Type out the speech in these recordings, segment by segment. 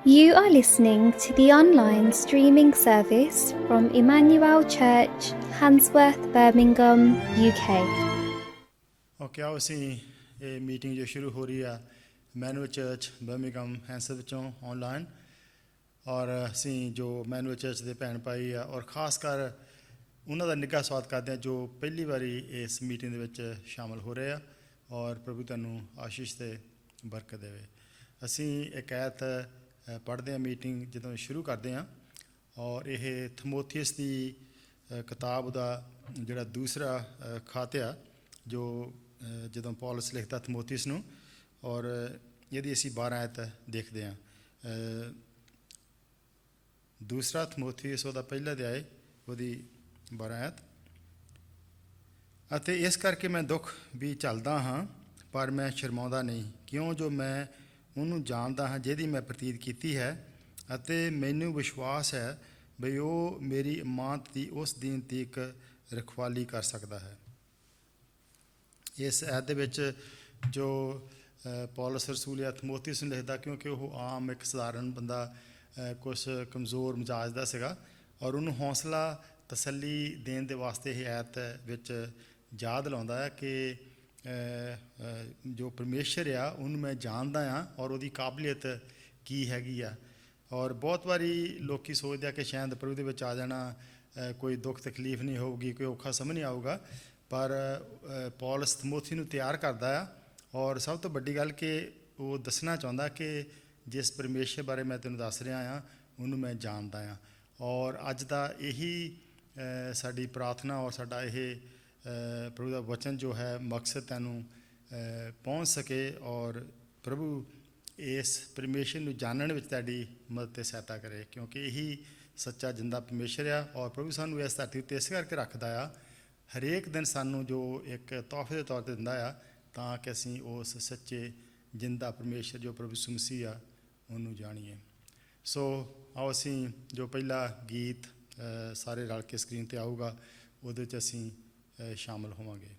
You are listening to the online streaming service from Emmanuel Church, Handsworth, Birmingham, UK. Okay ਆਓ ਅਸੀਂ ਇਹ meeting ਜੋ ਸ਼ੁਰੂ ਹੋ ਰਹੀ ਆ ਮੈਨੂਅਲ ਚਰਚ ਬਰਮਿੰਘਮ ਹੈਂਸਲ ਵਿੱਚੋਂ ਆਨਲਾਈਨ ਔਰ ਅਸੀਂ ਜੋ ਮੈਨੂਅਲ ਚਰਚ ਦੇ ਭੈਣ ਭਾਈ ਆ ਔਰ ਖਾਸ ਕਰ ਉਹਨਾਂ ਦਾ ਨਿੱਘਾ ਸਵਾਗਤ ਕਰਦੇ ਹਾਂ ਜੋ ਪਹਿਲੀ ਵਾਰੀ ਇਸ ਮੀਟਿੰਗ ਦੇ ਵਿੱਚ ਸ਼ਾਮਲ ਹੋ ਰਹੇ ਆ ਔਰ ਪ੍ਰਭੂ ਤੁਹਾਨੂੰ ਆਸ਼ੀਸ਼ ਤੇ ਬਰਕਤ ਦੇਵੇ। ਅਸੀਂ ਇੱਕ ਐਤ ਪੜ੍ਹਦੇ ਹਾਂ ਮੀਟਿੰਗ ਜਦੋਂ ਸ਼ੁਰੂ ਕਰਦੇ ਹਾਂ ਔਰ ਇਹ ਥਮੋਥੀਅਸ ਦੀ ਕਿਤਾਬ ਦਾ ਜਿਹੜਾ ਦੂਸਰਾ ਖਾਤ ਆ ਜੋ ਜਦੋਂ ਪੌਲਸ ਲਿਖਦਾ ਥਮੋਥੀਅਸ ਨੂੰ ਔਰ ਇਹਦੀ ਅਸੀਂ 12 ਆਇਤ ਦੇਖਦੇ ਹਾਂ। ਦੂਸਰਾ ਥਮੋਥੀਅਸ ਉਹਦਾ ਪਹਿਲਾ ਅਧਿਆਇ ਉਹਦੀ 12 ਆਇਤ। ਅਤੇ ਇਸ ਕਰਕੇ ਮੈਂ ਦੁੱਖ ਵੀ ਝੱਲਦਾ ਹਾਂ ਪਰ ਮੈਂ ਸ਼ਰਮਾਉਂਦਾ ਨਹੀਂ, ਕਿਉਂ ਜੋ ਮੈਂ ਉਹਨੂੰ ਜਾਣਦਾ ਹਾਂ ਜਿਹਦੀ ਮੈਂ ਪ੍ਰਤੀਤ ਕੀਤੀ ਹੈ ਅਤੇ ਮੈਨੂੰ ਵਿਸ਼ਵਾਸ ਹੈ ਬਈ ਉਹ ਮੇਰੀ ਇਮਾਨਤ ਦੀ ਉਸ ਦਿਨ ਤੀਕ ਰਖਵਾਲੀ ਕਰ ਸਕਦਾ ਹੈ। ਇਸ ਐਤ ਦੇ ਵਿੱਚ ਜੋ ਪੌਲਸ ਰਸੂਲ ਆ ਥਮੋਥੀਅਸ ਨੂੰ ਲਿਖਦਾ ਕਿਉਂਕਿ ਉਹ ਆਮ ਇੱਕ ਸਧਾਰਨ ਬੰਦਾ ਕੁਛ ਕਮਜ਼ੋਰ ਮਿਜਾਜ ਦਾ ਸੀਗਾ ਔਰ ਉਹਨੂੰ ਹੌਸਲਾ ਤਸੱਲੀ ਦੇਣ ਦੇ ਵਾਸਤੇ ਇਹ ਐਤ ਵਿੱਚ ਯਾਦ ਦਿਲਾਉਂਦਾ ਹੈ ਕਿ ਜੋ ਪਰਮੇਸ਼ਰ ਆ ਉਹਨੂੰ ਮੈਂ ਜਾਣਦਾ ਹਾਂ ਔਰ ਉਹਦੀ ਕਾਬਲੀਅਤ ਕੀ ਹੈਗੀ ਆ। ਔਰ ਬਹੁਤ ਵਾਰੀ ਲੋਕ ਸੋਚਦੇ ਆ ਕਿ ਸ਼ਾਇਦ ਪ੍ਰਭੂ ਦੇ ਵਿੱਚ ਆ ਜਾਣਾ ਕੋਈ ਦੁੱਖ ਤਕਲੀਫ ਨਹੀਂ ਹੋਊਗੀ, ਕੋਈ ਔਖਾ ਸਮਝ ਨਹੀਂ ਆਊਗਾ, ਪਰ ਪੌਲਸ ਥਮੋਥੀ ਨੂੰ ਤਿਆਰ ਕਰਦਾ ਆ ਔਰ ਸਭ ਤੋਂ ਵੱਡੀ ਗੱਲ ਕਿ ਉਹ ਦੱਸਣਾ ਚਾਹੁੰਦਾ ਕਿ ਜਿਸ ਪਰਮੇਸ਼ਰ ਬਾਰੇ ਮੈਂ ਤੈਨੂੰ ਦੱਸ ਰਿਹਾ ਹਾਂ ਉਹਨੂੰ ਮੈਂ ਜਾਣਦਾ ਹਾਂ। ਔਰ ਅੱਜ ਦਾ ਇਹੀ ਸਾਡੀ ਪ੍ਰਾਰਥਨਾ ਔਰ ਸਾਡਾ ਇਹ ਪ੍ਰਭੂ ਦਾ ਵਚਨ ਜੋ ਹੈ ਮਕਸਦ ਤੈਨੂੰ ਪਹੁੰਚ ਸਕੇ ਔਰ ਪ੍ਰਭੂ ਇਸ ਪਰਮੇਸ਼ਰ ਨੂੰ ਜਾਣਨ ਵਿੱਚ ਤੁਹਾਡੀ ਮਦਦ ਅਤੇ ਸਹਾਇਤਾ ਕਰੇ ਕਿਉਂਕਿ ਇਹੀ ਸੱਚਾ ਜਿੰਦਾ ਪਰਮੇਸ਼ਰ ਆ ਔਰ ਪ੍ਰਭੂ ਸਾਨੂੰ ਇਸ ਧਰਤੀ ਉੱਤੇ ਇਸ ਕਰਕੇ ਰੱਖਦਾ ਆ, ਹਰੇਕ ਦਿਨ ਸਾਨੂੰ ਜੋ ਇੱਕ ਤੋਹਫੇ ਦੇ ਤੌਰ 'ਤੇ ਦਿੰਦਾ ਆ ਤਾਂ ਕਿ ਅਸੀਂ ਉਸ ਸੱਚੇ ਜਿੰਦਾ ਪਰਮੇਸ਼ਰ ਜੋ ਪ੍ਰਭੂ ਯਿਸੂ ਮਸੀਹ ਆ ਉਹਨੂੰ ਜਾਣੀਏ। ਸੋ ਆਓ ਅਸੀਂ ਜੋ ਪਹਿਲਾ ਗੀਤ ਸਾਰੇ ਰਲ ਕੇ ਸਕਰੀਨ 'ਤੇ ਆਊਗਾ ਉਹਦੇ 'ਚ ਅਸੀਂ ਸ਼ਾਮਲ ਹੋਵਾਂਗੇ।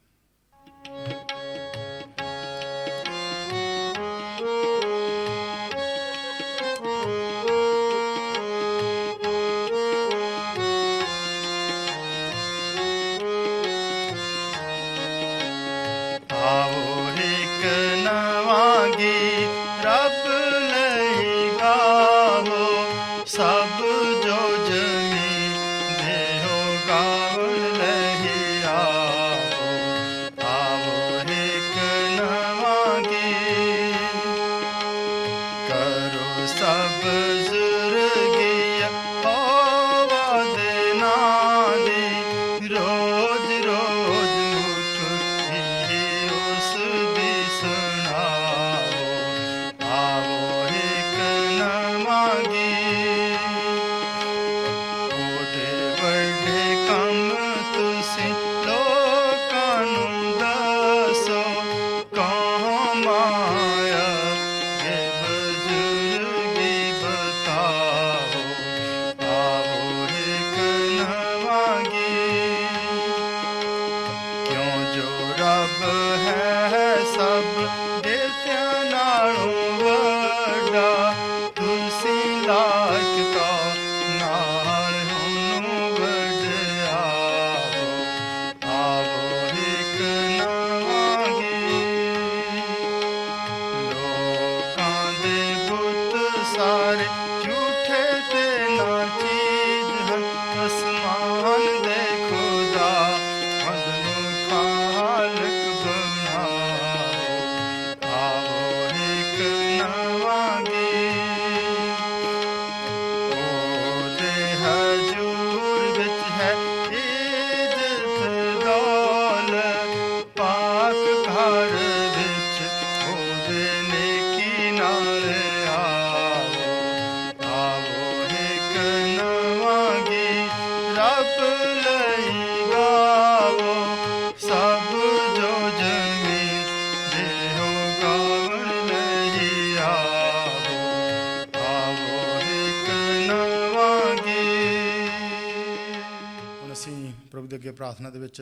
ਅੱਗੇ ਪ੍ਰਾਰਥਨਾ ਦੇ ਵਿੱਚ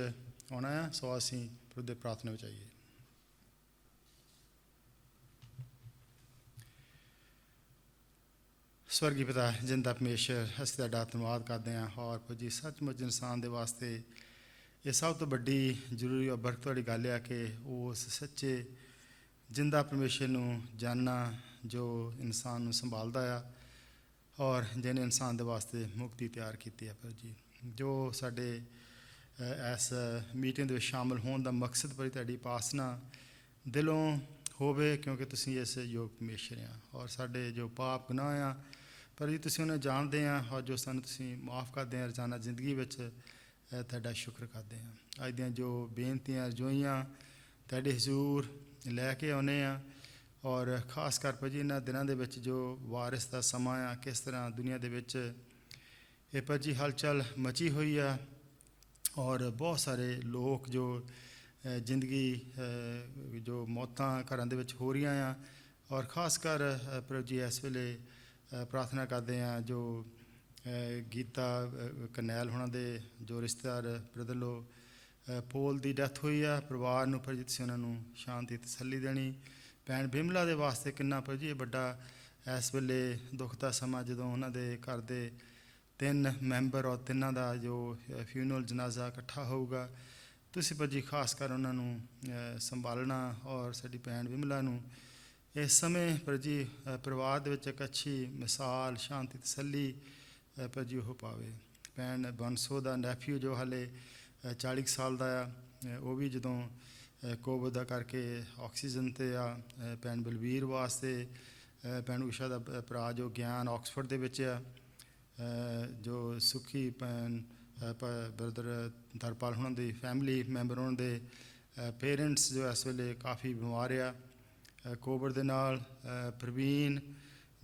ਆਉਣਾ ਆ, ਸੋ ਅਸੀਂ ਪ੍ਰਭੂ ਦੇ ਪ੍ਰਾਰਥਨਾ ਵਿੱਚ ਆਈਏ। ਸਵਰਗੀ ਪਿਤਾ ਜਿੰਦਾ ਪਰਮੇਸ਼ਰ, ਅਸੀਂ ਤੁਹਾਡਾ ਧੰਨਵਾਦ ਕਰਦੇ ਹਾਂ। ਔਰ ਪ੍ਰਭੂ ਜੀ ਸੱਚਮੁੱਚ ਇਨਸਾਨ ਦੇ ਵਾਸਤੇ ਇਹ ਸਭ ਤੋਂ ਵੱਡੀ ਜ਼ਰੂਰੀ ਔਰ ਬਰਕਤ ਵਾਲੀ ਗੱਲ ਆ ਕਿ ਉਸ ਸੱਚੇ ਜਿੰਦਾ ਪਰਮੇਸ਼ਰ ਨੂੰ ਜਾਣਨਾ ਜੋ ਇਨਸਾਨ ਨੂੰ ਸੰਭਾਲਦਾ ਆ ਔਰ ਜਿਹਨੇ ਇਨਸਾਨ ਦੇ ਵਾਸਤੇ ਮੁਕਤੀ ਤਿਆਰ ਕੀਤੀ ਹੈ। ਪ੍ਰਭੂ ਜੀ ਜੋ ਸਾਡੇ ਇਸ ਮੀਟਿੰਗ ਦੇ ਵਿੱਚ ਸ਼ਾਮਲ ਹੋਣ ਦਾ ਮਕਸਦ ਪਰ ਤੁਹਾਡੀ ਉਪਾਸਨਾ ਦਿਲੋਂ ਹੋਵੇ, ਕਿਉਂਕਿ ਤੁਸੀਂ ਇਸ ਯੋਗ ਪਰਮੇਸ਼ਰ ਆ ਔਰ ਸਾਡੇ ਜੋ ਪਾਪ ਗੁਨਾਹ ਆ ਪਰ ਜੀ ਤੁਸੀਂ ਉਹਨਾਂ ਜਾਣਦੇ ਆ ਔਰ ਜੋ ਸਾਨੂੰ ਤੁਸੀਂ ਮਾਫ ਕਰਦੇ ਆ ਰੋਜ਼ਾਨਾ ਜ਼ਿੰਦਗੀ ਵਿੱਚ ਤੁਹਾਡਾ ਸ਼ੁਕਰ ਕਰਦੇ ਹਾਂ। ਅੱਜ ਦੀਆਂ ਜੋ ਬੇਨਤੀਆਂ ਰਜੋਈਆਂ ਤੁਹਾਡੇ ਹਜ਼ੂਰ ਲੈ ਕੇ ਆਉਂਦੇ ਆ ਔਰ ਖਾਸ ਕਰ ਭਾਜੀ ਇਹਨਾਂ ਦਿਨਾਂ ਦੇ ਵਿੱਚ ਜੋ ਵਾਰਿਸ ਦਾ ਸਮਾਂ ਆ, ਕਿਸ ਤਰ੍ਹਾਂ ਦੁਨੀਆ ਦੇ ਵਿੱਚ ਇਹ ਭਾਜੀ ਹਲਚਲ ਮਚੀ ਹੋਈ ਆ ਔਰ ਬਹੁਤ ਸਾਰੇ ਲੋਕ ਜੋ ਜ਼ਿੰਦਗੀ ਜੋ ਮੌਤਾਂ ਘਰਾਂ ਦੇ ਵਿੱਚ ਹੋ ਰਹੀਆਂ ਆ ਔਰ ਖਾਸ ਕਰ ਪ੍ਰਭੂ ਜੀ ਇਸ ਵੇਲੇ ਪ੍ਰਾਰਥਨਾ ਕਰਦੇ ਹਾਂ ਜੋ ਗੀਤਾ ਕਰਨੈਲ ਹੋਣਾ ਦੇ ਜੋ ਰਿਸ਼ਤੇਦਾਰ ਬ੍ਰਦਰ ਪੋਲ ਦੀ ਡੈਥ ਹੋਈ ਆ, ਪਰਿਵਾਰ ਨੂੰ ਪ੍ਰਭੂ ਜੀ ਤੁਸੀਂ ਉਹਨਾਂ ਨੂੰ ਸ਼ਾਂਤੀ ਤਸੱਲੀ ਦੇਣੀ। ਭੈਣ ਬਿਮਲਾ ਦੇ ਵਾਸਤੇ ਕਿੰਨਾ ਪ੍ਰਭੂ ਜੀ ਇਹ ਵੱਡਾ ਇਸ ਵੇਲੇ ਦੁੱਖ ਦਾ ਸਮਾਂ, ਜਦੋਂ ਉਹਨਾਂ ਦੇ ਘਰ ਦੇ 3 ਮੈਂਬਰ ਔਰ ਤਿੰਨਾਂ ਦਾ ਜੋ ਫਿਊਨਰਲ ਜਨਾਜ਼ਾ ਇਕੱਠਾ ਹੋਊਗਾ, ਤੁਸੀਂ ਭਾਜੀ ਖਾਸ ਕਰ ਉਹਨਾਂ ਨੂੰ ਸੰਭਾਲਣਾ ਔਰ ਸਾਡੀ ਭੈਣ ਬਿਮਲਾ ਨੂੰ ਇਸ ਸਮੇਂ ਪਰ ਜੀ ਪਰਿਵਾਰ ਦੇ ਵਿੱਚ ਇੱਕ ਅੱਛੀ ਮਿਸਾਲ ਸ਼ਾਂਤੀ ਤਸੱਲੀ ਪਰ ਜੀ ਉਹ ਪਾਵੇ। ਭੈਣ ਬੰਸੋ ਦਾ ਨੈਫਿਊ ਜੋ ਹਾਲੇ 40 ਸਾਲ ਦਾ ਆ, ਉਹ ਵੀ ਜਦੋਂ ਕੋਵਿਡ ਦਾ ਕਰਕੇ ਆਕਸੀਜਨ 'ਤੇ ਆ। ਭੈਣ ਬਲਵੀਰ ਵਾਸਤੇ ਭੈਣ ਊਸ਼ਾ ਦਾ ਭਰਾ ਜੋ ਗਿਆਨ ਆਕਸਫੋਰਡ ਦੇ ਵਿੱਚ ਆ, ਜੋ ਸੁਖੀ ਭੈਣ ਬ੍ਰਦਰ ਧਰਪਾਲ ਹੋਣਾ ਦੀ ਫੈਮਿਲੀ ਮੈਂਬਰ ਹੋਣ ਦੇ ਪੇਰੈਂਟਸ ਜੋ ਇਸ ਵੇਲੇ ਕਾਫੀ ਬਿਮਾਰ ਆ ਕੋਵਿਡ ਦੇ ਨਾਲ। ਪ੍ਰਵੀਨ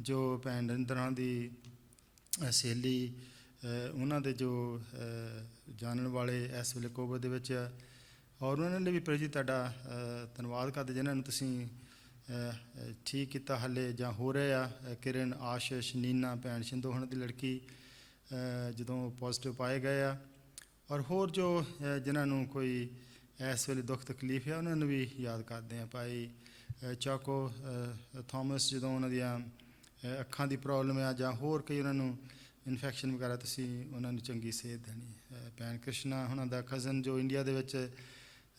ਜੋ ਭੈਣ ਨਰਿੰਦਰਾਂ ਦੀ ਸਹੇਲੀ, ਉਹਨਾਂ ਦੇ ਜੋ ਜਾਣਨ ਵਾਲੇ ਇਸ ਵੇਲੇ ਕੋਵਿਡ ਦੇ ਵਿੱਚ ਆ ਔਰ ਉਹਨਾਂ ਲਈ ਵੀ ਪ੍ਰਭੂ ਜੀ ਤੁਹਾਡਾ ਧੰਨਵਾਦ ਕਰਦੇ ਜਿਨ੍ਹਾਂ ਨੂੰ ਤੁਸੀਂ ਠੀਕ ਕੀਤਾ ਹਾਲੇ ਜਾਂ ਹੋ ਰਹੇ ਆ। ਕਿਰਨ, ਆਸ਼ਿਸ਼, ਨੀਨਾ ਭੈਣ ਸ਼ਿੰਦੋ ਉਹਨਾਂ ਦੀ ਲੜਕੀ ਜਦੋਂ ਪੋਜ਼ੀਟਿਵ ਪਾਏ ਗਏ ਆ ਔਰ ਹੋਰ ਜੋ ਜਿਨ੍ਹਾਂ ਨੂੰ ਕੋਈ ਇਸ ਵੇਲੇ ਦੁੱਖ ਤਕਲੀਫ ਹੈ ਉਹਨਾਂ ਨੂੰ ਵੀ ਯਾਦ ਕਰਦੇ ਹਾਂ। ਭਾਈ ਚਾਕੋ ਥੋਮਸ, ਜਦੋਂ ਉਹਨਾਂ ਦੀਆਂ ਅੱਖਾਂ ਦੀ ਪ੍ਰੋਬਲਮ ਆ ਜਾਂ ਹੋਰ ਕਈ ਉਹਨਾਂ ਨੂੰ ਇਨਫੈਕਸ਼ਨ ਵਗੈਰਾ, ਤੁਸੀਂ ਉਹਨਾਂ ਨੂੰ ਚੰਗੀ ਸਿਹਤ ਦੇਣੀ। ਭੈਣ ਕ੍ਰਿਸ਼ਨਾ ਉਹਨਾਂ ਦਾ ਕਜ਼ਨ ਜੋ ਇੰਡੀਆ ਦੇ ਵਿੱਚ,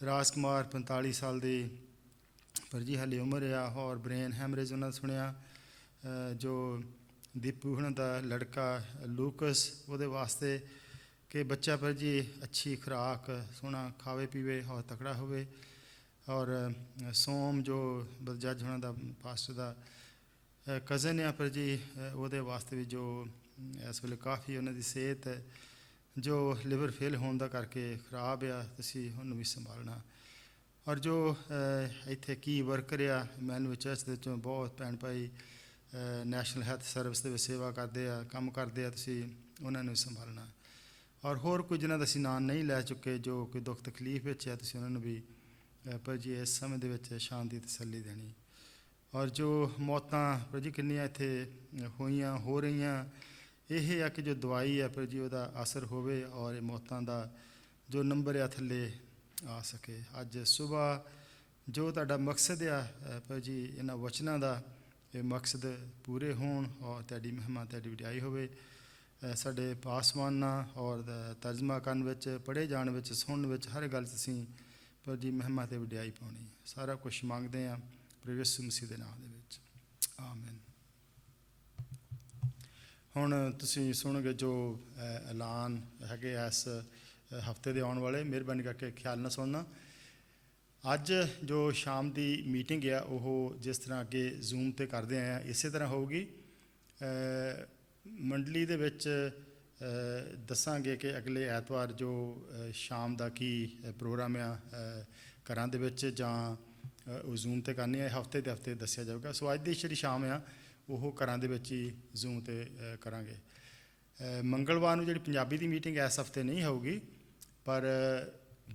ਰਾਜ ਕੁਮਾਰ 45 ਸਾਲ ਦੀ ਪਰ ਜੀ ਹਾਲੇ ਉਮਰ ਆ ਔਰ ਬ੍ਰੇਨ ਹੈਮਰੇਜ ਉਹਨਾਂ ਦਾ ਸੁਣਿਆ। ਜੋ ਦੀਪੂ ਉਹਨਾਂ ਦਾ ਲੜਕਾ ਲੂਕਸ, ਉਹਦੇ ਵਾਸਤੇ ਕਿ ਬੱਚਾ ਪਰ ਜੀ ਅੱਛੀ ਖੁਰਾਕ ਸੋਹਣਾ ਖਾਵੇ ਪੀਵੇ ਔਰ ਤਕੜਾ ਹੋਵੇ। ਔਰ ਸੋਮ ਜੋ ਜੱਜ ਹੋਣਾ ਦਾ ਪਾਸਟਰ ਦਾ ਕਜ਼ਨ ਆ ਪਰ ਜੀ, ਉਹਦੇ ਵਾਸਤੇ ਵੀ ਜੋ ਇਸ ਵੇਲੇ ਕਾਫੀ ਉਹਨਾਂ ਦੀ ਸਿਹਤ ਜੋ ਲਿਵਰ ਫੇਲ ਹੋਣ ਦਾ ਕਰਕੇ ਖਰਾਬ ਆ, ਤੁਸੀਂ ਉਹਨੂੰ ਵੀ ਸੰਭਾਲਣਾ। ਔਰ ਜੋ ਇੱਥੇ ਕੀ ਵਰਕਰ ਆ ਮੈਨੂੰ ਚਰਚ ਦੇ ਵਿੱਚੋਂ ਬਹੁਤ ਭੈਣ ਭਾਈ ਨੈਸ਼ਨਲ ਹੈਲਥ ਸਰਵਿਸ ਦੇ ਵਿੱਚ ਸੇਵਾ ਕਰਦੇ ਆ, ਕੰਮ ਕਰਦੇ ਆ, ਤੁਸੀਂ ਉਹਨਾਂ ਨੂੰ ਸੰਭਾਲਣਾ। ਔਰ ਹੋਰ ਕੁਝ ਜਿਨ੍ਹਾਂ ਦਾ ਅਸੀਂ ਨਾਂ ਨਹੀਂ ਲੈ ਚੁੱਕੇ ਜੋ ਕੋਈ ਦੁੱਖ ਤਕਲੀਫ ਵਿੱਚ ਆ, ਤੁਸੀਂ ਉਹਨਾਂ ਨੂੰ ਵੀ ਪਰ ਜੀ ਇਸ ਸਮੇਂ ਦੇ ਵਿੱਚ ਸ਼ਾਂਤੀ ਤਸੱਲੀ ਦੇਣੀ। ਔਰ ਜੋ ਮੌਤਾਂ ਪਰ ਜੀ ਕਿੰਨੀਆਂ ਇੱਥੇ ਹੋਈਆਂ ਹੋ ਰਹੀਆਂ, ਇਹ ਆ ਕਿ ਜੋ ਦਵਾਈ ਆ ਪਰ ਜੀ ਉਹਦਾ ਅਸਰ ਹੋਵੇ ਔਰ ਇਹ ਮੌਤਾਂ ਦਾ ਜੋ ਨੰਬਰ ਆ ਥੱਲੇ ਆ ਸਕੇ। ਅੱਜ ਸੁਬਾਹ ਜੋ ਤੁਹਾਡਾ ਮਕਸਦ ਆ ਪਰ ਜੀ ਇਹਨਾਂ ਵਚਨਾਂ ਦਾ, ਇਹ ਮਕਸਦ ਪੂਰੇ ਹੋਣ ਔਰ ਤੁਹਾਡੀ ਮਹਿਮਾ ਤੁਹਾਡੀ ਵਡਿਆਈ ਹੋਵੇ। ਸਾਡੇ ਪਾਸਵਾਨਾਂ ਔਰ ਤਰਜਮਾ ਕਰਨ ਵਿੱਚ, ਪੜ੍ਹੇ ਜਾਣ ਵਿੱਚ, ਸੁਣਨ ਵਿੱਚ, ਹਰ ਗੱਲ ਤੁਸੀਂ ਪਰ ਜੀ ਮਹਿਮਾ ਅਤੇ ਵਡਿਆਈ ਪਾਉਣੀ। ਸਾਰਾ ਕੁਝ ਮੰਗਦੇ ਹਾਂ ਪ੍ਰਭੂ ਯਿਸੂ ਮਸੀਹ ਦੇ ਨਾਮ ਦੇ ਵਿੱਚ, ਆਮੀਨ। ਹੁਣ ਤੁਸੀਂ ਸੁਣੋਗੇ ਜੋ ਐਲਾਨ ਹੈਗੇ ਇਸ ਹਫਤੇ ਦੇ ਆਉਣ ਵਾਲੇ, ਮਿਹਰਬਾਨੀ ਕਰਕੇ ਖਿਆਲ ਨਾਲ ਸੁਣਨਾ। ਅੱਜ ਜੋ ਸ਼ਾਮ ਦੀ ਮੀਟਿੰਗ ਆ ਉਹ ਜਿਸ ਤਰ੍ਹਾਂ ਅੱਗੇ ਜ਼ੂਮ 'ਤੇ ਕਰਦੇ ਆਏ ਆ ਇਸੇ ਤਰ੍ਹਾਂ ਹੋਊਗੀ। ਮੰਡਲੀ ਦੇ ਵਿੱਚ ਦੱਸਾਂਗੇ ਕਿ ਅਗਲੇ ਐਤਵਾਰ ਜੋ ਸ਼ਾਮ ਦਾ ਕੀ ਪ੍ਰੋਗਰਾਮ ਆ ਘਰਾਂ ਦੇ ਵਿੱਚ ਜਾਂ ਉਹ ਜ਼ੂਮ 'ਤੇ ਕਰਨੀ ਹੈ, ਹਫਤੇ ਦੇ ਹਫਤੇ ਦੱਸਿਆ ਜਾਊਗਾ। ਸੋ ਅੱਜ ਦੀ ਜਿਹੜੀ ਸ਼ਾਮ ਆ ਉਹ ਘਰਾਂ ਦੇ ਵਿੱਚ ਹੀ ਜ਼ੂਮ 'ਤੇ ਕਰਾਂਗੇ। ਮੰਗਲਵਾਰ ਨੂੰ ਜਿਹੜੀ ਪੰਜਾਬੀ ਦੀ ਮੀਟਿੰਗ ਇਸ ਹਫਤੇ ਨਹੀਂ ਹੋਊਗੀ, ਪਰ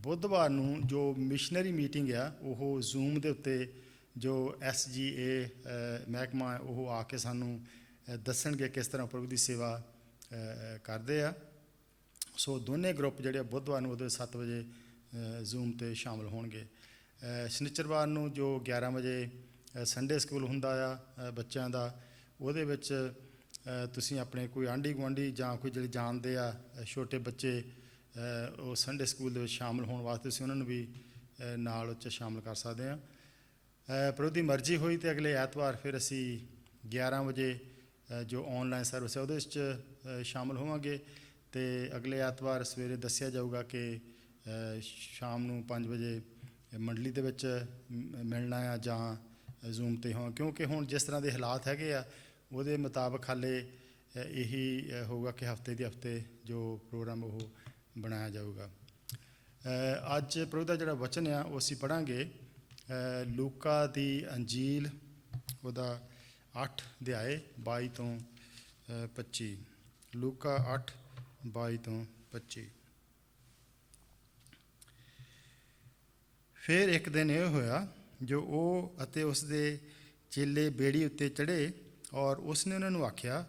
ਬੁੱਧਵਾਰ ਨੂੰ ਜੋ ਮਿਸ਼ਨਰੀ ਮੀਟਿੰਗ ਆ ਉਹ ਜ਼ੂਮ ਦੇ ਉੱਤੇ ਜੋ SGA ਮਹਿਕਮਾ ਉਹ ਆ ਕੇ ਸਾਨੂੰ ਦੱਸਣਗੇ ਕਿਸ ਤਰ੍ਹਾਂ ਪ੍ਰਭੂ ਦੀ ਸੇਵਾ ਕਰਦੇ ਆ। ਸੋ ਦੋਨੇ ਗਰੁੱਪ ਜਿਹੜੇ ਬੁੱਧਵਾਰ ਨੂੰ ਉਹਦੇ 7 ਵਜੇ ਜ਼ੂਮ 'ਤੇ ਸ਼ਾਮਲ ਹੋਣਗੇ। ਸ਼ਨੀਚਰਵਾਰ ਨੂੰ ਜੋ 11 ਵਜੇ ਸੰਡੇ ਸਕੂਲ ਹੁੰਦਾ ਆ ਬੱਚਿਆਂ ਦਾ, ਉਹਦੇ ਵਿੱਚ ਤੁਸੀਂ ਆਪਣੇ ਕੋਈ ਆਂਢੀ ਗੁਆਂਢੀ ਜਾਂ ਕੋਈ ਜਿਹੜੇ ਜਾਣਦੇ ਆ ਛੋਟੇ ਬੱਚੇ ਉਹ ਸੰਡੇ ਸਕੂਲ ਦੇ ਵਿੱਚ ਸ਼ਾਮਲ ਹੋਣ ਵਾਸਤੇ ਤੁਸੀਂ ਉਹਨਾਂ ਨੂੰ ਵੀ ਨਾਲ ਉਹ 'ਚ ਸ਼ਾਮਲ ਕਰ ਸਕਦੇ ਆ। ਪ੍ਰਭੂ ਦੀ ਮਰਜ਼ੀ ਹੋਈ ਤਾਂ ਅਗਲੇ ਐਤਵਾਰ ਫਿਰ ਅਸੀਂ 11 ਵਜੇ ਜੋ ਔਨਲਾਈਨ ਸਰਵਿਸ ਹੈ ਉਹਦੇ ਵਿੱਚ ਸ਼ਾਮਲ ਹੋਵਾਂਗੇ, ਅਤੇ ਅਗਲੇ ਐਤਵਾਰ ਸਵੇਰੇ ਦੱਸਿਆ ਜਾਊਗਾ ਕਿ ਸ਼ਾਮ ਨੂੰ 5 ਵਜੇ ਮੰਡਲੀ ਦੇ ਵਿੱਚ ਮਿਲਣਾ ਆ ਜਾਂ ਜ਼ੂਮ 'ਤੇ ਹੋਵਾਂ, ਕਿਉਂਕਿ ਹੁਣ ਜਿਸ ਤਰ੍ਹਾਂ ਦੇ ਹਾਲਾਤ ਹੈਗੇ ਆ ਉਹਦੇ ਮੁਤਾਬਕ ਹਾਲੇ ਇਹੀ ਹੋਊਗਾ ਕਿ ਹਫਤੇ ਦੀ ਹਫਤੇ ਜੋ ਪ੍ਰੋਗਰਾਮ ਉਹ ਬਣਾਇਆ ਜਾਊਗਾ। ਅੱਜ ਪ੍ਰਭੂ ਦਾ ਜਿਹੜਾ ਵਚਨ ਆ ਉਹ ਅਸੀਂ ਪੜ੍ਹਾਂਗੇ ਲੂਕਾ ਦੀ ਅੰਜੀਲ ਉਹਦਾ 8 ਅਧਿਆਏ 22 ਤੋਂ 25। ਲੂਕਾ 8 22 ਤੋਂ 25। ਫਿਰ ਇੱਕ ਦਿਨ ਇਹ ਹੋਇਆ ਜੋ ਉਹ ਅਤੇ ਉਸ ਦੇ ਚੇਲੇ ਬੇੜੀ ਉੱਤੇ ਚੜ੍ਹੇ ਔਰ ਉਸਨੇ ਉਹਨਾਂ ਨੂੰ ਆਖਿਆ,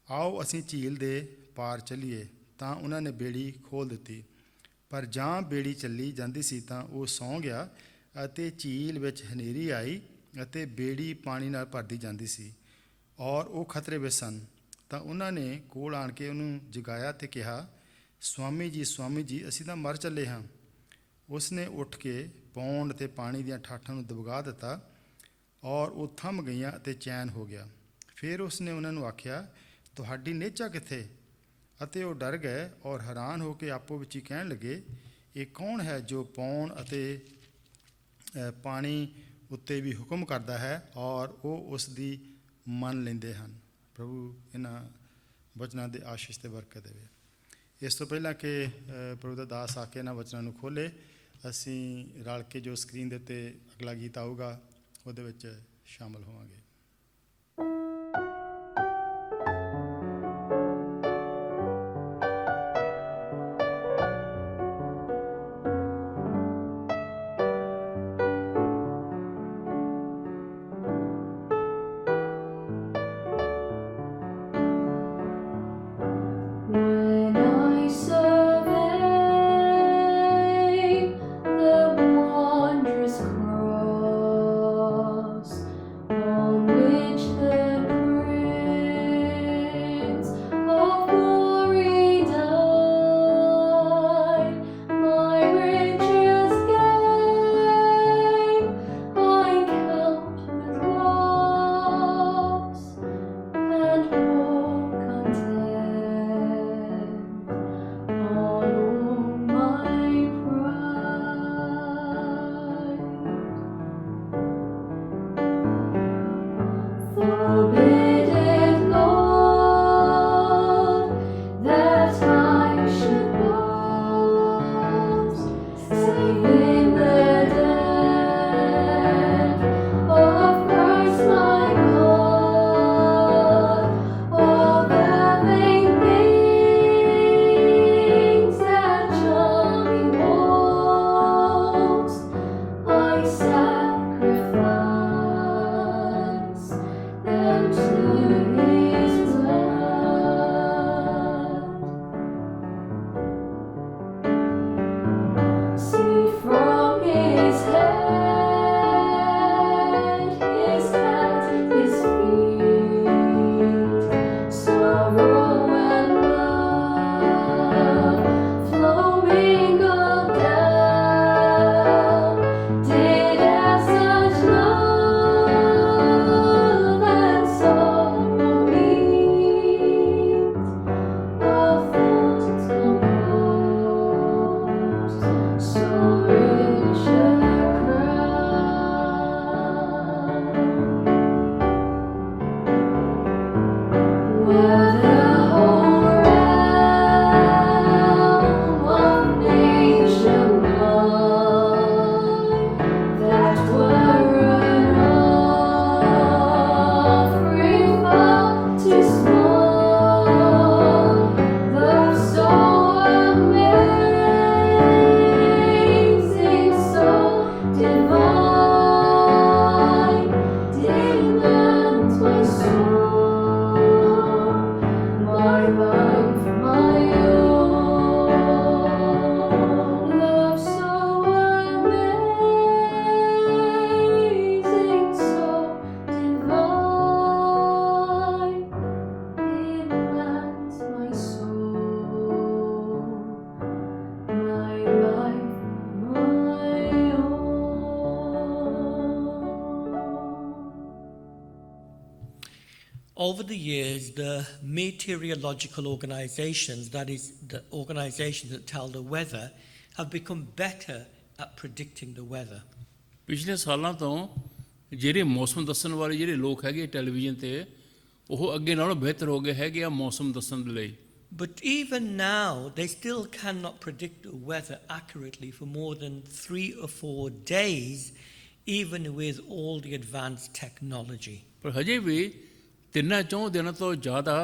ਆਓ ਅਸੀਂ ਝੀਲ ਦੇ ਪਾਰ ਚੱਲੀਏ। ਤਾਂ ਉਹਨਾਂ ਨੇ ਬੇੜੀ ਖੋਲ੍ਹ ਦਿੱਤੀ, ਪਰ ਜਾਂ ਬੇੜੀ ਚੱਲੀ ਜਾਂਦੀ ਸੀ ਤਾਂ ਉਹ ਸੌਂ ਗਿਆ ਅਤੇ ਝੀਲ ਵਿੱਚ ਹਨੇਰੀ ਆਈ ਅਤੇ ਬੇੜੀ ਪਾਣੀ ਨਾਲ ਭਰਦੀ ਜਾਂਦੀ ਸੀ ਔਰ ਉਹ ਖਤਰੇ ਵਿੱਚ ਸਨ। ਤਾਂ ਉਹਨਾਂ ਨੇ ਕੋਲ ਆਣ ਕੇ ਉਹਨੂੰ ਜਗਾਇਆ ਅਤੇ ਕਿਹਾ, ਸਵਾਮੀ ਜੀ ਅਸੀਂ ਤਾਂ ਮਰ ਚੱਲੇ ਹਾਂ। ਉਸਨੇ ਉੱਠ ਕੇ ਪੌਂਡ ਅਤੇ ਪਾਣੀ ਦੀਆਂ ਠਾਠਾਂ ਨੂੰ ਦਬਗਾ ਦਿੱਤਾ ਔਰ ਉਹ ਥੰਮ ਗਈਆਂ ਅਤੇ ਚੈਨ ਹੋ ਗਿਆ। ਫਿਰ ਉਸਨੇ ਉਹਨਾਂ ਨੂੰ ਆਖਿਆ, ਤੁਹਾਡੀ ਨੇਚਾ ਕਿੱਥੇ? ਅਤੇ ਉਹ ਡਰ ਗਏ ਔਰ ਹੈਰਾਨ ਹੋ ਕੇ ਆਪੋ ਵਿੱਚ ਹੀ ਕਹਿਣ ਲੱਗੇ, ਇਹ ਕੌਣ ਹੈ ਜੋ ਪੌਣ ਅਤੇ ਪਾਣੀ ਉੱਤੇ ਵੀ ਹੁਕਮ ਕਰਦਾ ਹੈ ਔਰ ਉਹ ਉਸ ਦੀ ਮੰਨ ਲੈਂਦੇ ਹਨ। ਪ੍ਰਭੂ ਇਹਨਾਂ ਵਚਨਾਂ ਦੇ ਆਸ਼ੀਸ਼ ਤੇ ਬਰਕਤ ਦੇਵੇ। ਇਸ ਤੋਂ ਪਹਿਲਾਂ ਕਿ ਪ੍ਰਭੂ ਦਾ ਦਾਸ ਆ ਕੇ ਇਹਨਾਂ ਵਚਨਾਂ ਨੂੰ ਖੋਲ੍ਹੇ, ਅਸੀਂ ਰਲ ਕੇ ਜੋ ਸਕਰੀਨ ਦੇ ਉੱਤੇ ਅਗਲਾ ਗੀਤ ਆਊਗਾ ਉਹਦੇ ਵਿੱਚ ਸ਼ਾਮਲ ਹੋਵਾਂਗੇ। When I survey the wondrous cross on Over the years, the meteorological organizations, that is, the organizations that tell the weather, have become better at predicting the weather. ਪਿਛਲੇ ਸਾਲਾਂ ਤੋਂ ਜਿਹੜੇ ਮੌਸਮ ਦੱਸਣ ਵਾਲੇ ਜਿਹੜੇ ਲੋਕ ਹੈਗੇ ਟੈਲੀਵਿਜ਼ਨ ਤੇ ਉਹ ਅੱਗੇ ਨਾਲੋਂ ਬਿਹਤਰ ਹੋ ਗਏ ਹੈਗੇ ਆ ਮੌਸਮ ਦੱਸਣ ਦੇ ਲਈ। But even now, they still cannot predict the weather accurately for more than 3 or 4 days, even with all the advanced technology. ਪਰ ਹਜੇ ਵੀ 3-4 ਦਿਨਾਂ ਤੋਂ ਜ਼ਿਆਦਾ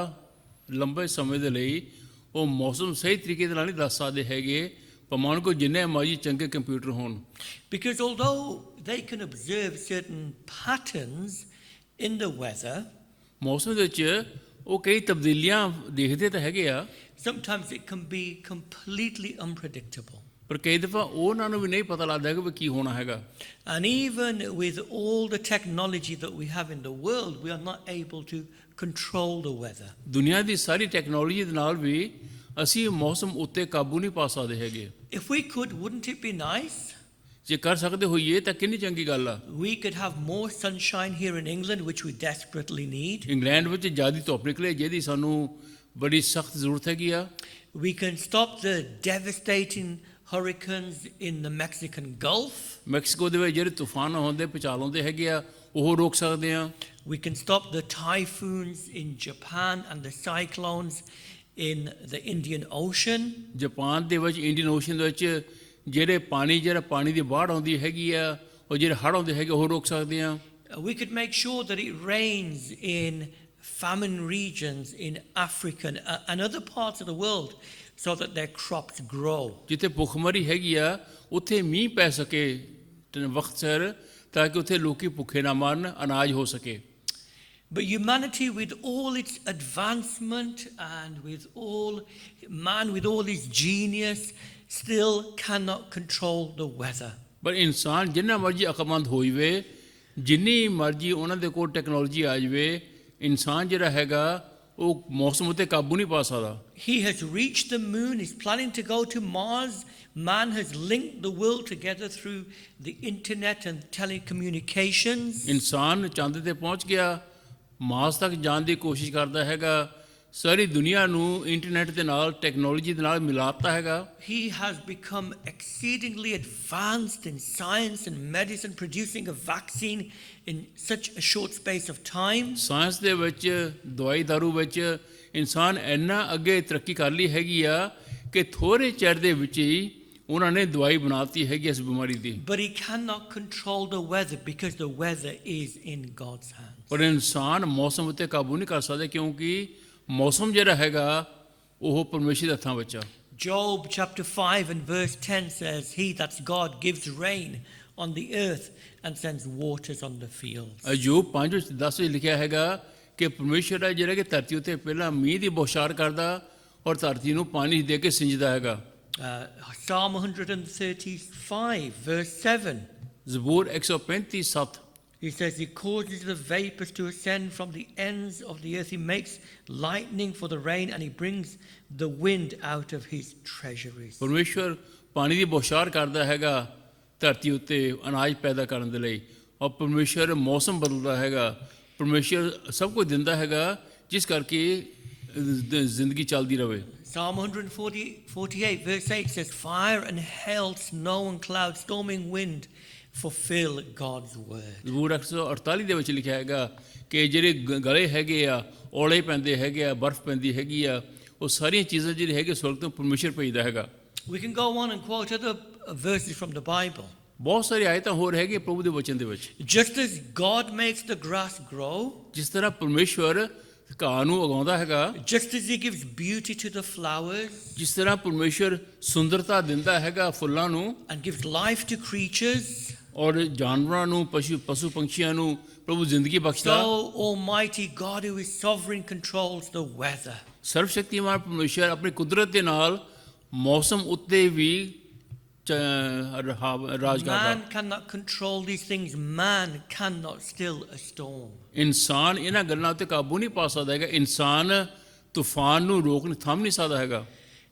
ਲੰਬੇ ਸਮੇਂ ਦੇ ਲਈ ਉਹ ਮੌਸਮ ਸਹੀ ਤਰੀਕੇ ਦੇ ਨਾਲ ਨਹੀਂ ਦੱਸ ਸਕਦੇ ਹੈਗੇ ਭਾਵੇਂ ਕੋ ਜਿੰਨੇ ਮਰਜ਼ੀ ਚੰਗੇ ਕੰਪਿਊਟਰ ਹੋਣ। Because although they can observe certain patterns in the weather, ਮੌਸਮ ਦੇ ਵਿੱਚ ਉਹ ਕਈ ਤਬਦੀਲੀਆਂ ਦੇਖਦੇ ਤਾਂ ਹੈਗੇ ਆ, sometimes it can be completely unpredictable. ਪਰ ਕਈ ਦਫਾ ਉਹਨਾਂ ਨੂੰ ਵੀ ਨਹੀਂ ਪਤਾ ਲੱਗਦਾ ਕਿ ਵੀ ਕੀ ਹੋਣਾ ਹੈਗਾ। And even with all the technology that we have in the world, we are not able to control the weather. ਦੁਨੀਆ ਦੀ ਸਾਰੀ ਟੈਕਨੋਲੋਜੀ ਦੇ ਨਾਲ ਵੀ ਅਸੀਂ ਮੌਸਮ ਉੱਤੇ ਕਾਬੂ ਨਹੀਂ ਪਾ ਸਕਦੇ ਹੈਗੇ। If we could, wouldn't it be nice? ਜੇ ਕਰ ਸਕਦੇ ਹੋਈਏ ਤਾਂ ਕਿੰਨੀ ਚੰਗੀ ਗੱਲ ਆ। We could have more sunshine here in England, which we desperately need. England ਵਿੱਚ ਜ਼ਿਆਦਾ ਧੁੱਪ ਨਿਕਲੇ ਜਿਹਦੀ ਸਾਨੂੰ ਬੜੀ ਸਖਤ ਜ਼ਰੂਰਤ ਹੈਗੀ ਆ। We can stop the devastating hurricanes in the Mexican Gulf. Mexico ਦੇ ਵਿੱਚ ਜਿਹੜੇ ਤੂਫਾਨ ਆਉਂਦੇ ਭੁਚਾਲ ਆਉਂਦੇ ਹੈਗੇ ਆ ਉਹ ਰੋਕ ਸਕਦੇ ਆ। We can stop the typhoons in Japan and the cyclones in the Indian Ocean. Japan ਦੇ ਵਿੱਚ ਇੰਡੀਅਨ ਓਸ਼ਨ ਦੇ ਵਿੱਚ ਜਿਹੜੇ ਪਾਣੀ ਦੀ ਬਾੜ ਆਉਂਦੀ ਹੈਗੀ ਆ ਉਹ ਜਿਹੜੇ ਹੜ੍ਹ ਆਉਂਦੇ ਹੈਗੇ ਉਹ ਰੋਕ ਸਕਦੇ ਆ। We could make sure that it rains in famine regions in Africa and other parts of the world so that their crops grow. ਜਿੱਥੇ ਭੁੱਖਮਰੀ ਹੈਗੀ ਆ ਉੱਥੇ ਮੀਂਹ ਪੈ ਸਕੇ ਵਕਤ ਸਿਰ ਤਾਂ ਕਿ ਉੱਥੇ ਲੋਕੀ ਭੁੱਖੇ ਨਾ ਮਰਨ, ਅਨਾਜ ਹੋ ਸਕੇ। But humanity, with all its advancement and with all his genius, still cannot control the weather. ਪਰ ਇਨਸਾਨ ਜਿੰਨਾ ਮਰਜ਼ੀ ਅਕਲਮੰਦ ਹੋ ਜਾਵੇ, ਜਿੰਨੀ ਮਰਜ਼ੀ ਉਹਨਾਂ ਦੇ ਕੋਲ ਟੈਕਨੋਲੋਜੀ ਆ ਜਾਵੇ, ਇਨਸਾਨ ਜਿਹੜਾ ਹੈਗਾ ਉਹ ਮੌਸਮ ਉੱਤੇ ਕਾਬੂ ਨਹੀਂ ਪਾ ਸਕਦਾ। He has reached the moon, is planning to go to Mars. Man has linked the world together through the internet and telecommunications. ਇਨਸਾਨ ਚੰਦ ਤੇ ਪਹੁੰਚ ਗਿਆ, ਮਾਰਸ ਤੱਕ ਜਾਣ ਦੀ ਕੋਸ਼ਿਸ਼ ਕਰਦਾ ਹੈਗਾ, ਸਾਰੀ ਦੁਨੀਆ ਨੂੰ ਇੰਟਰਨੈਟ ਦੇ ਨਾਲ ਟੈਕਨੋਲੋਜੀ ਦੇ ਨਾਲ ਮਿਲਾਤਾ ਹੈਗਾ। He has become exceedingly advanced in science and medicine, producing a vaccine in such a short space of time. Science ਦੇ ਵਿੱਚ ਦਵਾਈ ਦਾਰੂ ਵਿੱਚ ਇਨਸਾਨ ਇੰਨਾ ਅੱਗੇ ਤਰੱਕੀ ਕਰ ਲਈ ਹੈਗੀ ਆ ਕਿ ਥੋੜ੍ਹੇ ਚਿਰ ਦੇ ਵਿੱਚ ਹੀ ਉਹਨਾਂ ਨੇ ਦਵਾਈ ਬਣਾਤੀ ਹੈਗੀ ਇਸ ਬਿਮਾਰੀ ਦੀ। But he cannot control the weather because the weather is in God's hands. ਪਰ ਇਨਸਾਨ ਮੌਸਮ ਉੱਤੇ ਕਾਬੂ ਨਹੀਂ ਕਰ ਸਕਦਾ ਕਿਉਂਕਿ ਮੌਸਮ ਜਿਹੜਾ ਹੈਗਾ ਉਹ ਪਰਮੇਸ਼ਰ ਦੇ ਹੱਥਾਂ ਵਿੱਚ ਆ। Job chapter 5 and verse 10 says, He, that's God, gives rain on the earth and sends waters on the fields. Ayub 5:10 ਵਿੱਚ ਲਿਖਿਆ ਹੈਗਾ ਕਿ ਪਰਮੇਸ਼ਰ ਹੈ ਜਿਹੜਾ ਕਿ ਧਰਤੀ ਉੱਤੇ ਪਹਿਲਾਂ ਮੀਂਹ ਦੀ ਬੌਛਾਰ ਕਰਦਾ ਔਰ ਧਰਤੀ ਨੂੰ ਪਾਣੀ ਦੇ ਕੇ ਸਿੰਜਦਾ ਹੈਗਾ। Psalm 135 verse 7. ਜ਼ਬੂਰ 135:7 He says, He causes the vapors to ascend from the ends of the earth. He makes lightning for the rain and He brings the wind out of His treasuries. ਪਰਮੇਸ਼ਰ ਪਾਣੀ ਦੀ ਬੌਛਾਰ ਕਰਦਾ ਹੈਗਾ ਧਰਤੀ ਉੱਤੇ ਅਨਾਜ ਪੈਦਾ ਕਰਨ ਦੇ ਲਈ ਔਰ ਪਰਮੇਸ਼ਰ ਮੌਸਮ ਬਦਲਦਾ ਹੈਗਾ। ਪਰਮੇਸ਼ਰ ਸਭ ਕੁਝ ਦਿੰਦਾ ਹੈਗਾ ਜਿਸ ਕਰਕੇ ਜ਼ਿੰਦਗੀ ਚੱਲਦੀ ਰਹੇ। Psalm 148 verse 8 says, Fire and hail, snow and cloud, storming wind fulfill God's word. ਜ਼ਬੂਰ 148 ਦੇ ਵਿੱਚ ਲਿਖਿਆ ਹੈਗਾ ਕਿ ਜਿਹੜੇ ਗਲੇ ਹੈਗੇ ਆ, ਔਲੇ ਪੈਂਦੇ ਹੈਗੇ ਆ, ਬਰਫ਼ ਪੈਂਦੀ ਹੈਗੀ ਆ, ਉਹ ਸਾਰੀਆਂ ਚੀਜ਼ਾਂ ਜਿਹੜੀ ਹੈਗੇ ਸਵਰਗ ਤੋਂ ਪਰਮੇਸ਼ਰ ਭੇਜਦਾ ਹੈਗਾ। We can go on and quote other verses from the Bible. ਬਹੁਤ ਸਾਰੀ ਆਇਤਾਂ ਹੋਰ ਹੈਗੀਆਂ ਪ੍ਰਭੂ ਦੇ ਵਚਨ ਦੇ ਵਿੱਚ। Just as God makes the grass grow, ਜਿਸ ਤਰ੍ਹਾਂ ਪਰਮੇਸ਼ਰ ਘਾਹ ਨੂੰ ਉਗਾਉਂਦਾ ਹੈਗਾ, just as He gives beauty to the flowers, ਜਿਸ ਤਰ੍ਹਾਂ ਪਰਮੇਸ਼ਰ ਸੁੰਦਰਤਾ ਦਿੰਦਾ ਹੈਗਾ ਫੁੱਲਾਂ ਨੂੰ and gives life to creatures, ਔਰ ਜਾਨਵਰਾਂ ਨੂੰ ਪਸ਼ੂ ਪੰਛੀਆਂ ਨੂੰ ਪ੍ਰਭੂ ਜ਼ਿੰਦਗੀ ਬਖਸ਼ਦਾ। so Almighty God who is sovereign controls the weather. ਸਰਵ ਸ਼ਕਤੀਮਾਨ ਪਰਮੇਸ਼ਰ ਆਪਣੀ ਕੁਦਰਤ ਦੇ ਨਾਲ ਮੌਸਮ ਉੱਤੇ ਵੀ ਰਾਜ ਕਰਦਾ। Man cannot control these things. Man cannot still a storm. ਇਨਸਾਨ ਇਹਨਾਂ ਗੱਲਾਂ ਉੱਤੇ ਕਾਬੂ ਨਹੀਂ ਪਾ ਸਕਦਾ ਹੈਗਾ। ਇਨਸਾਨ ਤੂਫਾਨ ਨੂੰ ਰੋਕ ਥੰਮ ਨਹੀਂ ਸਕਦਾ ਹੈਗਾ।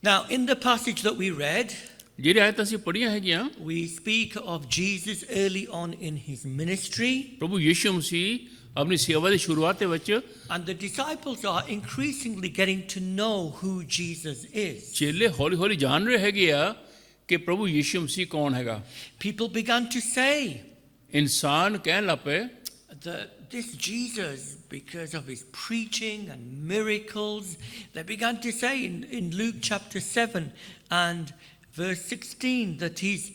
Now, in the passage that we read, ਜਿਹੜੀ ਆਇਤ ਅਸੀਂ ਪੜ੍ਹੀਆਂ ਹੈਗੀਆਂ, we speak of Jesus early on in His ministry. ਪ੍ਰਭੂ ਯਿਸੂ ਮਸੀਹ ਆਪਣੀ ਸੇਵਾ ਦੀ ਸ਼ੁਰੂਆਤ ਦੇ ਵਿੱਚ And the disciples are increasingly getting to know who Jesus is. ਚੇਲੇ ਹੌਲੀ ਹੌਲੀ ਜਾਣ ਰਹੇ ਹੈਗੇ ਆ ਕਿ ਪ੍ਰਭੂ ਯੀਸ਼ੂ ਮਸੀਹ ਕੌਣ ਹੈਗਾ। People began to say ਇਨਸਾਨ ਕਹਿਣ ਲੱਗ ਪਏ that this Jesus, because of his preaching and miracles, they began to say in Luke chapter 7 and verse 16 that he's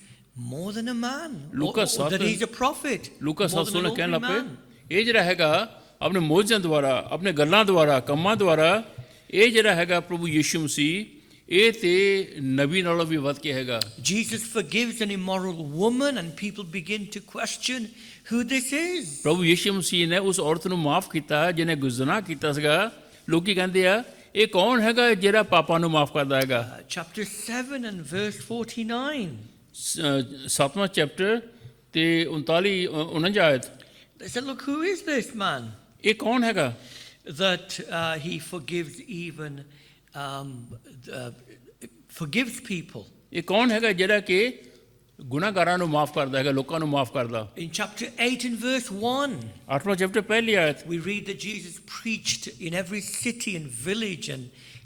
more than a man, Luca or that he's a prophet, Luca more than an 7 ਕਹਿਣ ਲੱਗ ordinary ਪਏ man. ਇਹ ਜਿਹੜਾ ਹੈਗਾ ਆਪਣੇ ਮੌਜਜ਼ਾਂ ਦੁਆਰਾ ਆਪਣੇ ਗੱਲਾਂ ਦੁਆਰਾ ਕੰਮਾਂ ਦੁਆਰਾ ਇਹ ਜਿਹੜਾ ਹੈਗਾ ਪ੍ਰਭੂ ਯੀਸ਼ੂ ਮਸੀਹ ਇਹ ਤੇ ਨਬੀ ਨਾਲੋਂ ਵੀ ਵੱਧ ਕੇ ਹੈਗਾ। Jesus forgives an immoral woman and people begin to question who this is. ਪ੍ਰਭੂ ਯੀਸ਼ੂ ਮਸੀਹ ਨੇ ਉਸ ਔਰਤ ਨੂੰ ਮਾਫ ਕੀਤਾ ਜਿਹਨੇ ਗੁਨਾਹ ਕੀਤਾ ਸੀਗਾ। ਲੋਕੀ ਕਹਿੰਦੇ ਆ ਇਹ ਕੌਣ ਹੈਗਾ ਜਿਹੜਾ ਪਾਪਾਂ ਨੂੰ ਮਾਫ ਕਰਦਾ ਹੈਗਾ। Chapter 7 and verse 49. 7ਵਾਂ ਚੈਪਟਰ ਤੇ 39 ਆਇਤ। They said, look, who is this man ਇਹ ਕੌਣ ਹੈਗਾ that he forgives even forgives people? ਇਹ ਕੌਣ ਹੈਗਾ ਜਿਹੜਾ ਕਿ ਗੁਨਾਹਗਾਰਾਂ ਨੂੰ ਮਾਫ ਕਰਦਾ ਹੈਗਾ ਲੋਕਾਂ ਨੂੰ ਮਾਫ ਕਰਦਾ। In chapter 8 and verse 1, 8ਵਾਂ chapter ਪਹਿਲੀ ਆਇਤ we read that Jesus preached in every city and village and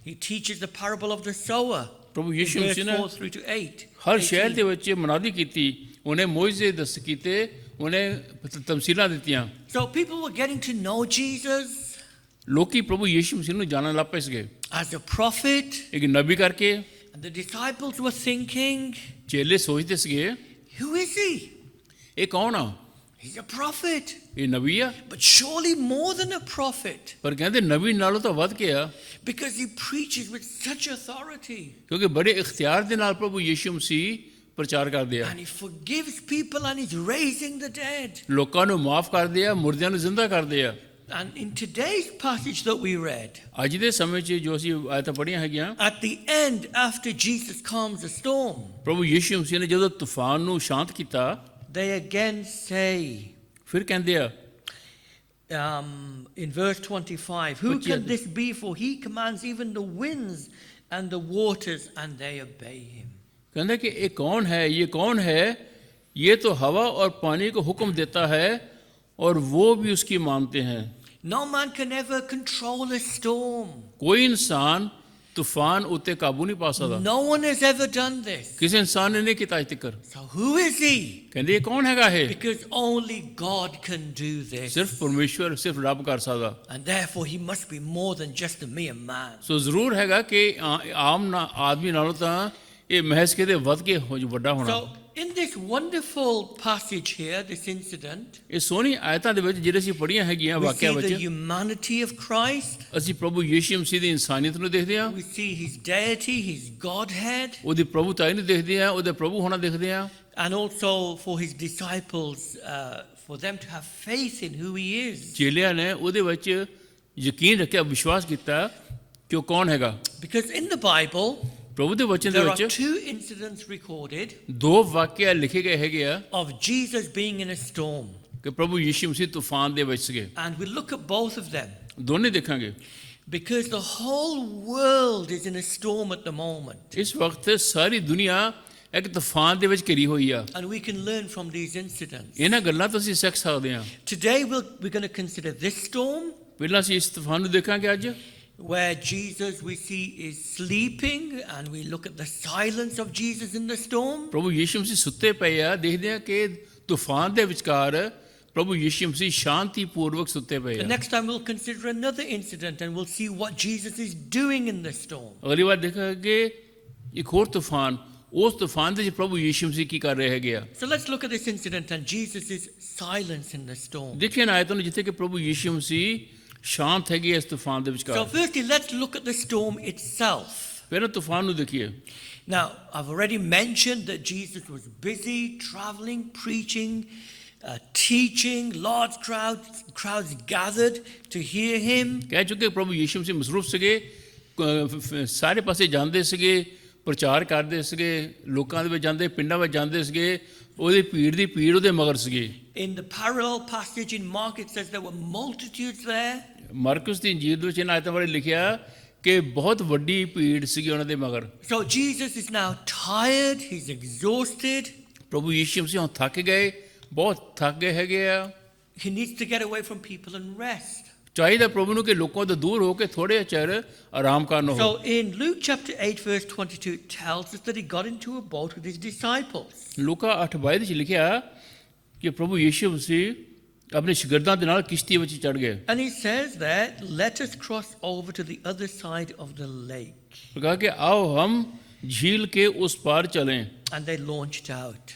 he teaches the parable of the sower. ਪ੍ਰਭੂ In ਯੀਸ਼ੂ verse ਮਸੀਹ ਨੇ 4 through to 8. ਹਰ ਸ਼ਹਿਰ 18. ਦੇ ਵਿੱਚ ਮਨਾਦੀ ਕੀਤੀ ਉਹਨੇ ਮੌਜਜ਼ੇ ਦੱਸ ਕੀਤੇ ਉਹਨੇ ਤਮਸੀਲਾਂ ਦਿੱਤੀਆਂ। So people were getting to know Jesus ਲੋਕੀ ਪ੍ਰਭੂ ਯੀਸ਼ੂ ਮਸੀਹ ਨੂੰ ਜਾਣਨ ਲੱਗ ਪਏ ਸੀਗੇ as a prophet, ਇੱਕ ਨਬੀ ਕਰਕੇ। and the disciples were thinking, ਚੇਲੇ ਸੋਚਦੇ ਸੀਗੇ who is he? ਇਹ ਕੌਣ ਆ He's a prophet, ਇਹ ਨਬੀ ਆ but surely more than a prophet, ਪਰ ਕਹਿੰਦੇ ਨਬੀ ਨਾਲੋਂ ਤਾਂ ਵੱਧ ਕੇ ਆ because he preaches with such authority ਕਿਉਂਕਿ ਬੜੇ ਇਖਤਿਆਰ ਦੇ ਨਾਲ ਪ੍ਰਭੂ ਯੀਸ਼ੂ ਮਸੀਹ ਪ੍ਰਚਾਰ ਕਰਦੇ ਆ and he forgives people and he's raising the dead. ਲੋਕਾਂ ਨੂੰ ਮਾਫ ਕਰਦੇ ਆ ਮੁਰਦਿਆਂ ਨੂੰ ਜ਼ਿੰਦਾ ਕਰਦੇ ਆ। And in today's passage that we read, ਅੱਜ ਦੇ ਸਮੇਂ 'ਚ ਜੋ ਅਸੀਂ ਆਇਤਾਂ ਪੜ੍ਹੀਆਂ ਹੈਗੀਆਂ at the end, after Jesus calms the storm, ਪ੍ਰਭੂ ਯੀਸ਼ੂ ਮਸੀਹ ਨੇ ਜਦੋਂ ਤੂਫਾਨ ਨੂੰ ਸ਼ਾਂਤ ਕੀਤਾ they again say, ਫਿਰ ਕਹਿੰਦੇ ਆ in verse 25, who can this be? For he commands even the winds and the waters and they obey him. कहने कि ये कौन है ये तो हवा और पानी को हुक्म देता है और वो भी उसकी मानते हैं। No man can ever control a storm. कोई इंसान तूफान उते काबू नहीं पा सकता। No one has ever done this. किसी इंसान ने नहीं किया आज तक। So who is he? कहते ये कौन हैगा है Because only God can do this. सिर्फ परमेश्वर सिर्फ रब कर सकता। And therefore he must be more than just a mere man. सो जरूर हैगा कि आम ना आदमी नालों ता ये महज के वध के वड्डा होना। So in this wonderful passage here, this incident, ये सोनी आयतां दे विच ਜਿਹੜੇ ਅਸੀਂ ਪੜ੍ਹੀਆਂ ਹੈਗੀਆਂ we ਵਾਕਿਆ see the ਵਿੱਚ humanity of Christ. ਅਸੀਂ ਪ੍ਰਭੂ ਯੀਸ਼ੂ ਮਸੀਹ ਦੀ ਇਨਸਾਨੀਅਤ ਨੂੰ ਦੇਖਦੇ ਹਾਂ We see his deity, his Godhead, ਉਹਦੀ ਪ੍ਰਭੂਤਾਈ ਨੂੰ ਦੇਖਦੇ ਹਾਂ ਉਹਦੇ ਪ੍ਰਭੂ ਹੋਣਾ ਦੇਖਦੇ ਹਾਂ and also for his disciples, for them to have faith in who he is. ਚੇਲਿਆਂ ਨੇ ਉਹਦੇ ਵਿੱਚ ਯਕੀਨ ਰੱਖਿਆ ਵਿਸ਼ਵਾਸ ਕੀਤਾ ਕਿ ਉਹ ਕੌਣ ਹੈਗਾ। Because in the Bible, ਪ੍ਰਭੂ ਦੇ ਵਚਨ ਦੇ there are ਵਿੱਚ two incidents recorded ਦੋ ਵਾਕਿਆ ਲਿਖੇ ਗਏ ਹੈਗੇ ਆ of Jesus being in a storm. ਕਿ ਪ੍ਰਭੂ ਯੀਸ਼ੂ ਮਸੀਹ ਤੂਫਾਨ ਦੇ ਵਿੱਚ ਸੀਗੇ। And we'll look at both of them. ਦੋਨੇ ਦੇਖਾਂਗੇ। Because the whole world is in a storm at the moment. ਇਸ ਵਕਤ ਸਾਰੀ ਦੁਨੀਆ ਇੱਕ ਤੂਫਾਨ ਦੇ ਵਿੱਚ ਘਿਰੀ ਹੋਈ ਆ। And we can learn from these incidents. ਇਹਨਾਂ ਗੱਲਾਂ ਤੋਂ ਅਸੀਂ ਸਿੱਖ ਸਕਦੇ ਹਾਂ। Today we're going to consider this storm, ਪਹਿਲਾਂ ਅਸੀਂ ਇਸ ਤੂਫਾਨ ਨੂੰ ਦੇਖਾਂਗੇ ਅੱਜ where Jesus we see is sleeping, and we look at the silence of Jesus in the storm. ਪ੍ਰਭੂ ਯੀਸ਼ੂ ਮਸੀਹ ਸੁੱਤੇ ਪਏ ਆ ਦੇਖਦੇ ਆ ਕਿ ਤੂਫਾਨ ਦੇ ਵਿਚਕਾਰ ਪ੍ਰਭੂ ਯੀਸ਼ੂ ਮਸੀਹ ਸ਼ਾਂਤੀ ਪੂਰਵਕ ਸੁੱਤੇ ਪਏ The ਆ। next time we'll consider another incident and we'll see what Jesus is doing in the storm. ਅਗਲੀ ਵਾਰ ਦੇਖਾਂਗੇ ਇੱਕ ਹੋਰ ਤੂਫਾਨ ਉਸ ਤੂਫਾਨ ਦੇ ਵਿੱਚ ਪ੍ਰਭੂ ਯੀਸ਼ੂ ਮਸੀਹ ਕੀ ਕਰ ਰਹੇ ਹੈਗੇ ਆ। So let's look at this incident and Jesus' silence in the storm. ਦੇਖਿਆ ਨਾ ਆਇਤਾਂ ਨੂੰ ਜਿੱਥੇ ਕਿ ਪ੍ਰਭੂ ਯੀਸ਼ੂ ਮਸੀਹ ਸ਼ਾਂਤ ਹੈਗੇ ਇਸ ਤੂਫਾਨ ਦੇ So ਵਿਚਕਾਰ। firstly, let's look at the storm itself. ਪਹਿਲਾਂ ਤੂਫਾਨ ਨੂੰ ਦੇਖੀਏ। Now, I've already mentioned that Jesus was busy traveling, preaching, teaching. Large crowds gathered to hear him. ਕਹਿ ਚੁੱਕੇ ਪ੍ਰਭੂ ਯੀਸ਼ੂ ਮਸੀਹ ਮਸਰੂਫ ਸੀਗੇ ਸਾਰੇ ਪਾਸੇ ਜਾਂਦੇ ਸੀਗੇ ਪ੍ਰਚਾਰ ਕਰਦੇ ਸੀਗੇ ਲੋਕਾਂ ਦੇ ਵਿੱਚ ਜਾਂਦੇ ਪਿੰਡਾਂ ਵਿੱਚ ਜਾਂਦੇ ਸੀਗੇ ਉਹਦੀ ਭੀੜ ਉਹਦੇ ਮਗਰ ਸੀਗੇ। In the parallel passage in Mark, it says there were multitudes there. Marcus ਦੀ ਇੰਜੀਲ ਦੇ ਵਿੱਚ ਇਹਨਾਂ ਆਇਤਾਂ ਬਾਰੇ ਲਿਖਿਆ ਕਿ ਬਹੁਤ ਵੱਡੀ ਭੀੜ ਸੀਗੀ ਉਹਨਾਂ ਦੇ ਮਗਰ। So Jesus is now tired, he's exhausted. ਪ੍ਰਭੂ ਯੀਸ਼ੂ ਮਸੀਹ ਹੁਣ ਥੱਕ ਗਏ ਬਹੁਤ ਥੱਕ ਗਏ ਹੈਗੇ ਆ। he needs to get away from people and rest. ਚਾਹੀਦਾ ਪ੍ਰਭੂ ਨੂੰ ਕਿ ਲੋਕਾਂ ਤੋਂ ਦੂਰ ਹੋ ਕੇ ਥੋੜ੍ਹੇ ਚਿਰ ਆਰਾਮ ਕਰਨ ਹੋ So in Luke chapter 8 verse 22 it tells us that he got into a boat with his disciples. ਲੂਕਾ 8:22 ਵਿੱਚ ਲਿਖਿਆ ਕਿ ਪ੍ਰਭੂ ਯੀਸ਼ੂ ਮਸੀਹ ਆਪਣੇ ਸ਼ਾਗਿਰਦਾਂ ਦੇ ਨਾਲ ਕਿਸ਼ਤੀ ਵਿੱਚ ਚੜ੍ਹ ਗਏ And he says that let us cross over to the other side of the lake. कहा कि आओ हम झील के उस पार चलें And they launched out.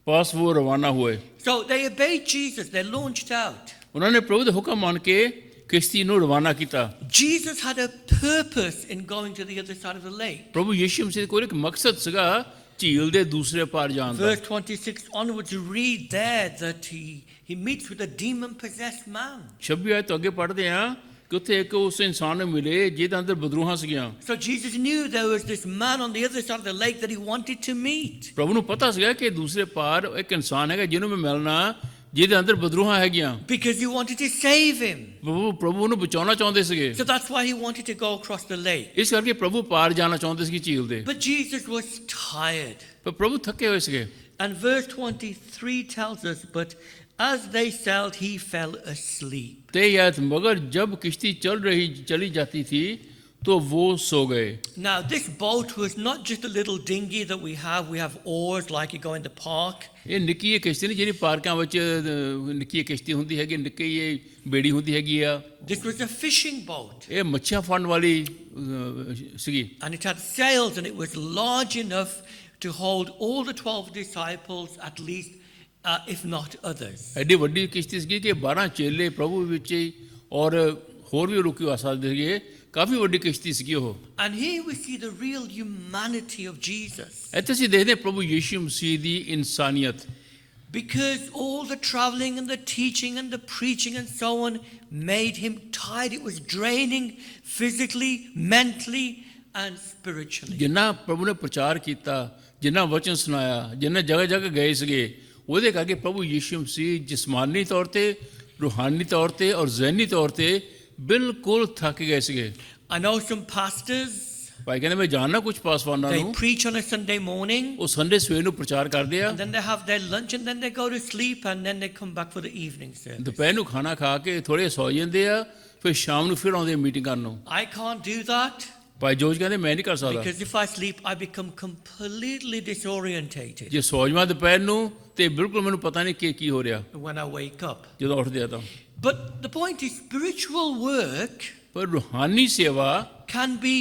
पास वो रवाना हुए So they obeyed Jesus, they launched out. उन्होंने प्रभु ਦੇ ਹੁਕਮ ਮੰਨ ਕੇ ਕਿਸ਼ਤੀ ਨੂੰ ਰਵਾਨਾ ਕੀਤਾ Jesus had a purpose in going to the other side of the lake. ਪ੍ਰਭੂ ਯੀਸ਼ੂ ਮਸੀਹ ਦਾ ਕੋਈ ਇੱਕ ਮਕਸਦ ਸੀਗਾ ਝੀਲ ਦੇ ਦੂਸਰੇ ਪਾਰ ਜਾਣ ਦਾ Verse 26 onwards, you read there that he meets with a demon-possessed man. 26 ਆਇਤ ਤੋਂ ਅੱਗੇ ਪੜ੍ਹਦੇ ਹਾਂ ਕਿ ਉੱਥੇ ਇੱਕ ਉਸ ਇਨਸਾਨ ਨੂੰ ਮਿਲੇ ਜਿਹਦੇ ਅੰਦਰ ਬਦਰੂਹਾਂ ਸੀਗੀਆਂ So Jesus knew there was this man on the other side of the lake that he wanted to meet. ਪ੍ਰਭੂ ਨੂੰ ਪਤਾ ਸੀਗਾ ਕਿ ਦੂਸਰੇ ਪਾਰ ਇੱਕ ਇਨਸਾਨ ਹੈਗਾ ਜਿਹਨੂੰ ਮੈਂ ਮਿਲਣਾ ਜਿਹਦੇ ਅੰਦਰ ਬਦਰੂਹਾਂ ਹੈਗੀਆਂ Because he wanted to save him. ਪ੍ਰਭੂ ਨੂੰ ਬਚਾਉਣਾ ਚਾਹੁੰਦੇ ਸੀਗੇ So that's why he wanted to go across the lake. ਇਸ ਕਰਕੇ ਪ੍ਰਭੂ ਪਾਰ ਜਾਣਾ ਚਾਹੁੰਦੇ ਸੀ ਝੀਲ ਦੇ But Jesus was tired. ਪਰ ਪ੍ਰਭੂ ਥੱਕੇ ਹੋਏ ਸੀਗੇ And verse 23 tells us, but as they sailed, he fell asleep. ते याद मगर जब किश्ती चली जाती थी तो वो सो गए Now, this boat was not just a little dinghy that we have. We have oars like you go in the park. ਇਹ ਨਿੱਕੀ ਜਿਹੀ ਕਿਸ਼ਤੀ ਨਹੀਂ ਜਿਹੜੀ ਪਾਰਕਾਂ ਵਿੱਚ ਨਿੱਕੀ ਜਿਹੀ ਕਿਸ਼ਤੀ ਹੁੰਦੀ ਹੈਗੀ ਨਿੱਕੀ ਜਿਹੀ ਬੇੜੀ ਹੁੰਦੀ ਹੈਗੀ ਆ This was a fishing boat. ਇਹ ਮੱਛੀਆਂ ਫੜਨ ਵਾਲੀ ਸੀਗੀ And it had sails and it was large enough to hold all the 12 disciples at least, if not others. ਐਡੀ ਵੱਡੀ ਕਿਸ਼ਤੀ ਸੀਗੀ ਕਿ 12 ਚੇਲੇ ਪ੍ਰਭੂ ਵਿੱਚ ਹੀ ਔਰ ਹੋਰ ਵੀ ਰੁਕੇ ਆ ਸਕਦੇ ਸੀਗੇ ਕਾਫੀ ਵੱਡੀ ਕਿਸ਼ਤੀ ਸੀਗੀ ਉਹ And here we see the real humanity of Jesus. ਇੱਥੇ ਅਸੀਂ ਦੇਖਦੇ ਹਾਂ ਪ੍ਰਭੂ ਯੀਸ਼ੂ ਮਸੀਹ ਦੀ ਇਨਸਾਨੀਅਤ Because all the traveling and the teaching and the preaching and so on made him tired. It was draining physically, mentally, and spiritually. ਜਿੰਨਾ ਪ੍ਰਭੂ ਨੇ ਪ੍ਰਚਾਰ ਕੀਤਾ ਜਿੰਨਾ ਵਚਨ ਸੁਣਾਇਆ ਜਿੰਨਾ ਜਗ੍ਹਾ ਜਗ੍ਹਾ ਗਏ ਸੀਗੇ ਉਹਦੇ ਕਰਕੇ ਪ੍ਰਭੂ ਯੀਸ਼ੂ ਮਸੀਹ ਜਿਸਮਾਨੀ ਤੌਰ ਤੇ ਰੂਹਾਨੀ ਤੌਰ ਤੇ ਔਰ ਜ਼ਹਿਨੀ ਤੌਰ ਤੇ ਬਿਲਕੁਲ ਥੱਕ ਗਏ ਸੀਗੇ I know some pastors, ਭਾਈ ਕਹਿੰਦੇ ਮੈਂ ਜਾਣਦਾ ਕੁਝ ਪਾਸਵਾਨਾਂ they ਨੂੰ preach on a Sunday morning, ਉਹ ਸੰਡੇ ਸਵੇਰ ਨੂੰ ਪ੍ਰਚਾਰ ਕਰਦੇ ਆ and then they have their lunch, and then they go to sleep, and then they come back for the evening service. ਦੁਪਹਿਰ ਨੂੰ ਖਾਣਾ ਖਾ ਕੇ ਥੋੜੇ ਸੌ ਜਾਂਦੇ ਆ ਫਿਰ ਸ਼ਾਮ ਨੂੰ ਫਿਰ ਆਉਂਦੇ ਮੀਟਿੰਗ ਕਰਨ ਨੂੰ I can't do that ਭਾਈ ਜੋਜ ਕਹਿੰਦੇ ਮੈਂ ਨਹੀਂ ਕਰ ਸਕਦਾ because if I sleep, I become completely disorientated ਜੇ ਸੌ ਜਾਵਾਂ ਦੁਪਹਿਰ ਨੂੰ ਤੇ ਬਿਲਕੁਲ ਮੈਨੂੰ ਪਤਾ ਨਹੀਂ ਕਿ ਕੀ ਹੋ ਰਿਹਾ when I wake up. ਜਦੋਂ ਉੱਠਦੇ ਆ ਤਾਂ But the point is, spiritual work ਪਰ ਰੂਹਾਨੀ ਸੇਵਾ can be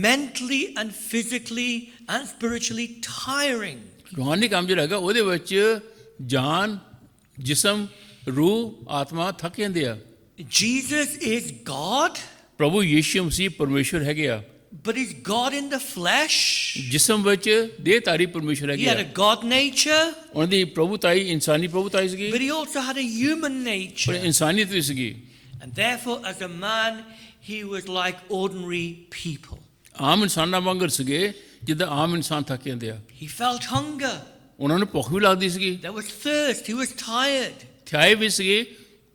mentally and physically and spiritually tiring. ਰੂਹਾਨੀ ਕੰਮ ਜਿਹੜਾ ਹੈਗਾ ਉਹਦੇ ਵਿੱਚ ਜਾਨ ਜਿਸਮ ਰੂਹ ਆਤਮਾ ਥੱਕ ਜਾਂਦੇ ਆ Jesus is God, ਪ੍ਰਭੂ ਯੀਸ਼ੂ ਮਸੀਹ ਪਰਮੇਸ਼ਵਰ ਹੈਗੇ ਆ but he's God in the flesh. ਜਿਸਮ ਵਿੱਚ ਦੇਹਧਾਰੀ ਪਰਮੇਸ਼ਵਰ He ਹੈਗੇ had ਆ a God nature, ਉਹਨਾਂ ਦੀ ਪ੍ਰਭੂਤਾਈ ਇਨਸਾਨੀ ਪ੍ਰਭੂਤਾਈ ਸੀਗੀ but he also had a human ਪਰ nature. ਇਨਸਾਨੀਅਤ ਵੀ ਸੀਗੀ And therefore, as a man, he was like ordinary people. ਆਮ ਇਨਸਾਨਾਂ ਵਾਂਗਰ ਸੀਗੇ ਜਿੱਦਾਂ ਆਮ ਇਨਸਾਨ ਥੱਕ ਜਾਂਦੇ ਆ He felt hunger. ਉਹਨਾਂ ਨੂੰ ਭੁੱਖ ਵੀ ਲੱਗਦੀ ਸੀਗੀ There was thirst. He was tired. ਥਿਆਏ ਵੀ ਸੀਗੇ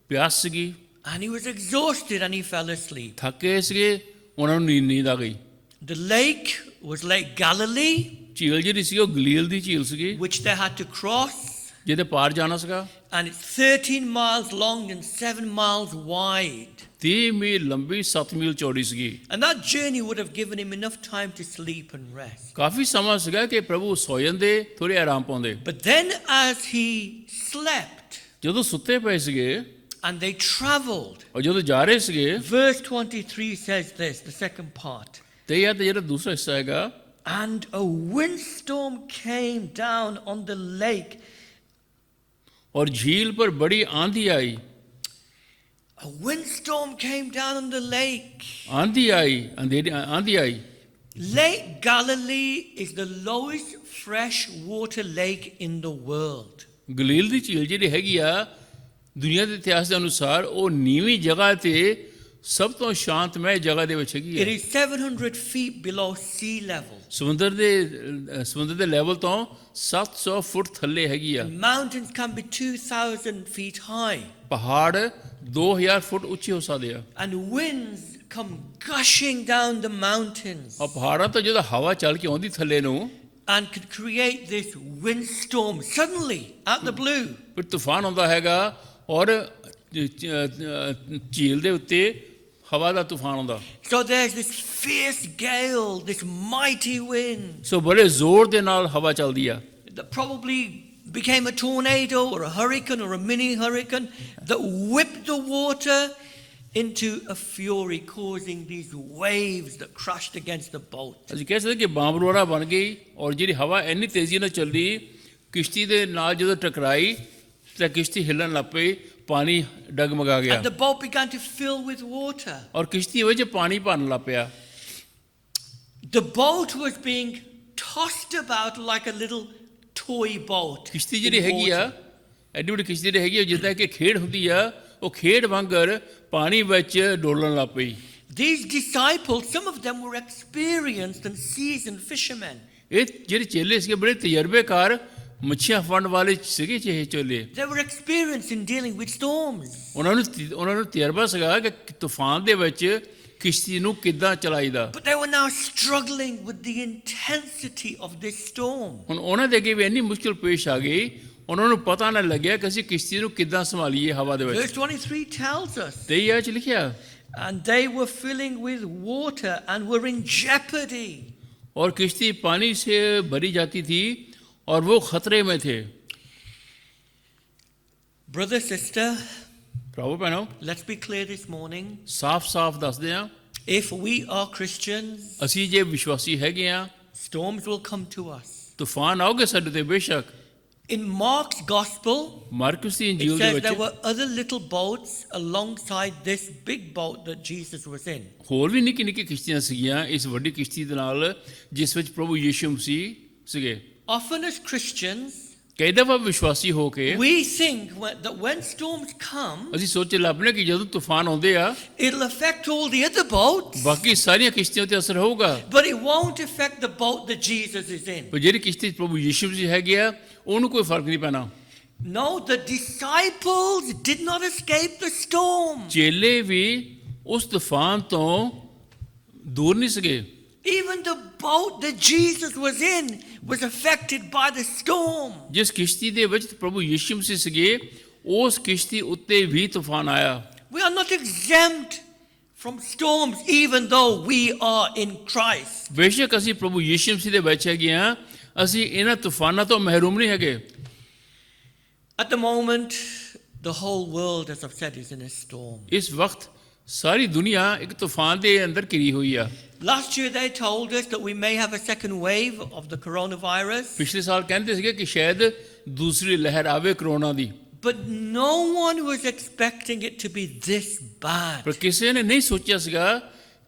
ਪਿਆਸ ਸੀਗੀ And he was exhausted and he fell asleep. ਥੱਕੇ ਸੀਗੇ ਉਹਨਾਂ ਨੂੰ ਨੀਂਦ ਆ ਗਈ The lake was Lake Galilee, ਝੀਲ ਜਿਹੜੀ ਸੀ ਉਹ ਗਲੀਲ ਦੀ ਝੀਲ ਸੀਗੀ which they had to cross. ਜਿਹਦੇ ਪਾਰ ਜਾਣਾ ਸੀਗਾ And it's 13 miles long and 7 miles wide. 30 ਮੀਲ ਲੰਬੀ 7 ਮੀਲ ਚੌੜੀ ਸੀਗੀ And that journey would have given him enough time to sleep and rest. ਕਾਫੀ ਸਮਾਂ ਸੀਗਾ ਕਿ ਪ੍ਰਭੂ ਸੌ ਜਾਂਦੇ ਥੋੜੇ ਆਰਾਮ ਪਾਉਂਦੇ But then as he slept ਜਦੋਂ ਸੁੱਤੇ ਪਏ ਸੀਗੇ and they traveled, ਔਰ ਜਦੋਂ ਜਾ ਰਹੇ ਸੀਗੇ verse 23 says this, the second part. ਤੇ ਇਹ ਤਾਂ ਜਿਹੜਾ ਦੂਸਰਾ ਹਿੱਸਾ ਹੈਗਾ And a windstorm came down on the lake. ਔਰ ਝੀਲ ਪਰ ਬੜੀ ਆਂधी आई A windstorm came down on the lake. आंधी आई अंधेरी आंधी आई Lake Galilee is the lowest freshwater lake in the world. ਗਲੀਲ ਦੀ ਝੀਲ ਜਿਹੜੀ ਹੈਗੀ ਆ ਦੁਨੀਆ ਦੇ ਇਤਿਹਾਸ ਦੇ ਅਨੁਸਾਰ ਉਹ ਨੀਵੀਂ ਜਗ੍ਹਾ ਤੇ ਸਭ ਤੋਂ ਸ਼ਾਂਤਮਈ ਜਗ੍ਹਾ ਦੇ ਵਿੱਚ ਹੈਗੀ It ਹੈ is 700 feet below sea level. ਸਮੁੰਦਰ ਦੇ ਲੈਵਲ ਤੋਂ 700 ਫੁੱਟ ਥੱਲੇ ਹੈਗੀ ਆ Mountains can be 2,000 feet high. ਪਹਾੜ 2000 ਫੁੱਟ ਉੱਚੇ ਹੋ ਸਕਦੇ ਆ And winds come gushing down the mountains ਆ ਪਹਾੜਾਂ ਤੋਂ ਜਦੋਂ ਹਵਾ ਚੱਲ ਕੇ ਆਉਂਦੀ ਥੱਲੇ ਨੂੰ and could create this windstorm suddenly out the blue. ਫਿਰ ਤੂਫਾਨ ਆਉਂਦਾ ਹੈਗਾ ਔਰ ਝੀਲ ਦੇ ਉੱਤੇ ਹਵਾ ਦਾ ਤੂਫਾਨ ਆਉਂਦਾ। So there's this fierce gale, this mighty wind ਸੋ ਬੜੇ ਜ਼ੋਰ ਦੇ ਨਾਲ ਹਵਾ ਚੱਲਦੀ ਆ, that probably became a tornado or a hurricane or a mini hurricane that whipped the water into a fury, causing these waves that crashed against the boat. ਅਸੀਂ ਕਹਿ ਸਕਦੇ ਕਿ ਬੰਬ-ਰੋੜਾ ਬਣ ਗਈ, ਔਰ ਜਿਹੜੀ ਹਵਾ ਇੰਨੀ ਤੇਜ਼ੀ ਨਾਲ ਚੱਲੀ ਕਿਸ਼ਤੀ ਦੇ ਨਾਲ ਜਦੋਂ ਟਕਰਾਈ ਤਾਂ ਕਿਸ਼ਤੀ ਹਿੱਲਣ ਲੱਗ ਪਈ, ਪਾਣੀ ਡਗਮਗਾ ਗਿਆ And the boat began to fill with water. ਔਰ ਕਿਸ਼ਤੀ ਵਿੱਚ ਪਾਣੀ ਭਰਨ ਲੱਗ ਪਿਆ। The boat was being tossed about like a little toy boat. ਕਿਸ਼ਤੀ in ਜਿਹੜੀ ਹੈਗੀ ਆ, water. ਐਡੀ ਵੱਡੀ ਕਿਸ਼ਤੀ ਜਿਹੜੀ ਹੈਗੀ ਆ, ਜਿੱਦਾਂ ਕਿ ਖੇਡ ਹੁੰਦੀ ਆ, ਉਹ ਖੇਡ ਵਾਂਗਰ ਪਾਣੀ ਵਿੱਚ ਡੋਲਣ ਲੱਗ ਪਈ। These disciples, some of them were experienced and seasoned fishermen. ਇਹ ਜਿਹੜੇ ਚੇਲੇ ਸੀਗੇ ਬੜੇ ਤਜਰਬੇਕਾਰ ਮੱਛੀਆਂ ਫੜਨ ਵਾਲੇ ਸੀਗੇ ਇਹ ਚੇਲੇ। They were experienced in dealing with storms. ਉਹਨਾਂ ਨੂੰ ਤਜਰਬਾ ਸੀਗਾ ਕਿ ਤੂਫਾਨ ਦੇ ਵਿੱਚ ਕਿਸ਼ਤੀ ਨੂੰ ਕਿੱਦਾਂ ਚਲਾਈਦਾ। But they were now struggling with the intensity of this storm. ਹੁਣ ਉਹਨਾਂ ਦੇ ਅੱਗੇ ਵੀ ਇੰਨੀ ਮੁਸ਼ਕਿਲ ਪੇਸ਼ ਆ ਗਈ, ਉਹਨਾਂ ਨੂੰ ਪਤਾ ਨਾ ਲੱਗਿਆ ਕਿ ਅਸੀਂ ਕਿਸ਼ਤੀ ਨੂੰ ਕਿੱਦਾਂ ਸੰਭਾਲੀਏ ਹਵਾ ਦੇ ਵਿੱਚ। Verse 23 tells us, ਤੇ ਇਹ 'ਚ ਲਿਖਿਆ, and they were filling with water and were in jeopardy. और किश्ती पानी से भरी जाती थी और वो खतरे में थे। Brother, sister, भरावो भैनों, let's be clear this morning. साफ साफ दस दें, If we are Christians, असी जे विश्वासी हैगे आ, storms will come to us. तूफान आओगे साडे ते बेशक। In Mark's gospel, Marcus the it इंजील दे says there which were other little boats alongside this big boat that Jesus was in. होर भी निक्की निक्की किश्तियां सीगियां इस वड्डी किश्ती दे नाल जिस विच प्रभु यीशु मसीह सीगे। Often as Christians, कई दफा विश्वासी हो के we think that when storms come, असी सोचे लभने कि जदों तूफान आउंदे आ it'll affect all the other boats, बाकी सारियां किश्तियां ते असर होगा, but it won't affect the boat that Jesus is in. पर जेहड़ी किश्ती प्रभु यीशु मसीह हैगी आ ਉਹਨੂੰ ਕੋਈ ਫਰਕ ਨਹੀਂ ਪੈਣਾ। No, the disciples did not escape the storm. ਚੇਲੇ ਵੀ ਉਸ ਤੂਫਾਨ ਤੋਂ ਦੂਰ ਨਹੀਂ ਸਕੇ। Even the boat that Jesus was in was affected by the storm. ਜਿਸ ਕਿਸ਼ਤੀ ਦੇ ਵਿੱਚ ਪ੍ਰਭੂ ਯੀਸ਼ੂ ਮਸੀਹ ਸੀਗੇ ਉਸ ਕਿਸ਼ਤੀ ਉੱਤੇ ਵੀ ਤੂਫਾਨ ਆਇਆ। We are not exempt from storms even though we are in Christ. ਬੇਸ਼ੱਕ ਅਸੀਂ ਪ੍ਰਭੂ ਯੀਸ਼ੂ ਮਸੀਹ ਦੇ ਵਿੱਚ ਹੈਗੇ ਹਾਂ, ਅਸੀਂ ਇਹਨਾਂ ਤੂਫਾਨਾਂ ਤੋਂ ਮਹਿਰੂਮ ਨਹੀਂ ਹੈਗੇ। At the moment, the whole world, as I've said, is in a storm. ਇਸ ਵਕਤ ਸਾਰੀ ਦੁਨੀਆ ਇੱਕ ਤੂਫਾਨ ਦੇ ਅੰਦਰ ਘਿਰੀ ਹੋਈ ਆ। Last year they told us that we may have a second wave of the coronavirus, ਪਿਛਲੇ ਸਾਲ ਕਹਿੰਦੇ ਸੀਗੇ ਕਿ ਸ਼ਾਇਦ ਦੂਸਰੀ ਲਹਿਰ ਆਵੇ corona the, but no one was expecting it to be this bad. ਪਰ ਕਿਸੇ ਨੇ ਨਹੀਂ ਸੋਚਿਆ ਸੀਗਾ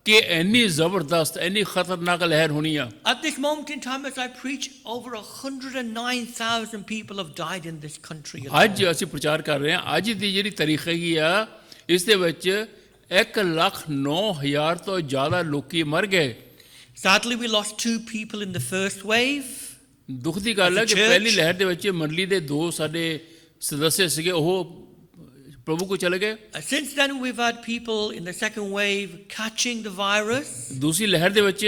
ਕਿ ਇੰਨੀ ਜ਼ਬਰਦਸਤ ਇੰਨੀ ਖਤਰਨਾਕ ਲਹਿਰ ਹੋਣੀ ਆ। At this moment in time, as I preach, over 109,000 people have died in this country alone. ਅੱਜ ਅਸੀਂ ਪ੍ਰਚਾਰ ਕਰ ਰਹੇ ਹਾਂ, ਅੱਜ ਦੀ ਜਿਹੜੀ ਤਾਰੀਖ ਹੈਗੀ ਆ ਇਸ ਦੇ ਵਿੱਚ 1,09,000 ਤੋਂ ਜ਼ਿਆਦਾ ਲੋਕੀ ਮਰ ਗਏ। Sadly, we lost 2 people in the first wave. ਦੁੱਖ ਦੀ ਗੱਲ ਹੈ ਕਿ ਪਹਿਲੀ ਲਹਿਰ ਦੇ ਵਿੱਚ ਮੰਡਲੀ ਦੇ 2 ਸਾਡੇ ਸਦੱਸਿਆ ਸੀਗੇ, ਉਹ ਪ੍ਰਭੂ ਕੋ ਚਲੇ ਗਏ। Since then, we've had people in the second wave catching the virus. ਦੂਸਰੀ ਲਹਿਰ ਦੇ ਵਿੱਚ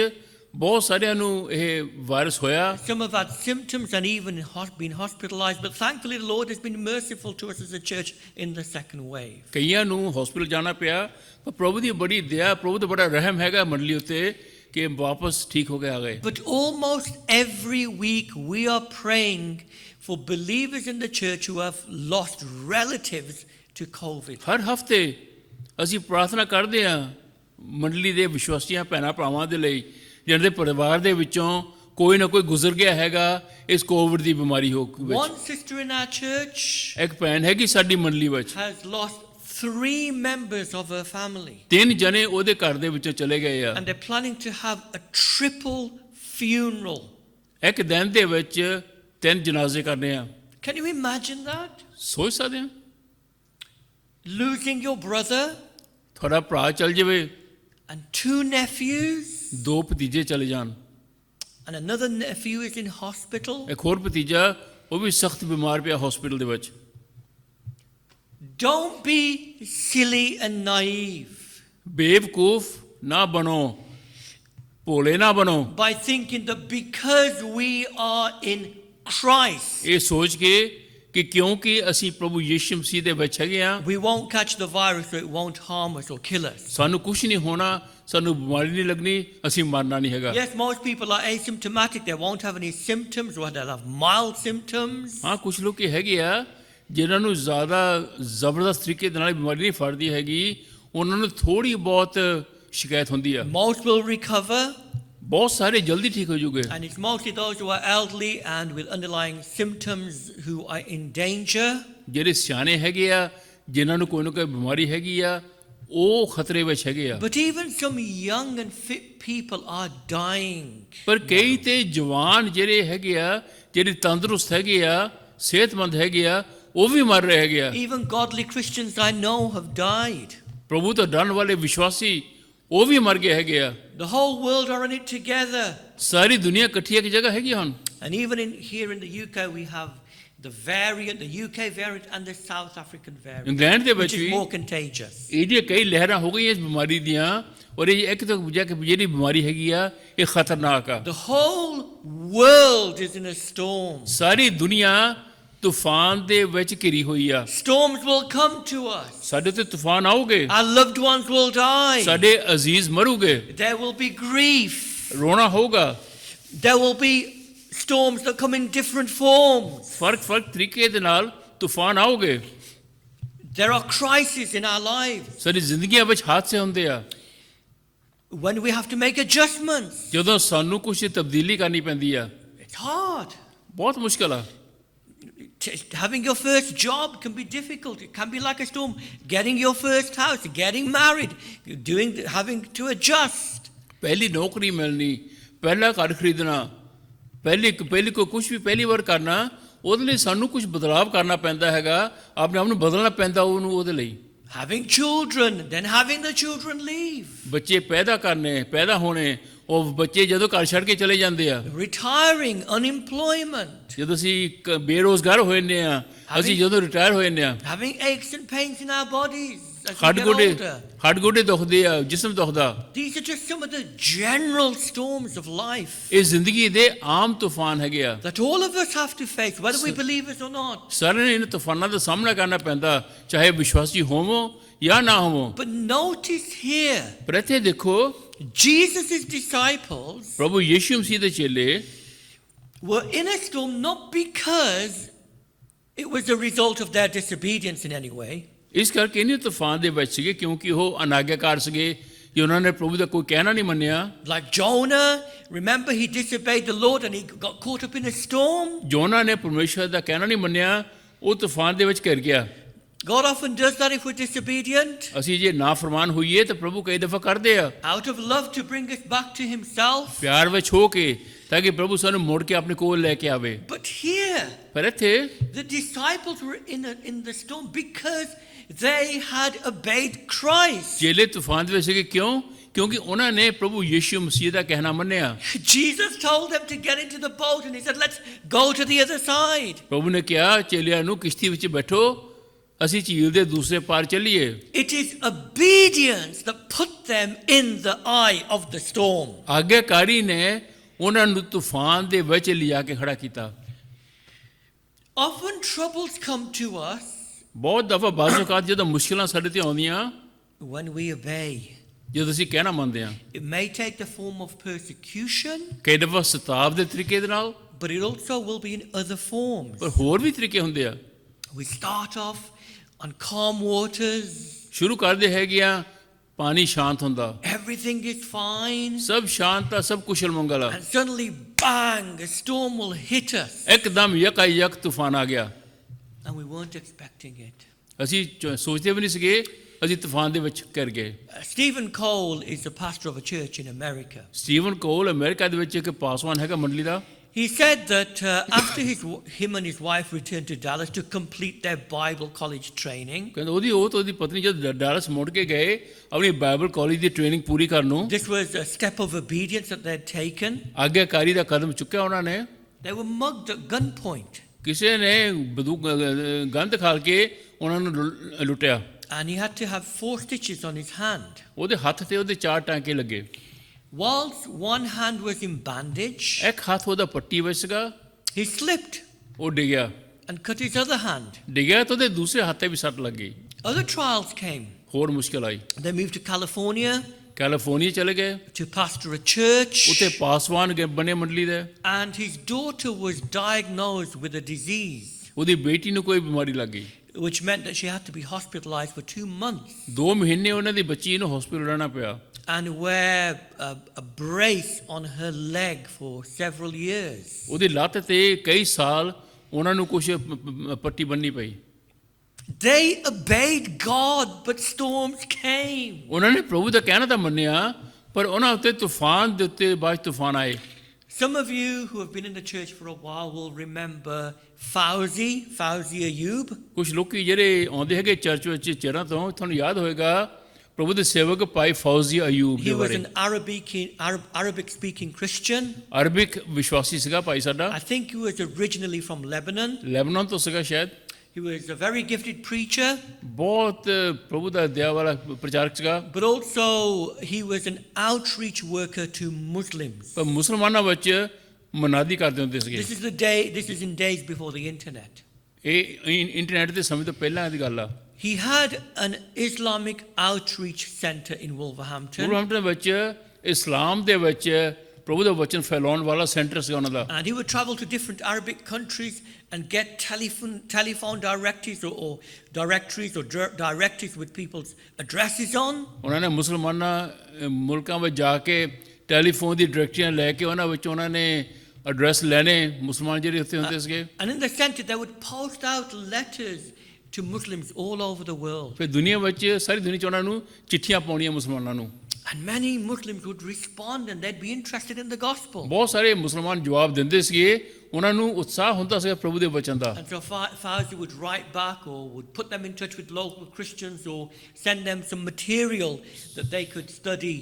ਬਹੁਤ ਸਾਰਿਆਂ ਨੂੰ ਇਹ ਵਾਇਰਸ ਹੋਇਆ। Some have had symptoms and even been hospitalized, but thankfully the Lord has been merciful to us as a church in the second wave. ਕਈਆਂ ਨੂੰ ਹਸਪੀਟਲ ਜਾਣਾ ਪਿਆ, ਪਰ ਪ੍ਰਭੂ ਦੀ ਬੜੀ ਦਇਆ, ਪ੍ਰਭੂ ਦਾ ਬੜਾ ਰਹਿਮ ਹੈਗਾ ਮੰਡਲੀ ਉੱਤੇ ਕਿ ਵਾਪਸ ਠੀਕ ਹੋ ਕੇ ਆ ਗਏ। But almost every week we are praying for believers in the church who have lost relatives to COVID. ਹਰ ਹਫਤੇ ਅਸੀਂ ਪ੍ਰਾਰਥਨਾ ਕਰਦੇ ਹਾਂ ਮੰਡਲੀ ਦੇ ਵਿਸ਼ਵਾਸੀਆਂ ਭੈਣਾਂ ਭਰਾਵਾਂ ਦੇ ਲਈ ਜਿਹਨਾਂ ਦੇ ਪਰਿਵਾਰ ਦੇ ਵਿੱਚੋਂ ਕੋਈ ਨਾ ਕੋਈ ਗੁਜ਼ਰ ਗਿਆ ਹੈਗਾ ਇਸ ਕੋਵਿਡ ਦੀ ਬਿਮਾਰੀ ਵਿੱਚ। One sister in our church ਇੱਕ ਭੈਣ ਹੈਗੀ ਸਾਡੀ ਮੰਡਲੀ ਵਿੱਚ, has lost 3 members of her family, 3 ਜਣੇ ਉਹਦੇ ਘਰ ਦੇ ਵਿੱਚੋਂ ਚਲੇ ਗਏ ਆ। and they're planning to have a triple funeral. ਇੱਕ ਦਿਨ ਦੇ ਵਿੱਚ 3 ਜਨਾਜ਼ੇ ਕਰਨੇ ਆ। Can you imagine that? ਸੋਚ ਸਕਦੇ ਆ Losing your brother ਤੁਹਾਡਾ ਭਰਾ ਚਲ ਜਾਵੇ, and 2 nephews, 2 ਭਤੀਜੇ ਚਲੇ ਜਾਣ, and another nephew is in hospital. ਇੱਕ ਹੋਰ ਭਤੀਜਾ ਉਹ ਵੀ ਸਖਤ ਬਿਮਾਰ ਪਿਆ ਹਸਪੀਟਲ ਦੇ ਵਿੱਚ। Don't be silly and naive ਬੇਵਕੂਫ ਨਾ ਬਣੋ, ਭੋਲੇ ਨਾ ਬਣੋ by thinking that because we are in Christ, ਇਹ ਸੋਚ ਕੇ ਕਿ ਕਿਉਂਕਿ ਅਸੀਂ ਪ੍ਰਭੂ ਯਿਸੂ ਮਸੀਹ ਦੇ ਵਿੱਚ ਹੈਗੇ ਆ, we won't catch the virus, so it won't harm us or kill us. ਸਾਨੂੰ ਕੁਝ ਨਹੀਂ ਹੋਣਾ, ਸਾਨੂੰ ਬਿਮਾਰੀ ਨਹੀਂ ਲੱਗਣੀ, ਅਸੀਂ ਮਰਨਾ ਨਹੀਂ ਹੈਗਾ। Yes, most people are asymptomatic. They won't have any symptoms, or they'll have mild symptoms. ਹਾਂ, ਕੁਝ ਲੋਕ ਹੈਗੇ ਆ ਜਿਨ੍ਹਾਂ ਨੂੰ ਜ਼ਿਆਦਾ ਜ਼ਬਰਦਸਤ ਤਰੀਕੇ ਦੇ ਨਾਲ ਬਿਮਾਰੀ ਨਹੀਂ ਫੜਦੀ ਹੈਗੀ, ਉਹਨਾਂ ਨੂੰ ਥੋੜੀ ਬਹੁਤ ਸ਼ਿਕਾਇਤ ਹੁੰਦੀ ਆ। Most will recover, ਬਹੁਤ ਸਾਰੇ ਜਲਦੀ ਠੀਕ ਹੋ ਜੂਗੇ। and it's mostly those who are elderly and with underlying symptoms who are in danger. ਜਿਹੜੇ ਸਿਆਣੇ ਹੈਗੇ ਆ, ਜਿਨ੍ਹਾਂ ਨੂੰ ਕੋਈ ਨਾ ਕੋਈ ਬਿਮਾਰੀ ਹੈਗੀ ਆ, ਉਹ ਖਤਰੇ ਵਿੱਚ ਹੈਗੇ ਆ। But even some young and fit people are dying. ਪਰ ਕਈ ਤੇ ਜਵਾਨ ਜਿਹੜੇ ਹੈਗੇ ਆ, ਜਿਹੜੇ ਤੰਦਰੁਸਤ ਹੈਗੇ ਆ, ਸਿਹਤਮੰਦ ਹੈਗੇ ਆ, ਉਹ ਵੀ ਮਰ ਰਹੇ ਹੈਗੇ ਆ। Even godly Christians I know have died. ਪ੍ਰਭੂ ਤੋਂ ਡਰਨ ਵਾਲੇ ਵਿਸ਼ਵਾਸੀ ਉਹ ਵੀ ਮਰ ਗਏ ਹੈਗੇ ਆ। The whole world are in it together. ਸਾਰੀ ਦੁਨੀਆ ਇਕੱਠੀ ਇੱਕ ਜਗ੍ਹਾ ਹੈਗੀ ਹੁਣ। And even here in the UK we have the variant, the UK variant and the South African variant, England ਦੇ which ਵਿੱਚ is ਵੀ more contagious. ਇਹਦੀਆਂ ਕਈ ਲਹਿਰਾਂ ਹੋ ਗਈਆਂ ਇਸ ਬਿਮਾਰੀ ਦੀਆਂ, ਔਰ ਇਹ ਇੱਕ ਤੋਂ ਦੂਜਾ ਕਿ ਜਿਹੜੀ ਬਿਮਾਰੀ ਹੈਗੀ ਆ ਇਹ ਖਤਰਨਾਕ ਆ। The whole world is in a storm. ਸਾਰੀ ਦੁਨੀਆ ਤੂਫਾਨ ਦੇ ਵਿੱਚ ਘਿਰੀ ਹੋਈ ਆ। Storms will come to us. ਸਾਡੇ ਤੇ ਤੂਫਾਨ ਆਉਗੇ, Our loved ones will die. ਸਾਡੇ ਅਜ਼ੀਜ਼ ਮਰੂਗੇ, There will be grief. ਰੋਣਾ ਹੋਊਗਾ। There will be storms that come in different forms. ਫਰਕ ਤਰੀਕੇ ਦੇ ਨਾਲ ਤੂਫਾਨ ਆਉਗੇ। There are crises in our lives ਸਾਡੀ ਜ਼ਿੰਦਗੀਆਂ ਵਿੱਚ ਹਾਦਸੇ ਹੁੰਦੇ ਆ, when we have to make adjustments. ਜਦੋਂ ਸਾਨੂੰ ਕੁਝ ਤਬਦੀਲੀ ਕਰਨੀ ਪੈਂਦੀ ਆ। It's hard. ਬਹੁਤ ਮੁਸ਼ਕਲ ਆ। Having your first job can be difficult. It can be like a storm. Getting your first house, getting married, having to adjust. ਪਹਿਲੀ ਨੌਕਰੀ ਮਿਲਣੀ, ਪਹਿਲਾ ਘਰ ਖਰੀਦਣਾ, ਪਹਿਲੀ ਕੋਈ ਕੁਝ ਵੀ ਪਹਿਲੀ ਵਾਰ ਕਰਨਾ, ਉਹਦੇ ਲਈ ਸਾਨੂੰ ਕੁਝ ਬਦਲਾਵ ਕਰਨਾ ਪੈਂਦਾ ਹੈਗਾ, ਆਪਣੇ ਆਪ ਨੂੰ ਬਦਲਣਾ ਪੈਂਦਾ ਉਹਦੇ ਲਈ। Having children, then having the children leave. ਬੱਚੇ ਪੈਦਾ ਕਰਨੇ, ਪੈਦਾ ਹੋਣੇ, ਉਹ ਬੱਚੇ ਜਦੋਂ ਘਰ ਛੱਡ ਕੇ ਚਲੇ ਜਾਂਦੇ ਆ। Retiring, unemployment. ਜਦੋਂ ਅਸੀਂ ਬੇਰੋਜ਼ਗਾਰ ਹੋ ਜਾਂਦੇ ਆ, ਅਸੀਂ ਜਦੋਂ ਰਿਟਾਇਰ ਹੋ ਜਾਂਦੇ ਆ, Having aches and pains in our bodies as we ਹੱਡ get ਗੋਡੇ older. ਹੱਡ ਗੋਡੇ ਦੁਖਦੇ ਆ, ਜਿਸਮ ਦੁਖਦਾ। These are just some of the general storms of life ਇਹ ਜ਼ਿੰਦਗੀ ਦੇ ਆਮ ਤੂਫਾਨ ਹੈਗੇ ਆ। that all of us have to face, whether we believe it or not. ਸਾਰਿਆਂ ਨੂੰ ਇਹਨਾਂ ਤੂਫਾਨਾਂ ਦਾ ਸਾਹਮਣਾ ਕਰਨਾ ਪੈਂਦਾ, ਚਾਹੇ ਵਿਸ਼ਵਾਸੀ ਹੋਵੋ ਜਾਂ ਨਾ ਹੋਵੋ। But notice here, ਪਰ ਇੱਥੇ ਦੇਖੋ, Jesus' disciples ਪ੍ਰਭੂ ਯਿਸੂ ਮਸੀਹ ਦੇ ਚੇਲੇ were in a storm not because it was a result of their disobedience in any way. ਇਸ ਕਰਕੇ ਨਹੀਂ ਤੂਫਾਨ ਦੇ ਵਿੱਚ ਸੀਗੇ ਕਿਉਂਕਿ ਉਹ ਅਨਾਗਿਆਕਾਰ ਸੀਗੇ, ਕਿ ਉਹਨਾਂ ਨੇ ਪ੍ਰਭੂ ਦਾ ਕੋਈ ਕਹਿਣਾ ਨਹੀਂ ਮੰਨਿਆ। Like Jonah, remember he disobeyed the Lord and he got caught up in a storm. ਜੋਨਾ ਨੇ ਪਰਮੇਸ਼ਰ ਦਾ ਕਹਿਣਾ ਨਹੀਂ ਮੰਨਿਆ, ਉਹ ਤੂਫਾਨ ਦੇ ਵਿੱਚ ਘਿਰ ਗਿਆ। God often does that if we're disobedient. ਅਸੀਂ ਜੇ ਨਾਫਰਮਾਨ ਹੋਈਏ ਤਾਂ ਪ੍ਰਭੂ ਕਈ ਦਫਾ ਕਰਦੇ ਆ, Out of love to bring us back to himself. ਪਿਆਰ ਵਿੱਚ ਹੋ ਕੇ, ਤਾਂ ਕਿ ਪ੍ਰਭੂ ਸਾਨੂੰ ਮੁੜ ਕੇ ਆਪਣੇ ਕੋਲ ਲੈ ਕੇ ਆਵੇ। But here, ਪਰ ਇੱਥੇ the disciples were in the storm because they had obeyed Christ. ਚੇਲੇ ਤੂਫਾਨ ਦੇ ਵਿੱਚ ਸੀਗੇ, ਕਿਉਂ? ਕਿਉਂਕਿ ਉਹਨਾਂ ਨੇ ਪ੍ਰਭੂ ਯਿਸੂ ਮਸੀਹ ਦਾ ਕਹਿਣਾ ਮੰਨਿਆ। Jesus told them to get into the boat and he said, let's go to the other side. ਪ੍ਰਭੂ ਨੇ ਕਿਹਾ ਚੇਲਿਆਂ ਨੂੰ ਕਿਸ਼ਤੀ ਵਿੱਚ ਬੈਠੋ, ਅਸੀਂ ਝੀਲ ਦੇ ਦੂਸਰੇ ਪਾਰ ਚੱਲੀਏ। It is obedience that put them in the eye of the storm. ਆਗਿਆਕਾਰੀ ਨੇ ਉਹਨਾਂ ਨੂੰ ਤੂਫਾਨ ਦੇ ਵਿੱਚ ਲਿਆ ਕੇ ਖੜਾ ਕੀਤਾ। Often troubles come to us ਬਹੁਤ ਦਫਾ ਬਾਜ਼ ਔਕਾਤ ਜਦੋਂ ਮੁਸ਼ਕਿਲਾਂ ਸਾਡੇ ਤੇ ਆਉਂਦੀਆਂ, when we obey. ਜਦੋਂ ਅਸੀਂ ਕਹਿਣਾ ਮੰਨਦੇ ਹਾਂ, It may take the form of persecution, ਕਈ ਦਫਾ ਸਤਾਵ ਦੇ ਤਰੀਕੇ ਦੇ ਨਾਲ, but it also will be in other forms. ਪਰ ਹੋਰ ਵੀ ਤਰੀਕੇ ਹੁੰਦੇ ਆ। We start off on calm waters. ਸ਼ੁਰੂ ਕਰਦੇ ਹੈਗੇ ਆ, ਪਾਣੀ ਸ਼ਾਂਤ ਹੁੰਦਾ, Everything is fine. ਸਭ ਸ਼ਾਂਤ ਆ, ਸਭ ਕੁਸ਼ਲ ਮੰਗਲ ਆ। And suddenly, bang, a storm will hit us. ਇੱਕਦਮ ਯਕਾਯਕ ਤੂਫਾਨ ਆ ਗਿਆ, And we weren't expecting it. ਅਸੀਂ ਸੋਚਦੇ ਵੀ ਨਹੀਂ ਸੀਗੇ, ਅਸੀਂ ਤੂਫਾਨ ਦੇ ਵਿੱਚ ਘਿਰ ਗਏ। Stephen Cole is the pastor of a church in America. Steven ਕੋਲ ਅਮਰੀਕਾ ਦੇ ਵਿੱਚ ਇੱਕ ਪਾਸਵਾਨ ਹੈਗਾ ਮੰਡਲੀ ਦਾ। He said that after him and his wife returned to Dallas to complete their Bible college training, ਕਹਿੰਦੇ ਉਹਦੀ ਪਤਨੀ ਜਦ ਡਾਲਸ ਮੁੜ ਕੇ ਗਏ ਆਪਣੀ ਬਾਈਬਲ ਕਾਲਜ ਦੀ ਟ੍ਰੇਨਿੰਗ ਪੂਰੀ ਕਰਨ ਨੂੰ, this was a step of obedience that they'd taken. ਆਗਿਆਕਾਰੀ ਦਾ ਕਦਮ ਚੁੱਕਿਆ ਉਹਨਾਂ ਨੇ। They were mugged at gunpoint. ਕਿਸੇ ਨੇ ਗੰਦ ਖਾ ਕੇ ਉਹਨਾਂ ਨੂੰ ਲੁੱਟਿਆ। And he had to have 4 stitches on his hand. ਉਹਦੇ ਹੱਥ ਤੇ ਉਹਦੇ 4 ਟਾਂਕੇ ਲੱਗੇ। Whilst one hand was in bandage, ਇੱਕ ਹੱਥ ਉਹਦਾ ਪੱਟੀ ਵਿੱਚ ਸੀਗਾ, he slipped ਉਹ ਡਿੱਗਿਆ। and cut his other hand. ਡਿੱਗਿਆ ਤਾਂ ਉਹਦੇ ਦੂਸਰੇ ਹੱਥ ਤੇ ਵੀ ਸੱਟ ਲੱਗ ਗਈ। Other trials came. ਹੋਰ ਮੁਸ਼ਕਲ ਆਈ। They moved to California California ਚਲੇ ਗਏ, to pastor a church. ਉੱਥੇ ਪਾਸਵਾਨ ਬਣੇ ਮੰਡਲੀ ਦੇ। And his daughter was diagnosed with a disease, ਉਹਦੀ ਬੇਟੀ ਨੂੰ ਕੋਈ ਬਿਮਾਰੀ ਲੱਗ ਗਈ, which meant that she had to be hospitalized for 2 months 2 ਮਹੀਨੇ ਉਹਨਾਂ ਦੀ ਬੱਚੀ ਨੂੰ ਹਸਪੀਟਲ ਰਹਿਣਾ ਪਿਆ, and wear a brace on her leg for several years. ਉਹਦੀ ਲੱਤ ਤੇ ਕਈ ਸਾਲ ਉਹਨਾਂ ਨੂੰ ਕੁਝ ਪੱਟੀ ਬੰਨ੍ਹਣੀ ਪਈ। They obeyed God, but storms came. ਉਹਨਾਂ ਨੇ ਪ੍ਰਭੂ ਦਾ ਕਹਿਣਾ ਤਾਂ ਮੰਨਿਆ, ਪਰ ਉਹਨਾਂ ਉੱਤੇ ਤੂਫਾਨ ਦੇ ਉੱਤੇ ਬਾਅਦ ਤੂਫਾਨ ਆਏ। Some of you who have been in the church for a while will remember Fauzi Ayub. ਕੁਝ ਲੋਕੀ ਜਿਹੜੇ ਆਉਂਦੇ ਹੈਗੇ ਚਰਚ ਵਿੱਚ ਚਿਰਾਂ ਤੋਂ, ਤੁਹਾਨੂੰ ਯਾਦ ਹੋਏਗਾ ਪ੍ਰਭੂ ਦੇ ਸੇਵਕ ਭਾਈ ਫੌਜ਼ੀ ਅਯੂਬ He ਦੇ was ਬਾਰੇ। an Arabic speaking Christian. Arabic ਵਿਸ਼ਵਾਸੀ ਸੀਗਾ ਭਾਈ ਸਾਡਾ, I think he was originally from Lebanon. Lebanon ਤੋਂ ਸੀਗਾ ਸ਼ਾਇਦ। He was a very gifted preacher, ਬਹੁਤ ਪ੍ਰਭੂ ਦਾ ਦਇਆ ਵਾਲਾ ਪ੍ਰਚਾਰਕ ਸੀਗਾ, but also he was an outreach worker to Muslims. ਪਰ ਮੁਸਲਮਾਨਾਂ ਵਿੱਚ ਮਨਾਦੀ ਕਰਦੇ ਹੁੰਦੇ ਸੀਗੇ। This is in days before the internet. ਇਹ ਇੰਟਰਨੈਟ ਦੇ ਸਮੇਂ ਤੋਂ ਪਹਿਲਾਂ ਦੀ ਗੱਲ ਆ। He had an Islamic outreach center in Wolverhampton, Wolverhampton ਵਿੱਚ ਇਸਲਾਮ ਦੇ ਵਿੱਚ ਪ੍ਰਭੂ ਦਾ ਵਚਨ ਫੈਲਾਉਣ ਵਾਲਾ ਸੈਂਟਰ ਸੀ ਉਹਨਾਂ ਦਾ। and he would travel to different Arabic countries and get telephone directories or directories or directories with people's addresses on. ਉਹਨਾਂ ਨੇ ਮੁਸਲਮਾਨਾਂ ਮੁਲਕਾਂ ਵਿੱਚ ਜਾ ਕੇ ਟੈਲੀਫੋਨ ਦੀ ਡਾਇਰੈਕਟਰੀਆਂ ਲੈ ਕੇ ਉਹਨਾਂ ਵਿੱਚ ਉਹਨਾਂ ਨੇ ਐਡਰੈਸ ਲੈਣੇ ਮੁਸਲਮਾਨ ਜਿਹੜੇ ਉੱਥੇ ਹੁੰਦੇ ਸੀਗੇ। And in the center they would post out letters to Muslims all over the world. ਫਿਰ ਦੁਨੀਆ ਵਿੱਚ ਸਾਰੀ ਦੁਨੀਆ 'ਚ ਉਹਨਾਂ ਨੂੰ ਚਿੱਠੀਆਂ ਪਾਉਣੀਆਂ ਮੁਸਲਮਾਨਾਂ ਨੂੰ। And many Muslims would respond and they'd be interested in the gospel. ਬਹੁਤ ਸਾਰੇ ਮੁਸਲਮਾਨ ਜਵਾਬ ਦਿੰਦੇ ਸੀਗੇ, ਉਹਨਾਂ ਨੂੰ ਉਤਸ਼ਾਹ ਹੁੰਦਾ ਸੀਗਾ ਪ੍ਰਭੂ ਦੇ ਵਚਨ ਦਾ। And so Fauzi would write back or would put them in touch with local Christians or send them some material that they could study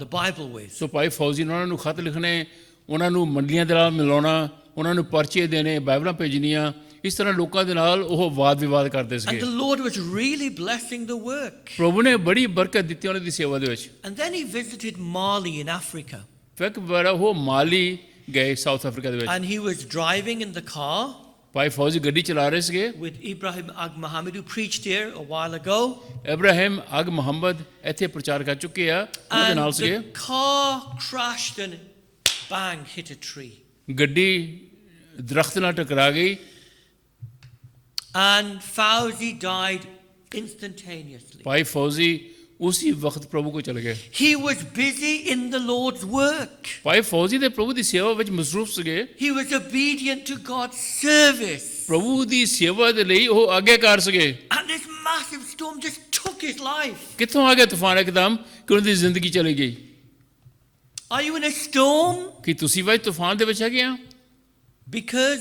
the Bible with. ਸੋ ਭਾਈ ਫੌਜੀ ਨੇ ਉਹਨਾਂ ਨੂੰ ਖਤ ਲਿਖਣੇ, ਉਹਨਾਂ ਨੂੰ ਮੰਡੀਆਂ ਦੇ ਨਾਲ ਮਿਲਾਉਣਾ, ਉਹਨਾਂ ਨੂੰ ਪਰਚੇ ਦੇਣੇ, ਬਾਈਬਲਾਂ ਭੇਜਣੀਆਂ, ਇਸ ਤਰ੍ਹਾਂ ਲੋਕਾਂ ਦੇ ਨਾਲ ਉਹ ਵਾਦ ਵਿਵਾਦ ਕਰਦੇ And ਸੀਗੇ। the Lord was really blessing the work. ਪ੍ਰਭੂ ਨੇ ਬੜੀ ਬਰਕਤ ਦਿੱਤੀ ਉਹਨਾਂ ਦੀ ਸੇਵਾ ਦੇ ਵਿੱਚ। And then he visited Mali in Africa. ਫਿਰ ਇੱਕ ਵਾਰ ਉਹ ਮਾਲੀ ਗਏ, ਸਾਊਥ ਅਫਰੀਕਾ ਦੇ ਵਿੱਚ। And he was driving in the car ਭਾਈ ਫੌਜੀ ਗੱਡੀ ਚਲਾ ਰਹੇ ਸੀਗੇ। with Ibrahim Ag Muhammad, who preached here a while ago. Ibrahim ਅਗ ਮੁਹੰਮਦ ਇੱਥੇ ਪ੍ਰਚਾਰ ਕਰ ਚੁੱਕੇ ਆ, ਉਹਨਾਂ ਦੇ ਨਾਲ And ਸੀਗੇ। the car crashed and bang, hit a tree. ਗੱਡੀ ਦਰਖਤ ਨਾਲ ਟਕਰਾ ਗਈ And Fauzi died instantaneously. ਭਾਈ ਫੌਜੀ ਉਸੇ ਵਕਤ ਪ੍ਰਭੂ ਕੋ ਚਲੇ ਗਏ। He was busy in the Lord's work. ਭਾਈ ਫੌਜੀ ਦੇ ਪ੍ਰਭੂ ਦੀ ਸੇਵਾ ਵਿੱਚ ਮਸਰੂਫ ਸੀਗੇ। He was obedient to God's service. ਪ੍ਰਭੂ ਦੀ ਸੇਵਾ ਦੇ ਲਈ ਉਹ ਆਗਿਆਕਾਰ ਸੀਗੇ। And this massive storm just took his life. ਕਿੱਥੋਂ ਆ ਗਿਆ ਤੂਫਾਨ ਇੱਕਦਮ ਕਿ ਉਹਨਾਂ ਦੀ ਜ਼ਿੰਦਗੀ ਚਲੀ ਗਈ। Are you in a storm? ਕਿ ਤੁਸੀਂ ਵੀ ਤੂਫਾਨ ਦੇ ਵਿੱਚ ਹੈਗੇ ਆ? Because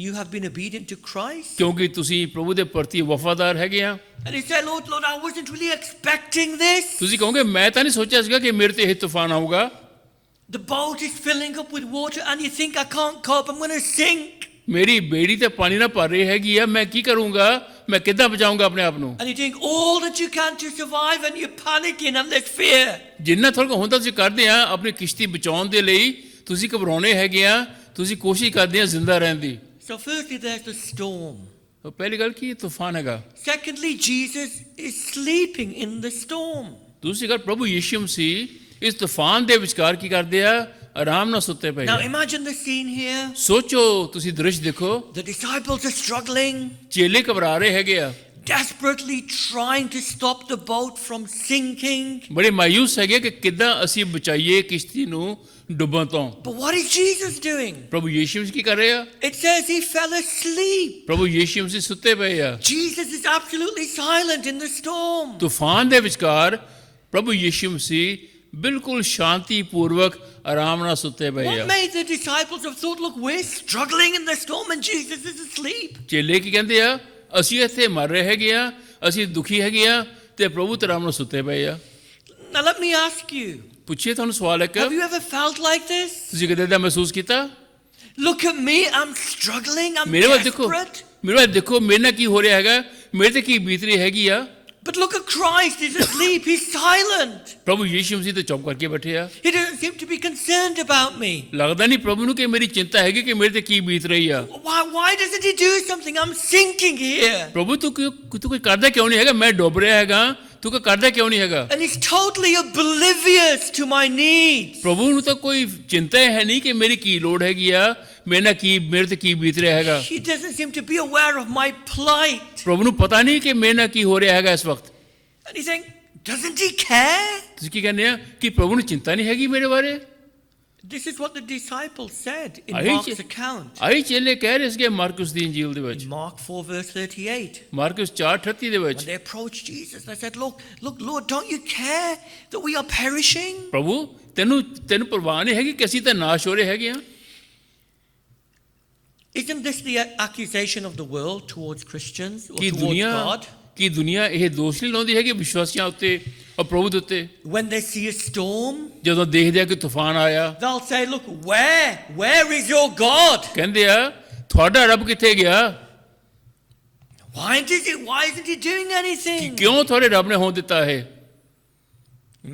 you have been obedient to Christ? ਕਿਉਂਕਿ ਤੁਸੀਂ ਪ੍ਰਭੂ ਦੇ ਪ੍ਰਤੀ ਵਫਾਦਾਰ ਹੈਗੇ ਆ। And you say, Lord, I wasn't really expecting this. ਤੁਸੀਂ ਕਹੋਗੇ ਮੈਂ ਤਾਂ ਨਹੀਂ ਸੋਚਿਆ ਸੀਗਾ ਕਿ ਮੇਰੇ ਤੇ ਇਹ ਤੂਫਾਨ ਆਊਗਾ। The boat is filling up with water and you think, I can't cope, I'm going to sink. ਮੇਰੀ ਬੇੜੀ ਤੇ ਪਾਣੀ ਨਾਲ ਭਰ ਰਹੀ ਹੈਗੀ ਆ, ਮੈਂ ਕੀ ਕਰੂੰਗਾ, ਮੈਂ ਕਿੱਦਾਂ ਬਚਾਊਂਗਾ ਆਪਣੇ ਆਪ ਨੂੰ। And you're doing all that you can to survive and you're panicking and there's fear. ਜਿੰਨਾ ਤੁਹਾਡੇ ਕੋਲ ਹੁੰਦਾ ਤੁਸੀਂ ਕਰਦੇ ਆ ਆਪਣੀ ਕਿਸ਼ਤੀ ਬਚਾਉਣ ਦੇ ਲਈ, ਤੁਸੀਂ ਘਬਰਾਉਣੇ ਹੈਗੇ ਆ, ਤੁਸੀਂ ਕੋਸ਼ਿਸ਼ ਕਰਦੇ ਆ ਜ਼ਿੰਦਾ ਰਹਿਣ ਦੀ। So firstly, there's the storm. ਪਹਿਲੀ ਗੱਲ ਕੀ ਤੂਫਾਨ ਹੈਗਾ। Secondly, Jesus is sleeping in the storm. ਦੂਸਰੀ ਗੱਲ ਪ੍ਰਭੂ ਯਿਸੂ ਮਸੀਹ ਇਸ ਤੂਫਾਨ ਦੇ ਵਿਚਕਾਰ ਕੀ ਕਰਦੇ ਆ, ਆਰਾਮ ਨਾਲ ਸੁੱਤੇ ਪਏ Now ਆ। imagine the scene here. ਸੋਚੋ, ਤੁਸੀਂ ਦ੍ਰਿਸ਼ ਦੇਖੋ, The disciples are struggling, ਚੇਲੇ ਘਬਰਾ ਰਹੇ ਹੈਗੇ ਆ, desperately trying to stop the boat from sinking. ਬੜੇ ਮਾਯੂਸ ਹੈਗੇ ਕਿ ਕਿੱਦਾਂ ਅਸੀਂ ਬਚਾਈਏ ਕਿਸ਼ਤੀ ਨੂੰ ਡੁੱਬਣ ਤੋਂ। But what is Jesus doing? ਪ੍ਰਭੂ ਯਿਸੂ ਮਸੀਹ ਕੀ ਕਰ ਰਹੇ ਆ? It says he fell asleep. ਪ੍ਰਭੂ ਯਿਸੂ ਮਸੀਹ ਸੁੱਤੇ ਪਏ ਆ। Jesus is absolutely silent in the storm. ਤੂਫਾਨ ਦੇ ਵਿਚਕਾਰ ਪ੍ਰਭੂ ਯਿਸੂ ਮਸੀਹ ਬਿਲਕੁਲ ਸ਼ਾਂਤੀ ਪੂਰਵਕ ਆਰਾਮ ਨਾਲ ਸੁੱਤੇ ਪਏ What ਆ। made the disciples have thought, look, we're struggling in the storm and Jesus is asleep? ਚੇਲੇ ਕੀ ਕਹਿੰਦੇ ਆ, ਅਸੀਂ ਇੱਥੇ ਮਰ ਰਹੇ ਹੈਗੇ ਆ, ਅਸੀਂ ਦੁਖੀ ਹੈਗੇ ਆ ਤੇ ਪ੍ਰਭੂ ਤੇ ਆਰਾਮ ਨਾਲ ਸੁੱਤੇ ਪਏ ਆ। Now let me ask you, ਪੁੱਛੀਏ ਤੁਹਾਨੂੰ ਸਵਾਲ ਇੱਕ, have you ever felt like this? ਤੁਸੀਂ ਕਦੇ ਦਾ ਮਹਿਸੂਸ ਕੀਤਾ? Look at me, I'm struggling, I'm ਮੇਰੇ ਵੱਲ ਦੇਖੋ, desperate. ਮੇਰੇ ਵੱਲ ਦੇਖੋ, ਮੇਰੇ ਨਾਲ ਕੀ ਹੋ ਰਿਹਾ ਹੈਗਾ, ਮੇਰੇ ਤੇ ਕੀ ਬੀਤ ਰਹੀ ਹੈਗੀ ਆ। But look at Christ, he's asleep, he's silent. ਪ੍ਰਭੂ ਯੀਸ਼ੂ ਮਸੀਹ ਤੇ ਚੁੱਪ ਕਰਕੇ ਬੈਠੇ ਆ। He doesn't seem to be concerned about me. ਲੱਗਦਾ ਨਹੀਂ ਪ੍ਰਭੂ ਨੂੰ ਕਿ ਮੇਰੀ ਚਿੰਤਾ ਹੈਗੀ ਕਿ ਮੇਰੇ ਤੇ ਕੀ ਬੀਤ ਰਹੀ ਆ। Why doesn't he do something? I'm sinking here. ਪ੍ਰਭੂ ਤੂੰ ਕੋਈ ਕਰਦਾ ਕਿਉਂ ਨਹੀਂ ਹੈਗਾ? ਮੈਂ ਡੁੱਬ ਰਿਹਾ ਹੈਗਾ, ਤੂੰ ਕੋਈ ਕਰਦਾ ਕਿਉਂ ਨਹੀਂ ਹੈਗਾ? And he's totally oblivious to my needs. ਪ੍ਰਭੂ ਨੂੰ ਤਾਂ ਕੋਈ ਚਿੰਤਾ ਹੈ ਨਹੀਂ ਕਿ ਮੇਰੀ ਕੀ ਲੋੜ ਹੈਗੀ ਆ, ਮੇਰੇ ਤੇ ਕੀ ਬੀਤ ਰਿਹਾ ਹੈਗਾ। He doesn't seem to be aware of my plight. ਪ੍ਰਭੂ ਨੂੰ ਪਤਾ ਨਹੀਂ ਕਿ ਮੇਰੇ ਨਾਲ ਕੀ ਹੋ ਰਿਹਾ ਹੈਗਾ ਇਸ ਵਕਤ। And he's saying, doesn't he care? ਤੁਸੀਂ ਕੀ ਕਹਿੰਦੇ ਆ ਕਿ ਪ੍ਰਭੂ ਨੂੰ ਚਿੰਤਾ ਨਹੀਂ ਹੈਗੀ ਮੇਰੇ ਬਾਰੇ? This is what the disciples said in ਆਹੀ Mark's account. ਆਹੀ ਚੇਲੇ ਕਹਿ ਰਹੇ ਸੀਗੇ ਮਾਰਕਸ ਦੀ ਇੰਜੀਲ ਦੇ ਵਿੱਚ, Mark 4 verse 38. ਮਾਰਕਸ 4:38 ਦੇ ਵਿੱਚ। When they approached Jesus, they said, look, Lord, don't you care that we are perishing? ਪ੍ਰਭੂ ਤੈਨੂੰ ਪਰਵਾਹ ਨਹੀਂ ਹੈਗੀ ਕਿ ਅਸੀਂ ਤਾਂ ਨਾਸ਼ ਹੋ ਰਹੇ ਹੈਗੇ ਆ? Isn't this the accusation of the world towards Christians or Ki towards God? ਦੁਨੀਆ ਇਹ ਦੋਸ਼ ਨਹੀਂ ਲਾਉਂਦੀ ਹੈਗੀ ਵਿਸ਼ਵਾਸੀਆਂ ਉੱਤੇ ਔਰ ਪ੍ਰਭੂ ਦੇ ਉੱਤੇ? When they see a storm, ਜਦੋਂ ਦੇਖਦੇ ਆ ਕਿ ਤੂਫਾਨ ਆਇਆ, they'll say, look, where is your God? ਕਹਿੰਦੇ ਆ ਤੁਹਾਡਾ ਰੱਬ ਕਿੱਥੇ ਗਿਆ? Why isn't he doing anything? ਕਿਉਂ ਤੁਹਾਡੇ ਰੱਬ ਨੇ ਹੋਣ ਦਿੱਤਾ ਹੈ?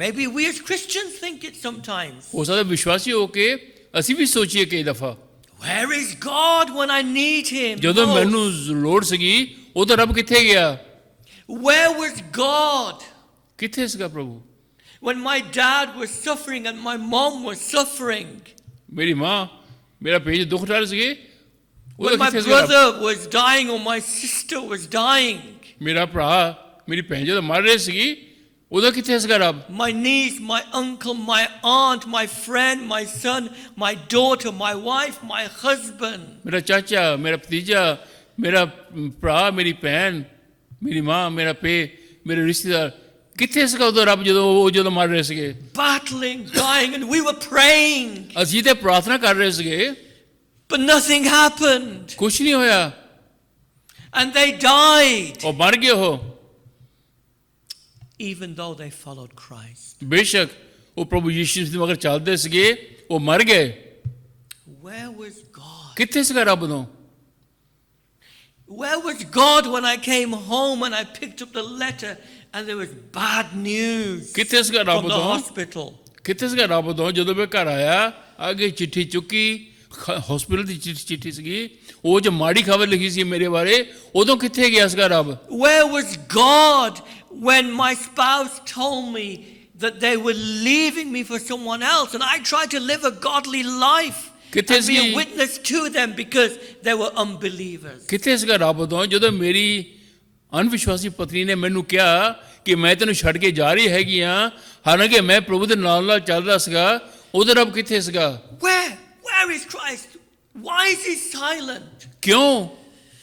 Maybe we as Christians think it sometimes. ਹੋ ਸਕਦਾ ਵਿਸ਼ਵਾਸੀ ਹੋ ਕੇ ਅਸੀਂ ਵੀ ਸੋਚੀਏ ਕਈ ਦਫਾ, Where is God when I need him? ਜਦੋਂ most? ਮੈਨੂੰ ਲੋੜ ਸੀਗੀ ਉਦੋਂ ਰੱਬ ਕਿੱਥੇ ਗਿਆ? Where was God ਕਿੱਥੇ ਸੀਗਾ ਪ੍ਰਭੂ? when my dad was suffering and my mom was suffering? ਮੇਰੀ ਮਾਂ ਮੇਰਾ ਪੇਜ ਦੁੱਖ ਡਾਲ ਸੀਗੇ, When ਉਦੋਂ my ਕਿੱਥੇ ਸੀਗਾ ਰੱਬ? brother was dying or my sister was dying? ਮੇਰਾ ਭਰਾ ਮੇਰੀ ਭੈਣ ਜਦੋਂ ਮਰ ਰਹੀ ਸੀਗੀ ਉਦੋਂ ਕਿੱਥੇ ਸੀਗਾ ਰੱਬ? My niece, my uncle, my aunt, my friend, my son, my daughter, my wife, my husband. ਮੇਰਾ ਚਾਚਾ, ਮੇਰਾ ਭਤੀਜਾ, ਮੇਰਾ ਭਰਾ, ਮੇਰੀ ਭੈਣ, ਮੇਰੀ ਮਾਂ, ਮੇਰਾ ਪੇ, ਮੇਰੇ ਰਿਸ਼ਤੇਦਾਰ, ਕਿੱਥੇ ਸੀਗਾ ਉਦੋਂ ਰੱਬ ਜਦੋਂ ਮਰ ਰਹੇ ਸੀਗੇ? Battling, dying, and we were praying, ਅਸੀਂ ਤੇ ਪ੍ਰਾਰਥਨਾ ਕਰ ਰਹੇ ਸੀਗੇ, but nothing happened. ਕੁਛ ਨਹੀਂ ਹੋਇਆ, And they died, ਉਹ ਮਰ ਗਏ ਉਹ। even though they followed Christ. ਬੇਸ਼ੱਕ ਉਹ ਪ੍ਰਭੂ ਯੀਸ਼ੂ ਦੇ ਮਗਰ ਚੱਲਦੇ ਸੀਗੇ, ਉਹ ਮਰ ਗਏ। Where was God? ਕਿੱਥੇ ਸੀਗਾ ਰੱਬ ਉਦੋਂ? Where was God when I came home and I picked up the letter and there was bad news ਕਿੱਥੇ ਸੀਗਾ ਰੱਬ from the ਉਦੋਂ? hospital? ਕਿੱਥੇ ਸੀਗਾ ਰੱਬ ਉਦੋਂ ਜਦੋਂ ਮੈਂ ਘਰ ਆਇਆ, ਅੱਗੇ ਚਿੱਠੀ ਚੁੱਕੀ, ਹਸਪੀਟਲ ਦੀ ਚਿੱਠੀ ਸੀਗੀ, ਉਹ ਜੋ ਮਾੜੀ ਖਬਰ ਲਿਖੀ ਸੀ ਮੇਰੇ ਬਾਰੇ, ਉਦੋਂ ਕਿੱਥੇ ਗਿਆ ਸੀਗਾ ਰੱਬ? Where was God when my spouse told me that they were leaving me for someone else and I tried to live a godly life and be a witness to them because they were unbelievers? ਕਿੱਥੇ ਸੀਗਾ ਰੱਬ ਉਦੋਂ ਜਦੋਂ ਮੇਰੀ ਅਨਵਿਸ਼ਵਾਸੀ ਪਤਨੀ ਨੇ ਮੈਨੂੰ ਕਿਹਾ ਕਿ ਮੈਂ ਤੈਨੂੰ ਛੱਡ ਕੇ ਜਾ ਰਹੀ ਹੈਗੀ ਆ, ਹਾਲਾਂਕਿ ਮੈਂ ਪ੍ਰਭੂ ਦੇ ਨਾਲ ਚੱਲਦਾ ਸੀਗਾ, ਉਦੋਂ ਰੱਬ ਕਿੱਥੇ ਸੀਗਾ? Where is Christ? Why is he silent? ਕਿਉਂ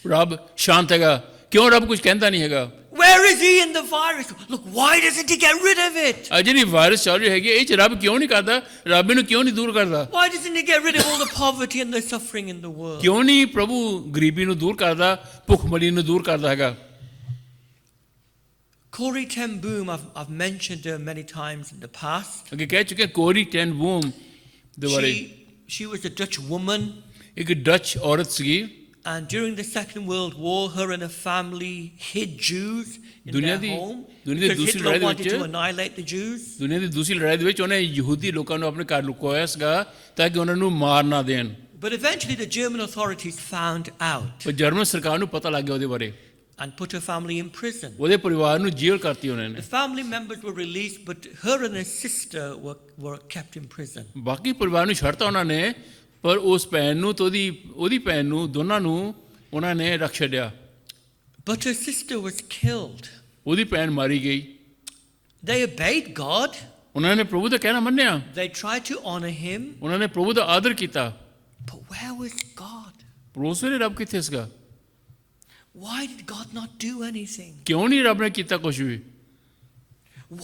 ਰੱਬ ਸ਼ਾਂਤ ਹੈਗਾ? ਕਿਉਂ ਰੱਬ ਕੁਝ ਕਹਿੰਦਾ ਨਹੀਂ ਹੈਗਾ? Where is he in the virus? Look, why doesn't he get rid of it? ਆ ਜਿਹੜੀ ਵਾਇਰਸ ਚੱਲ ਰਹੀ ਹੈਗੀ ਇਹ ਚ ਰੱਬ ਕਿਉਂ ਨਹੀਂ ਕਰਦਾ? ਰੱਬ ਇਹਨੂੰ ਕਿਉਂ ਨਹੀਂ ਦੂਰ ਕਰਦਾ? Why doesn't he get rid of all the poverty and the suffering in the world? ਕਿਉਂ ਨਹੀਂ ਪ੍ਰਭੂ ਗਰੀਬੀ ਨੂੰ ਦੂਰ ਕਰਦਾ, ਭੁੱਖਮਰੀ ਨੂੰ ਦੂਰ ਕਰਦਾ ਹੈਗਾ? Corrie ten Boom, I've mentioned her many times in the past. ਅੱਗੇ ਕਹਿ ਚੁੱਕੇ ਕੋਰੀ ਟੈਨ ਬੂਮ ਦੇ ਬਾਰੇ। She was a Dutch woman, ਇੱਕ ਡੱਚ ਔਰਤ ਸੀਗੀ, and during the Second World War, her and her family hid Jews in ਦੁਨੀਆ their the home ਦੁਨੀਆ ਦੀ because ਦੂਸਰੀ Hitler ਲੜਾਈ ਦੇ wanted to ਵਿੱਚ annihilate the Jews. ਦੁਨੀਆ ਦੀ ਦੂਸਰੀ ਲੜਾਈ ਦੇ ਵਿੱਚ ਉਹਨੇ ਯਹੂਦੀ ਲੋਕਾਂ ਨੂੰ ਆਪਣੇ ਘਰ ਲੁਕਵਾਇਆ ਸੀਗਾ ਤਾਂ ਕਿ ਉਹਨਾਂ ਨੂੰ ਮਾਰ ਨਾ ਦੇਣ। But eventually the German authorities found out ਪਰ ਜਰਮਨ ਸਰਕਾਰ ਨੂੰ ਪਤਾ ਲੱਗ ਗਿਆ ਉਹਦੇ ਬਾਰੇ, and put her family in prison. ਉਹਦੇ ਪਰਿਵਾਰ ਨੂੰ ਜੇਲ੍ਹ ਕਰਤੀ ਉਹਨਾਂ ਨੇ। The family members were released, but her and her sister were kept in prison. ਬਾਕੀ ਪਰਿਵਾਰ ਨੂੰ ਛੱਡਤਾ ਉਹਨਾਂ ਨੇ, ਪਰ ਉਸ ਭੈਣ ਨੂੰ ਤੇ ਉਹਦੀ ਭੈਣ ਨੂੰ ਦੋਨਾਂ ਨੂੰ ਉਹਨਾਂ ਨੇ ਰੱਖ ਛੱਡਿਆ। But her sister was killed. ਉਹਦੀ ਭੈਣ ਮਾਰੀ ਗਈ। They obeyed God. ਉਹਨਾਂ ਨੇ ਪ੍ਰਭੂ ਦਾ ਕਹਿਣਾ ਮੰਨਿਆ, They tried to honor him. ਉਹਨਾਂ ਨੇ ਪ੍ਰਭੂ ਦਾ ਆਦਰ ਕੀਤਾ, But where was God? ਪਰ ਉਸ ਵੇਲੇ ਰੱਬ ਕਿੱਥੇ ਸੀਗਾ? Why did God not do anything? ਕਿਉਂ ਨਹੀਂ ਰੱਬ ਨੇ ਕੀਤਾ ਕੁਝ ਵੀ?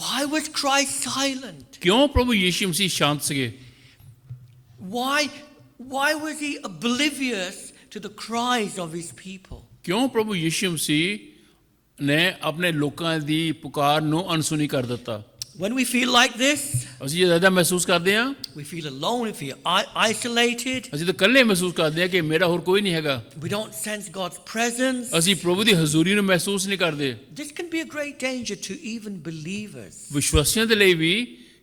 Why was Christ silent? ਕਿਉਂ ਪ੍ਰਭੂ ਯੀਸ਼ੂ ਮਸੀਹ ਸ਼ਾਂਤ ਸੀਗੇ? Why was he oblivious to the cries of his people? ਕਿਉਂ ਪ੍ਰਭੂ ਯੀਸ਼ੂ ਮਸੀਹ ਨੇ ਆਪਣੇ ਲੋਕਾਂ ਦੀ ਪੁਕਾਰ ਨੂੰ ਅਣਸੁਣੀ ਕਰ ਦਿੱਤਾ? When we feel like this, ਅਸੀਂ ਜੇ ਜ਼ਿਆਦਾ ਮਹਿਸੂਸ ਕਰਦੇ ਹਾਂ, we feel alone, we feel isolated, ਅਸੀਂ ਤਾਂ ਇਕੱਲੇ ਮਹਿਸੂਸ ਕਰਦੇ ਹਾਂ ਕਿ ਮੇਰਾ ਹੋਰ ਕੋਈ ਨਹੀਂ ਹੈਗਾ, we don't sense God's presence. ਅਸੀਂ ਪ੍ਰਭੂ ਦੀ ਹਜ਼ੂਰੀ ਨੂੰ ਮਹਿਸੂਸ ਨਹੀਂ ਕਰਦੇ। This can be a great danger to even believers. ਵਿਸ਼ਵਾਸੀਆਂ ਦੇ ਲਈ ਵੀ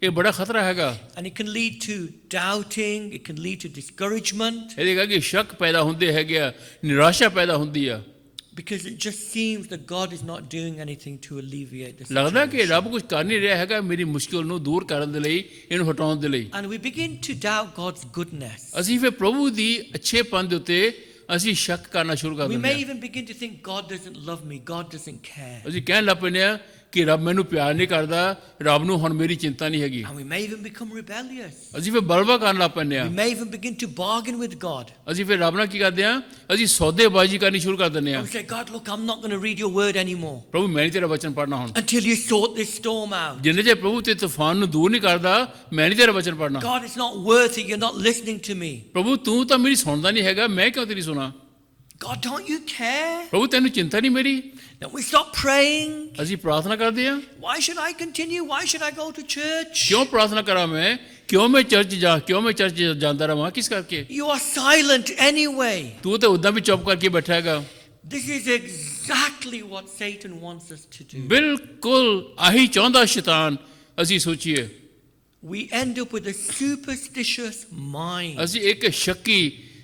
ਇਹ ਬੜਾ ਖਤਰਾ ਹੈਗਾ। And it can lead to doubting, it can lead to discouragement, ਇਹਦੇ ਕਰਕੇ ਸ਼ੱਕ ਪੈਦਾ ਹੁੰਦੇ ਹੈਗੇ ਆ, ਨਿਰਾਸ਼ਾ ਪੈਦਾ ਹੁੰਦੀ ਆ, because it just seems that God is not doing anything to alleviate the ਲੱਗਦਾ ਕਿ situation. ਰੱਬ ਕੁਝ ਕਰ ਨਹੀਂ ਰਿਹਾ ਹੈਗਾ ਮੇਰੀ ਮੁਸ਼ਕਿਲ ਨੂੰ ਦੂਰ ਕਰਨ ਦੇ ਲਈ, ਇਹਨੂੰ ਹਟਾਉਣ ਦੇ ਲਈ। And we begin to doubt God's goodness. ਅਸੀਂ ਫਿਰ ਪ੍ਰਭੂ ਦੀ ਅੱਛੇਪਨ ਦੇ ਉੱਤੇ ਅਸੀਂ ਸ਼ੱਕ ਕਰਨਾ ਸ਼ੁਰੂ ਕਰ We ਦਿੰਦੇ may ਹਾਂ। even begin to think God doesn't love me, God doesn't care. ਅਸੀਂ ਕਹਿਣ ਲੱਗ ਪੈਂਦੇ ਹਾਂ ਕਿ ਰੱਬ ਮੈਨੂੰ ਪਿਆਰ ਨਹੀਂ ਕਰਦਾ, ਰੱਬ ਨੂੰ ਹੁਣ ਮੇਰੀ ਚਿੰਤਾ ਨਹੀਂ ਹੈਗੀ। And we may even become rebellious. ਅਸੀਂ ਫਿਰ ਬਲਵਾ ਕਰਨ ਲੱਗ ਪੈਂਦੇ ਹਾਂ। We may even begin to bargain with God. ਅਸੀਂ ਫਿਰ ਰੱਬ ਨਾਲ ਕੀ ਕਰਦੇ ਹਾਂ, ਅਸੀਂ ਸੌਦੇਬਾਜ਼ੀ ਕਰਨੀ ਸ਼ੁਰੂ ਕਰ ਦਿੰਦੇ ਹਾਂ। And we say, God, look, I'm not going to read your word anymore ਪ੍ਰਭੂ ਮੈਂ ਨਹੀਂ ਤੇਰਾ ਵਚਨ ਪੜ੍ਹਨਾ ਹੁਣ, until you sort this storm out. ਜਿੰਨੇ ਜੇ ਪ੍ਰਭੂ ਤੇ ਤੂਫਾਨ ਨੂੰ ਦੂਰ ਨਹੀਂ ਕਰਦਾ ਮੈਂ ਨਹੀਂ ਤੇਰਾ ਵਚਨ ਪੜ੍ਹਨਾ। God, it's not worth it. You're not listening to me. ਪ੍ਰਭੂ ਤੂੰ ਤਾਂ ਮੇਰੀ ਸੁਣਦਾ ਨਹੀਂ ਹੈਗਾ, ਮੈਂ ਕਿਉਂ ਤੇਰੀ ਸੁਣਾ। God, don't you care? ਪ੍ਰਭੂ ਤੈਨੂੰ ਚਿੰਤਾ ਨਹੀਂ ਮੇਰੀ। Don't we stop praying? ਅਸੀਂ ਪ੍ਰਾਰਥਨਾ ਕਰਦੇ ਹਾਂ, Why should I continue? Why should I go to church? ਕਿਉਂ ਪ੍ਰਾਰਥਨਾ ਕਰਾਂ ਮੈਂ, ਕਿਉਂ ਮੈਂ ਚਰਚ ਜਾਂਦਾ ਰਵਾਂ, ਕਿਸ ਕਰਕੇ। You are silent anyway. ਤੂੰ ਤਾਂ ਉਦਾਂ ਵੀ ਚੁੱਪ ਕਰਕੇ ਬੈਠਾ ਹੈਗਾ। This is exactly what Satan wants us to do. ਬਿਲਕੁਲ ਆਹੀ ਚਾਹੁੰਦਾ ਸ਼ੈਤਾਨ ਅਸੀਂ ਸੋਚੀਏ। We end up with a superstitious mind. ਅਸੀਂ ਇੱਕ ਸ਼ੱਕੀ,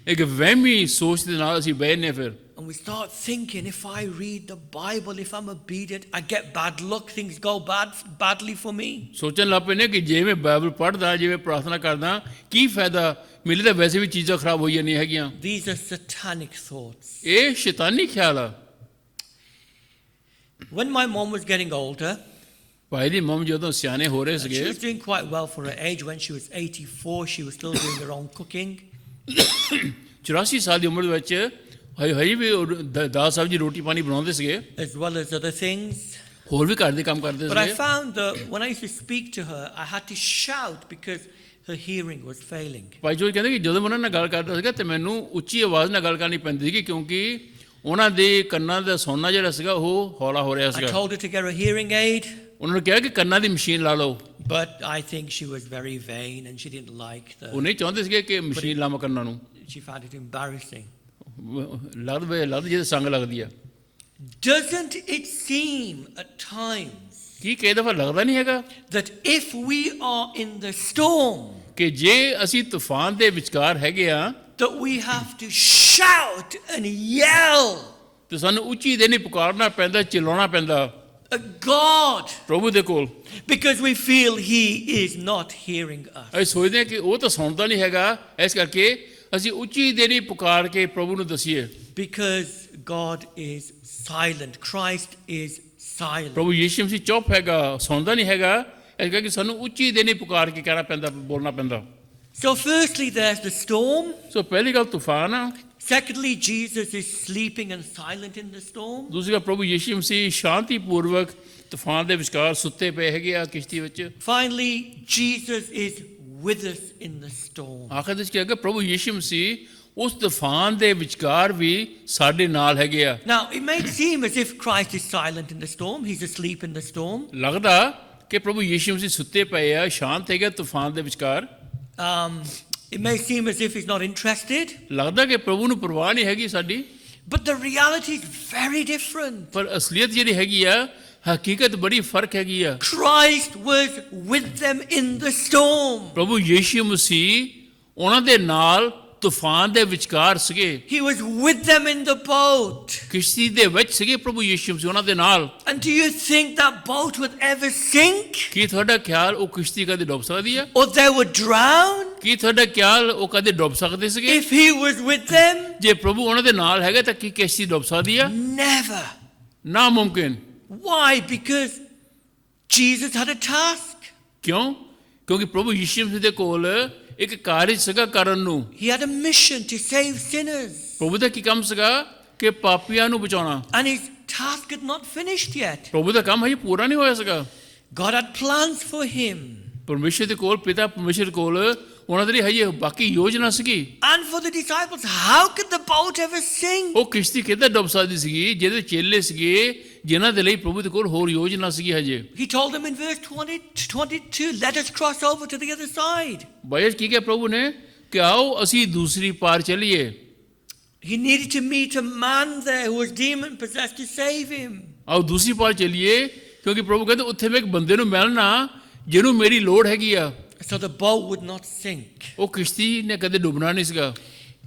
ਇੱਕ ਵਹਿਮੀ ਸੋਚ ਦੇ ਨਾਲ ਅਸੀਂ ਬਹਿਨੇ ਫਿਰ। And we start thinking, if I read the Bible, if I'm obedient, I get bad luck, things go badly for me. ਸੋਚਣ ਲੱਗ ਪੈਂਦੇ ਕਿ ਜੇ ਮੈਂ ਬਾਈਬਲ ਪੜ੍ਹਦਾ, ਜੇ ਮੈਂ ਪ੍ਰਾਰਥਨਾ ਕਰਦਾ, ਕੀ ਫਾਇਦਾ, ਮੇਰੇ ਤਾਂ ਵੈਸੇ ਵੀ ਚੀਜ਼ਾਂ ਖਰਾਬ ਹੋਈ ਜਾਂਦੀਆਂ ਹੈਗੀਆਂ। These are satanic thoughts. ਇਹ ਸ਼ੈਤਾਨੀ ਖਿਆਲ ਆ। When my mom was getting older, ਭਾਈ ਦੀ ਮਮ ਜਦੋਂ ਸਿਆਣੇ ਹੋ ਰਹੇ she ਸੀਗੇ, was doing quite well for her age. When she was 84, she was still doing her own cooking. 84 ਸਾਲ ਦੀ ਉਮਰ ਦੇ ਵਿੱਚ ਹਜੇ ਵੀ ਦਾਲ ਸਬਜ਼ੀ ਰੋਟੀ ਪਾਣੀ ਬਣਾਉਂਦੇ ਸੀਗੇ, As well as other things. ਹੋਰ ਵੀ ਘਰ ਦੇ ਕੰਮ ਕਰਦੇ But I ਸੀਗੇ। found that when I used to speak to her, I had to shout because her hearing was failing. ਭਾਈ ਜੋ ਕਹਿੰਦੇ ਕਿ ਜਦੋਂ ਮੈਂ ਉਹਨਾਂ ਨਾਲ ਗੱਲ ਕਰਦਾ ਸੀਗਾ ਤੇ ਮੈਨੂੰ ਉੱਚੀ ਆਵਾਜ਼ ਨਾਲ ਗੱਲ ਕਰਨੀ ਪੈਂਦੀ ਸੀਗੀ, ਕਿਉਂਕਿ ਉਹਨਾਂ ਦੇ ਕੰਨਾਂ ਦਾ ਸੁਣਨਾ ਜਿਹੜਾ ਸੀਗਾ ਉਹ ਹੌਲਾ ਹੋ ਰਿਹਾ I ਸੀਗਾ। told her to get a hearing aid, ਉਹਨਾਂ ਨੇ ਕਿਹਾ ਕਿ ਕੰਨਾਂ ਦੀ ਮਸ਼ੀਨ ਲਾ ਲਓ, but I think she was very vain and she didn't like ਉਹ ਨਹੀਂ ਚਾਹੁੰਦੇ ਸੀਗੇ ਕਿ ਮਸ਼ੀਨ ਲਾਵਾਂ ਕੰਨਾਂ ਨੂੰ। she found it embarrassing. ਲੱਗਦਾ ਜਿਹਦੇ ਸੰਗ ਲੱਗਦੀ ਆ। Doesn't it seem at times ਕੀ ਕਈ ਦਫਾ ਲੱਗਦਾ ਨਹੀਂ ਹੈਗਾ that if we are in the storm, ਕਿ ਜੇ ਅਸੀਂ ਤੂਫਾਨ ਦੇ ਵਿਚਕਾਰ ਹੈਗੇ ਆ that we have to shout and yell ਤੇ ਸਾਨੂੰ ਉੱਚੀ ਦੇਣੀ ਪੁਕਾਰਨਾ ਪੈਂਦਾ, ਚਿਲਾਉਣਾ ਪੈਂਦਾ at God ਪ੍ਰਭੂ ਦੇ ਕੋਲ, because we feel He is not hearing us. ਅਸੀਂ ਸੋਚਦੇ ਹਾਂ ਕਿ ਉਹ ਤਾਂ ਸੁਣਦਾ ਨਹੀਂ ਹੈਗਾ, ਇਸ ਕਰਕੇ ਅਸੀਂ ਉੱਚੀ ਦੇਣੀ ਪੁਕਾਰ ਕੇ ਪ੍ਰਭੂ ਨੂੰ ਦਸੀਏ। Because God is silent. Christ is silent. ਪ੍ਰਭੂ ਯੀਸ਼ੂ ਮਸੀਹ ਚੁੱਪ ਹੈਗਾ, ਸੁਣਦਾ ਨਹੀਂ ਹੈਗਾ, ਇਸ ਕਰਕੇ ਸਾਨੂੰ ਉੱਚੀ ਦੇਣੀ ਪੁਕਾਰ ਕੇ ਕਹਿਣਾ ਪੈਂਦਾ, ਬੋਲਣਾ ਪੈਂਦਾ। So firstly, there's the storm. ਸੋ ਪਹਿਲੀ ਗੱਲ ਤੂਫਾਨ ਆ। Secondly, Jesus is sleeping and silent in the storm. ਦੂਸਰੀ ਗੱਲ ਪ੍ਰਭੂ ਯੀਸ਼ੂ ਮਸੀਹ ਸ਼ਾਂਤੀ ਪੂਰਵਕ ਤੂਫਾਨ ਦੇ ਵਿਚਕਾਰ ਸੁੱਤੇ ਪਏ ਹੈਗੇ ਆ ਕਿਸ਼ਤੀ ਵਿੱਚ। Finally, Jesus is with us in the storm. ਆਖਰ ਵਿੱਚ ਕੀ ਹੈਗਾ, ਪ੍ਰਭੂ ਯੀਸ਼ੂ ਮਸੀਹ ਉਸ ਤੂਫਾਨ ਦੇ ਵਿਚਕਾਰ ਵੀ ਸਾਡੇ ਨਾਲ ਹੈਗੇ ਆ। Now, it may seem as if Christ is silent in the storm. He's asleep in the storm. ਲੱਗਦਾ ਕਿ ਪ੍ਰਭੂ ਯੀਸ਼ੂ ਮਸੀਹ ਸੁੱਤੇ ਪਏ ਆ, ਸ਼ਾਂਤ ਹੈਗਾ ਤੂਫਾਨ ਦੇ ਵਿਚਕਾਰ। It may seem as if He's not interested. ਲੱਗਦਾ ਕਿ ਪ੍ਰਭੂ ਨੂੰ ਪਰਵਾਹ ਨਹੀਂ ਹੈਗੀ ਸਾਡੀ, But the reality is very different. ਪਰ ਅਸਲੀਅਤ ਜਿਹੜੀ ਹੈਗੀ ਆ, ਹਕੀਕਤ ਬੜੀ ਫਰਕ ਹੈਗੀ ਆ। Christ was with them in the storm. ਪ੍ਰਭੂ ਯੀਸ਼ੂ ਮਸੀਹ ਉਹਨਾਂ ਦੇ ਨਾਲ ਤੂਫਾਨ ਦੇ ਵਿਚਕਾਰ ਸੀਗੇ, He was with them in the boat. ਕਿਸ਼ਤੀ ਦੇ ਵਿੱਚ ਸੀਗੇ ਪ੍ਰਭੂ ਯੀਸ਼ੂ ਮਸੀਹ ਉਹਨਾਂ ਦੇ ਨਾਲ। And do you think that boat would ever sink? ਕੀ ਤੁਹਾਡਾ ਖਿਆਲ ਉਹ ਕਿਸ਼ਤੀ ਕਦੇ ਡੁੱਬ ਸਕਦੀ ਆ? Or they would drown? ਕੀ ਤੁਹਾਡਾ ਖਿਆਲ ਉਹ ਕਦੇ ਡੁੱਬ ਸਕਦੇ ਸੀਗੇ? If He was with them? ਜੇ ਪ੍ਰਭੂ ਉਹਨਾਂ ਦੇ ਨਾਲ ਹੈਗਾ ਤਾਂ ਕੀ ਕਿਸ਼ਤੀ ਡੁੱਬ ਸਕਦੀ ਆ? Never. ਨਾ ਮੁਮਕਿਨ। Why? Because Jesus had a task. ਕਿਉਂ? ਕਿਉਂਕਿ ਪ੍ਰਭੂ ਯੀਸ਼ੂ ਮਸੀਹ ਦੇ ਕੋਲ ਇੱਕ ਕਾਰਜ ਸੀਗਾ ਕਰਨ ਨੂੰ। He had a mission to save sinners. ਪ੍ਰਭੂ ਦਾ ਕੀ ਕੰਮ ਸੀਗਾ ਕਿ ਪਾਪੀਆਂ ਨੂੰ ਬਚਾਉਣਾ। And His task had not finished yet. ਪ੍ਰਭੂ ਦਾ ਕੰਮ ਹਜੇ ਪੂਰਾ ਨਹੀਂ ਹੋਇਆ ਸੀਗਾ। God had plans for Him. ਪਰਮੇਸ਼ਰ ਦੇ ਕੋਲ, ਪਿਤਾ ਪਰਮੇਸ਼ਰ ਕੋਲ ਉਹਨਾਂ ਦੇ ਲਈ ਹਜੇ ਬਾਕੀ ਯੋਜਨਾ ਸੀਗੀ। And for the disciples, how could the boat ever sink? ਉਹ ਕਿਸ਼ਤੀ ਕਿੱਦਾਂ ਡੁੱਬ ਸਕਦੀ ਸੀਗੀ ਜਿਹਦੇ ਚੇਲੇ ਸੀਗੇ ਜਿਨ੍ਹਾਂ ਦੇ ਲਈ ਪ੍ਰਭੂ ਦੇ ਕੋਲ ਹੋਰ ਯੋਜਨਾ ਸੀਗੀ ਹਜੇ। He told them in verse 22, let us cross over to the other side. ਬਾਇਸ ਕੀ ਕਿਹਾ ਪ੍ਰਭੂ ਨੇ ਕਿ ਆਓ ਅਸੀਂ ਦੂਸਰੀ ਪਾਰ ਚਲੀਏ। He needed to meet a man there who was demon possessed to save him. ਆਓ ਦੂਸਰੀ ਪਾਰ ਚਲੀਏ ਕਿਉਂਕਿ ਪ੍ਰਭੂ ਕਹਿੰਦੇ ਉੱਥੇ ਮੈਂ ਇੱਕ ਬੰਦੇ ਨੂੰ ਮਿਲਣਾ ਜਿਹਨੂੰ ਮੇਰੀ ਲੋੜ ਹੈਗੀ ਆ। So the boat would not sink. ਉਹ ਕਿਸ਼ਤੀ ਨੇ ਕਦੇ ਡੁੱਬਣਾ ਨਹੀਂ ਸੀਗਾ।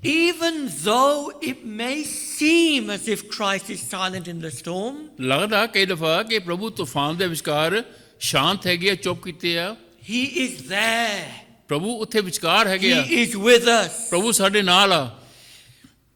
Even though it may seem as if Christ is silent in the storm, ਲੱਗਦਾ ਕਈ ਦਫਾ ਕਿ ਪ੍ਰਭੂ ਤੂਫਾਨ ਦੇ ਵਿਚਕਾਰ ਸ਼ਾਂਤ ਹੈਗੇ ਆ, ਚੁੱਪ ਕੀਤੇ ਆ। He is there. ਪ੍ਰਭੂ ਉੱਥੇ ਵਿਚਕਾਰ ਹੈਗੇ ਆ। He is with us. ਪ੍ਰਭੂ ਸਾਡੇ ਨਾਲ ਆ।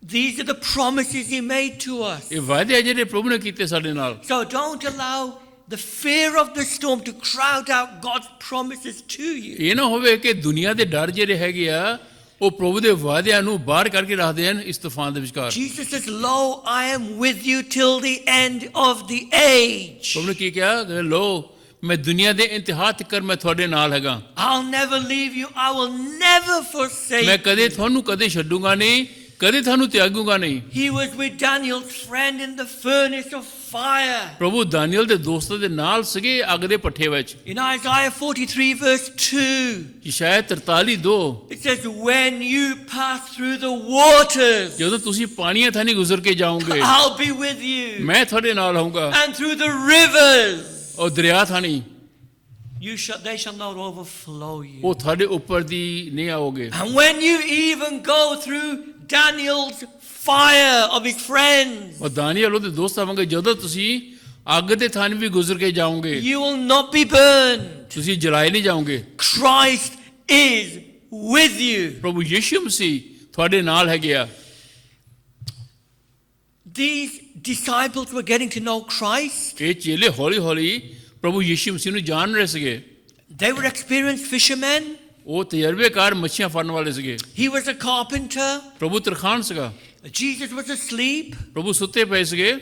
These are the promises he made to us. ਇਹ ਵਾਅਦੇ ਆ ਜਿਹੜੇ ਪ੍ਰਭੂ ਨੇ ਕੀਤੇ ਸਾਡੇ ਨਾਲ। So don't allow the fear of the storm to crowd out God's promises to you. ਇਹ ਨਾ ਹੋਵੇ ਕਿ ਦੁਨੀਆ ਦੇ ਡਰ ਜਿਹੜੇ ਹੈਗੇ ਆ ਉਹ ਪ੍ਰਭੂ ਦੇ ਵਾਅਦਿਆਂ ਨੂੰ ਬਾਹਰ ਕਰਕੇ ਰੱਖ ਦੇਣ ਇਸ ਤੂਫਾਨ ਦੇ ਵਿਚਕਾਰ। Jesus says, lo, I am with you till the end of the age. ਪ੍ਰਭੂ ਨੇ ਕੀ ਕਿਹਾ? ਲੋ ਮੈਂ ਦੁਨੀਆ ਦੇ ਇੰਤਹਾ ਤੱਕ ਮੈਂ ਤੁਹਾਡੇ ਨਾਲ ਹੈਗਾ। I'll never leave you. I will never forsake ਮੈਂ ਕਦੇ you. ਤੁਹਾਨੂੰ ਕਦੇ ਛੱਡੂਗਾ ਨਹੀਂ, ਕਦੇ ਤੁਹਾਨੂੰ ਤਿਆਗੂਗਾ ਨਹੀਂ। He was with Daniel's friend in the furnace of fire. ਪ੍ਰਭੂ ਦਾਨੀਏਲ ਦੇ ਦੋਸਤਾਂ ਦੇ ਨਾਲ ਸੀਗੇ ਅੱਗ ਦੇ ਭੱਠੇ ਵਿੱਚ। In Isaiah 43 verse 2, ਸ਼ਾਇਦ 43:2 it says, when you pass through the waters, ਜਦੋਂ ਤੁਸੀਂ ਪਾਣੀਆਂ ਥਾਣੀ ਗੁਜ਼ਰ ਕੇ ਜਾਓਗੇ I'll be with you. ਮੈਂ ਤੁਹਾਡੇ ਨਾਲ ਹੋਊਂਗਾ। And through the rivers, ਉਹ ਦਰਿਆ ਥਾਣੀ they shall not overflow you. ਉਹ ਤੁਹਾਡੇ ਉੱਪਰ ਦੀ ਨਹੀਂ ਆਓਗੇ। And when you even go through Daniel's fire of his friends, ਉਹ ਦਾਨੀਏਲ ਉਹਦੇ ਦੋਸਤਾਂ ਵਾਂਗੇ ਜਦੋਂ ਤੁਸੀਂ ਅੱਗ ਦੇ ਥਾਣੀ ਵੀ ਗੁਜ਼ਰ ਕੇ ਜਾਓਗੇ you will not be burned. ਤੁਸੀਂ ਜਲਾਏ ਨਹੀਂ ਜਾਓਗੇ। Christ is with you. ਪ੍ਰਭੂ ਯਿਸੂ ਮਸੀਹ ਤੁਹਾਡੇ ਨਾਲ ਹੈਗੇ ਆ। These disciples were getting to know Christ. ਇਹ ਚੇਲੇ ਹੌਲੀ ਹੌਲੀ ਪ੍ਰਭੂ ਯਿਸੂ ਮਸੀਹ ਨੂੰ ਜਾਣ ਰਹੇ ਸੀਗੇ। They were experienced fishermen. ਉਹ ਤਜਰਬੇਕਾਰ ਮੱਛੀਆਂ ਫੜਨ ਵਾਲੇ ਸੀਗੇ। He was a carpenter. ਪ੍ਰਭੂ ਤਰਖਾਣ ਸੀਗਾ। Jesus was asleep. ਪ੍ਰਭੂ ਸੁੱਤੇ ਪਏ ਸੀਗੇ।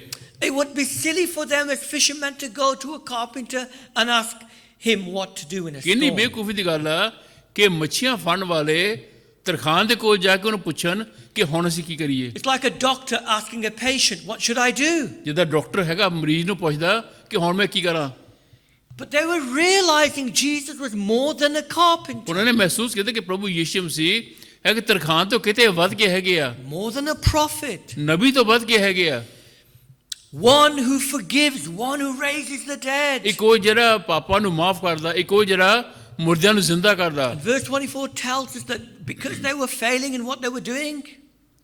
It would be silly for them as fishermen to go to a carpenter and ask him what to do in a ਕਿੰਨੀ storm. ਬੇਵਕੂਫੀ ਦੀ ਗੱਲ ਆ ਕਿ ਮੱਛੀਆਂ ਫੜਨ ਵਾਲੇ ਤਰਖਾਣ ਦੇ ਕੋਲ ਜਾ ਕੇ ਉਹਨੂੰ ਪੁੱਛਣ ਕਿ ਹੁਣ ਅਸੀਂ ਕੀ ਕਰੀਏ। It's like a doctor asking a patient, what should I do? ਜਿੱਦਾਂ ਡਾਕਟਰ ਹੈਗਾ ਮਰੀਜ਼ ਨੂੰ ਪੁੱਛਦਾ ਕਿ ਹੁਣ ਮੈਂ ਕੀ ਕਰਾਂ। But they were realizing Jesus was more than a carpenter, ਉਹਨਾਂ ਨੇ ਮਹਿਸੂਸ ਕੀਤਾ ਕਿ ਪ੍ਰਭੂ ਯਿਸੂ ਮਸੀਹ ਹੈ ਕਿ ਤਰਖਾਣ ਤੋਂ ਕਿਤੇ ਵੱਧ ਕੇ ਹੈਗੇ ਆ, more than a prophet, ਨਬੀ ਤੋਂ ਵੱਧ ਕੇ ਹੈਗੇ ਆ। one who forgives, one who raises the dead. ਇੱਕ ਉਹ ਜਿਹੜਾ ਪਾਪਾਂ ਨੂੰ ਮਾਫ ਕਰਦਾ, ਇੱਕ ਉਹ ਜਿਹੜਾ ਮੁਰਦਿਆਂ ਨੂੰ ਜ਼ਿੰਦਾ ਕਰਦਾ। Verse 24 tells us that because they were failing in what they were doing,